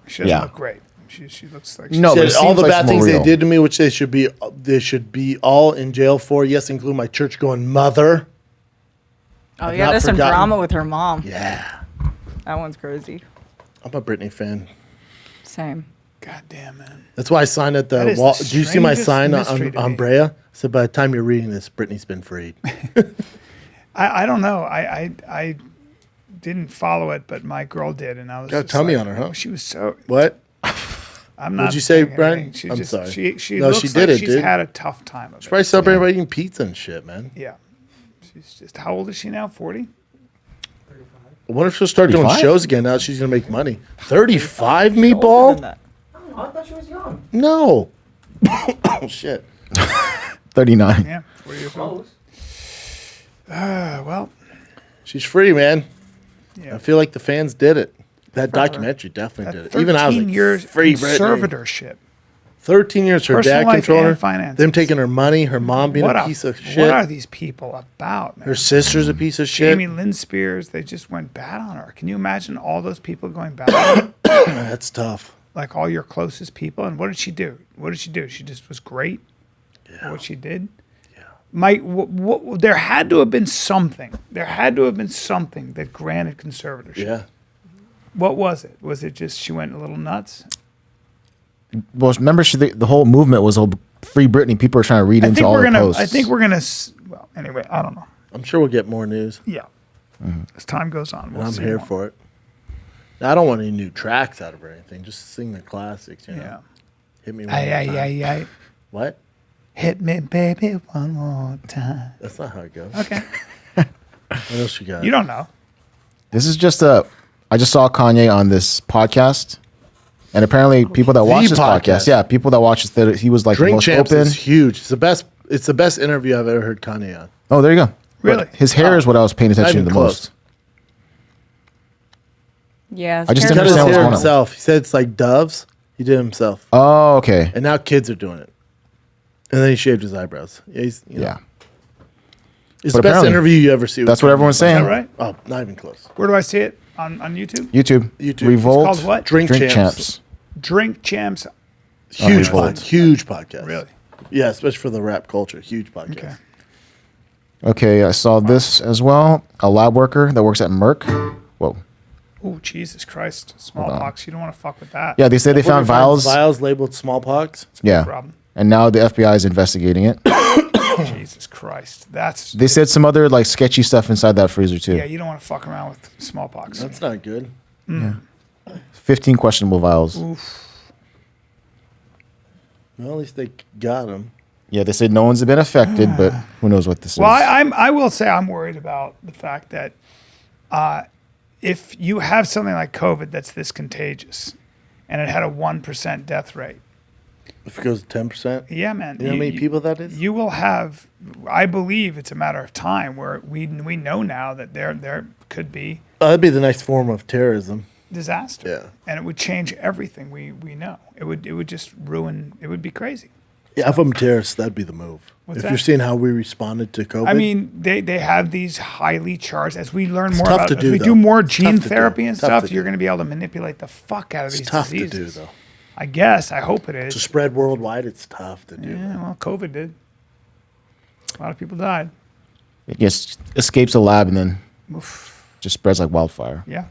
She doesn't Yeah. look great. She looks like No, Said but it all seems the like bad it's more things real. they did to me, which they should be all in jail for. Yes, include my church going mother. Oh I've yeah, not there's some forgotten. drama with her mom. Yeah, That one's crazy. I'm a Britney fan. Same. God damn, man. That's why I signed at That the is wall. the Do you see my strangest sign mystery to on me. Brea? I said, by the time you're reading this, Britney's been freed. I don't know. I didn't follow it, but my girl did, and I was. Got a just tummy like, on her, huh? She was so. What? I'm not. What'd you say, saying Bryan? anything. She I'm just, sorry. She No, looks she like did it, she's dude. had a tough time of it. Probably celebrating by eating pizza and shit, man. Yeah. She's just. How old is she now? 40. I wonder if she'll start doing 35? shows again now that she's gonna make money. 35, Older than meatball? that. I thought she was young. No. Oh shit. 39. Yeah. 40 years old. Well. She's free, man. Yeah. I feel like the fans did it. That documentary definitely That did it. Even I was 13 like, years free Britney. conservatorship. 13 years, her Personal dad life controlling and her, finances. them taking her money, her mom being a piece of shit. What are these people about, man? Her sister's a piece of shit. Jamie Lynn Spears, they just went bad on her. Can you imagine all those people going bad on her? That's tough. Like all your closest people? And what did she do? What did she do? She just was great? Yeah. What she did? there had to have been something. There had to have been something that granted conservatorship. Yeah. What was it? Was it just she went a little nuts? Well, remember, the whole movement was free Britney. People are trying to read into all the posts. I think we're gonna. Well, anyway, I don't know. I'm sure we'll get more news. Yeah, as time goes on, we'll I'm see here more. for it. I don't want any new tracks out of her or anything. Just sing the classics. You know? Yeah. Hit me one more time. Aye. What? Hit me, baby, one more time. That's not how it goes. Okay. What else you got? You don't know. This is just I just saw Kanye on this podcast, and apparently people that watch this podcast, people that watch this, he was like the Drink most Champs open. is huge. It's the best. It's the best interview I've ever heard Kanye on. Oh, there you go. Really? But his hair is what I was paying Not attention to even the close. most. Yeah. I just He didn't cut his understand what's hair going on. himself. He said it's like doves. He did it himself, Oh, okay. and now kids are doing it. And then he shaved his eyebrows. Yeah, he's, you know, Yeah. it's But the best apparently, interview you ever see. with That's what Kanye. everyone's saying. Is that right? Oh, not even close. Where do I see it? On YouTube? YouTube. YouTube. Revolt. It's called what? Drink Champs. Drink Champs. Huge, Revolt. huge podcast. Really? Yeah, especially for the rap culture. Huge podcast. Okay. Okay, I saw this as well. A lab worker that works at Merck. Whoa. Oh, Jesus Christ. Smallpox. You don't want to fuck with that. Yeah, they said they found vials. Vials labeled smallpox. Yeah. Problem. And now the FBI is investigating it. Jesus Christ. That's. They said some other like sketchy stuff inside that freezer too. Yeah, you don't want to fuck around with smallpox. That's not good. 15 questionable vials. Well, at least they got him. Yeah, they said no one's been affected, but who knows what this Well, is. I will say I'm worried about the fact that if you have something like COVID that's this contagious and it had a 1% death rate, If it goes to 10%. yeah, man. You know how many people that is? You will have, I believe it's a matter of time where we know now that there could be That'd be the next form of terrorism. disaster. Yeah. And it would change everything we know. It would just ruin, it would be crazy. Yeah, if I'm terrorists, that'd be the move. What's if that? you're seeing how we responded to COVID. I mean, they have these highly charged. As we learn more tough about, to as do, we though. do more It's gene tough to do. therapy and Tough stuff, to you're do. going to be able to manipulate the fuck out of it's these tough diseases. to do, though. I guess. I hope it is. To spread worldwide, it's tough to do. Yeah, well, COVID did. A lot of people died. It just escapes a lab and then just spreads like wildfire. Yeah.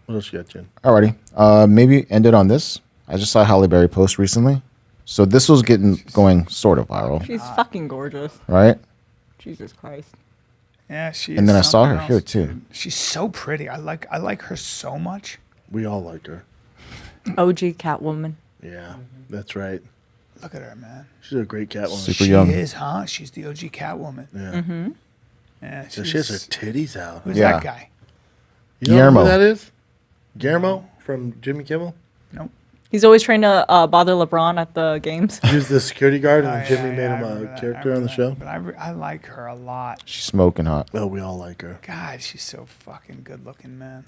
What else you got, Jen? Alrighty. Maybe end it on this. I just saw Halle Berry post recently. So this was going sort of viral, She's fucking gorgeous. right? Jesus Christ. Yeah, she. And is then I saw her something here else, too. dude. She's so pretty. I like her so much. We all like her. OG Catwoman. Yeah, that's right. Look at her, man. She's a great Catwoman. Super She young. is, huh? She's the OG Catwoman. Yeah. Yeah, So she has her titties out. Who's Yeah. that guy? You know Guillermo. who that is? Guillermo from Jimmy Kimmel. Nope. He's always trying to bother LeBron at the games. He was the security guard, and Oh, then yeah, Jimmy yeah, made I him remember a that. character I on the show. remember that. But I like her a lot. She's smoking hot. Well, we all like her. God, she's so fucking good looking, man.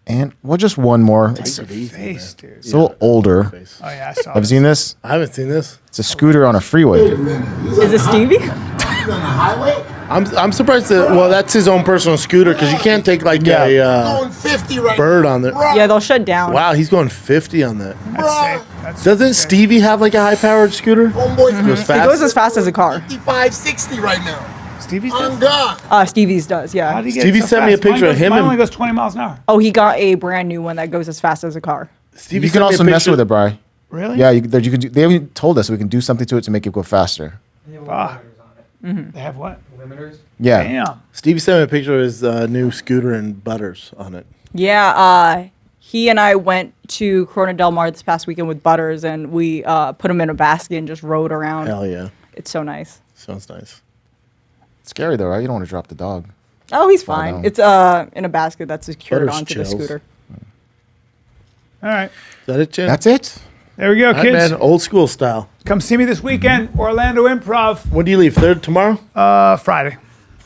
And well, just one more. It's Take it easy, Face, man. dude. a little older. Face. Oh yeah, I saw. Have you this. seen this? I haven't seen this. It's a scooter on a freeway. Is it Stevie? I'm surprised that. Well, that's his own personal scooter because you can't take like a 50 right bird on there. Yeah, they'll shut down. Wow, he's going 50 on that. That's safe. That's Doesn't safe. Stevie have like a high-powered scooter? Homeboys Goes It fast. goes as fast as a car. 55, 60 right now. Stevie's I'm does? gone. Stevie's does, How yeah. do you get Stevie so sent me a fast? Mine picture of goes- him Mine and- only goes 20 miles an hour. Oh, he got a brand new one that goes as fast as a car. Stevie You can sent me a also mess picture- with it, Bri. Really? Yeah, you can do. They haven't told us we can do something to it to make it go faster. Ah. They have what? Yeah. Damn. Stevie sent me a picture of his new scooter and butters on it. Yeah, he and I went to Corona Del Mar this past weekend with Butters, and we put him in a basket and just rode around. Hell yeah. It's so nice. Sounds nice. It's scary though, right? You don't want to drop the dog. Oh, he's Fall fine. down. It's in a basket that's secured Butters onto chills. the scooter. All right. Is that it, Jen? That's it. There we go, All right, kids. man. Old school style. Come see me this weekend, Orlando Improv, When do you leave? Third tomorrow? Friday.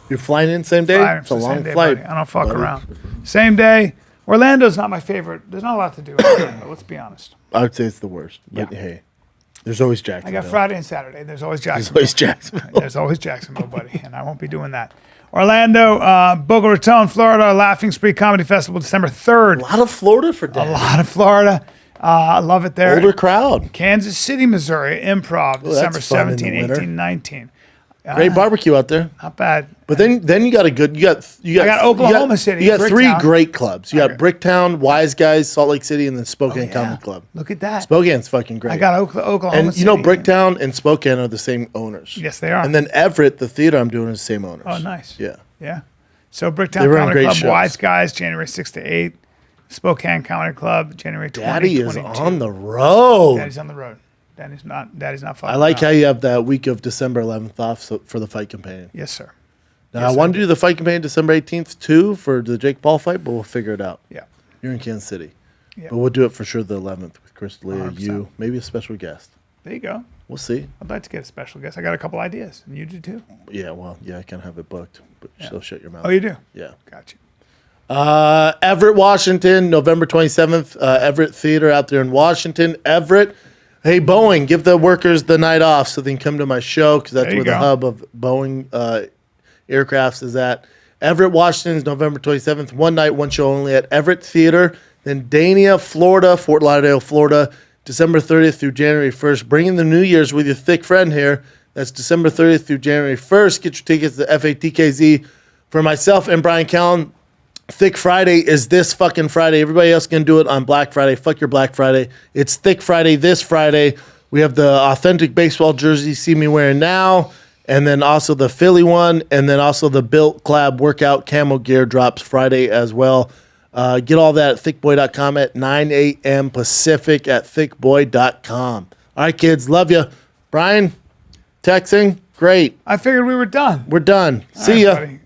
You're flying in same day? Friday. It's a long Same day, flight. buddy. I don't fuck buddy. around. Same day. Orlando's not my favorite. There's not a lot to do in Orlando, let's be honest. I would say it's the worst. But Yeah. hey, there's always I Jacksonville. got Friday and Saturday. There's always There's Jacksonville. always Jacksonville. There's always Jacksonville, buddy, and I won't be doing that. Orlando, Boca Raton, Florida, Laughing Spree Comedy Festival, December 3rd. A lot of Florida for A Dad. lot of Florida. I love it there. Older crowd. Kansas City, Missouri, Improv, that's December fun in the 17, winter. 18, 19. Great barbecue out there. Not bad. But then you got a good. You got I got Oklahoma City, You got three Bricktown. great clubs. You got Bricktown, Wise Guys, Salt Lake City, and then Spokane Comedy Club. Look at that. Spokane's fucking great. I got Oklahoma and City. you know Bricktown and Spokane are the same owners. Yes, they are. And then Everett, the theater I'm doing, is the same owners. Oh, nice. Yeah. Yeah. So Bricktown They run Comedy great Club, shows. Wise Guys, January 6th to 8th. Spokane Comedy Club, January 20, Daddy is 22. on the road. Daddy's on the road. Daddy's not fucking I like around. how you have that week of December 11th off for the fight companion. Yes, sir. Now, Yes, I want to do the fight companion December 18th too for the Jake Paul fight, but we'll figure it out. Yeah. You're in Kansas City. Yeah. But we'll do it for sure the 11th with Chris D'Elia, 100%. you, maybe a special guest. There you go. We'll see. I'd like to get a special guest. I got a couple ideas, and you do too. Yeah, well, yeah, I kind of have it booked, but still shut your mouth. Oh, you do? Yeah. Got you. Everett, Washington, November 27th, Everett Theater out there in Washington. Everett, hey, Boeing, give the workers the night off so they can come to my show because that's There you where the go. hub of Boeing aircrafts is at. Everett, Washington is November 27th. One night, one show only at Everett Theater. Then Dania, Florida, Fort Lauderdale, Florida, December 30th through January 1st. Bringing the New Year's with your thick friend here. That's December 30th through January 1st. Get your tickets at FATKZ. For myself and Bryan Callen, Thick Friday is this fucking Friday. Everybody else can do it on Black Friday. Fuck your Black Friday. It's Thick Friday this Friday. We have the authentic baseball jersey see me wearing now, and then also the Philly one, and then also the Built Collab workout camo gear drops Friday as well. Get all that at thickboy.com at 9 a.m. Pacific at thickboy.com. All right, kids. Love you. Bryan, texting. Great. I figured we were done. We're done. All See right, ya. buddy.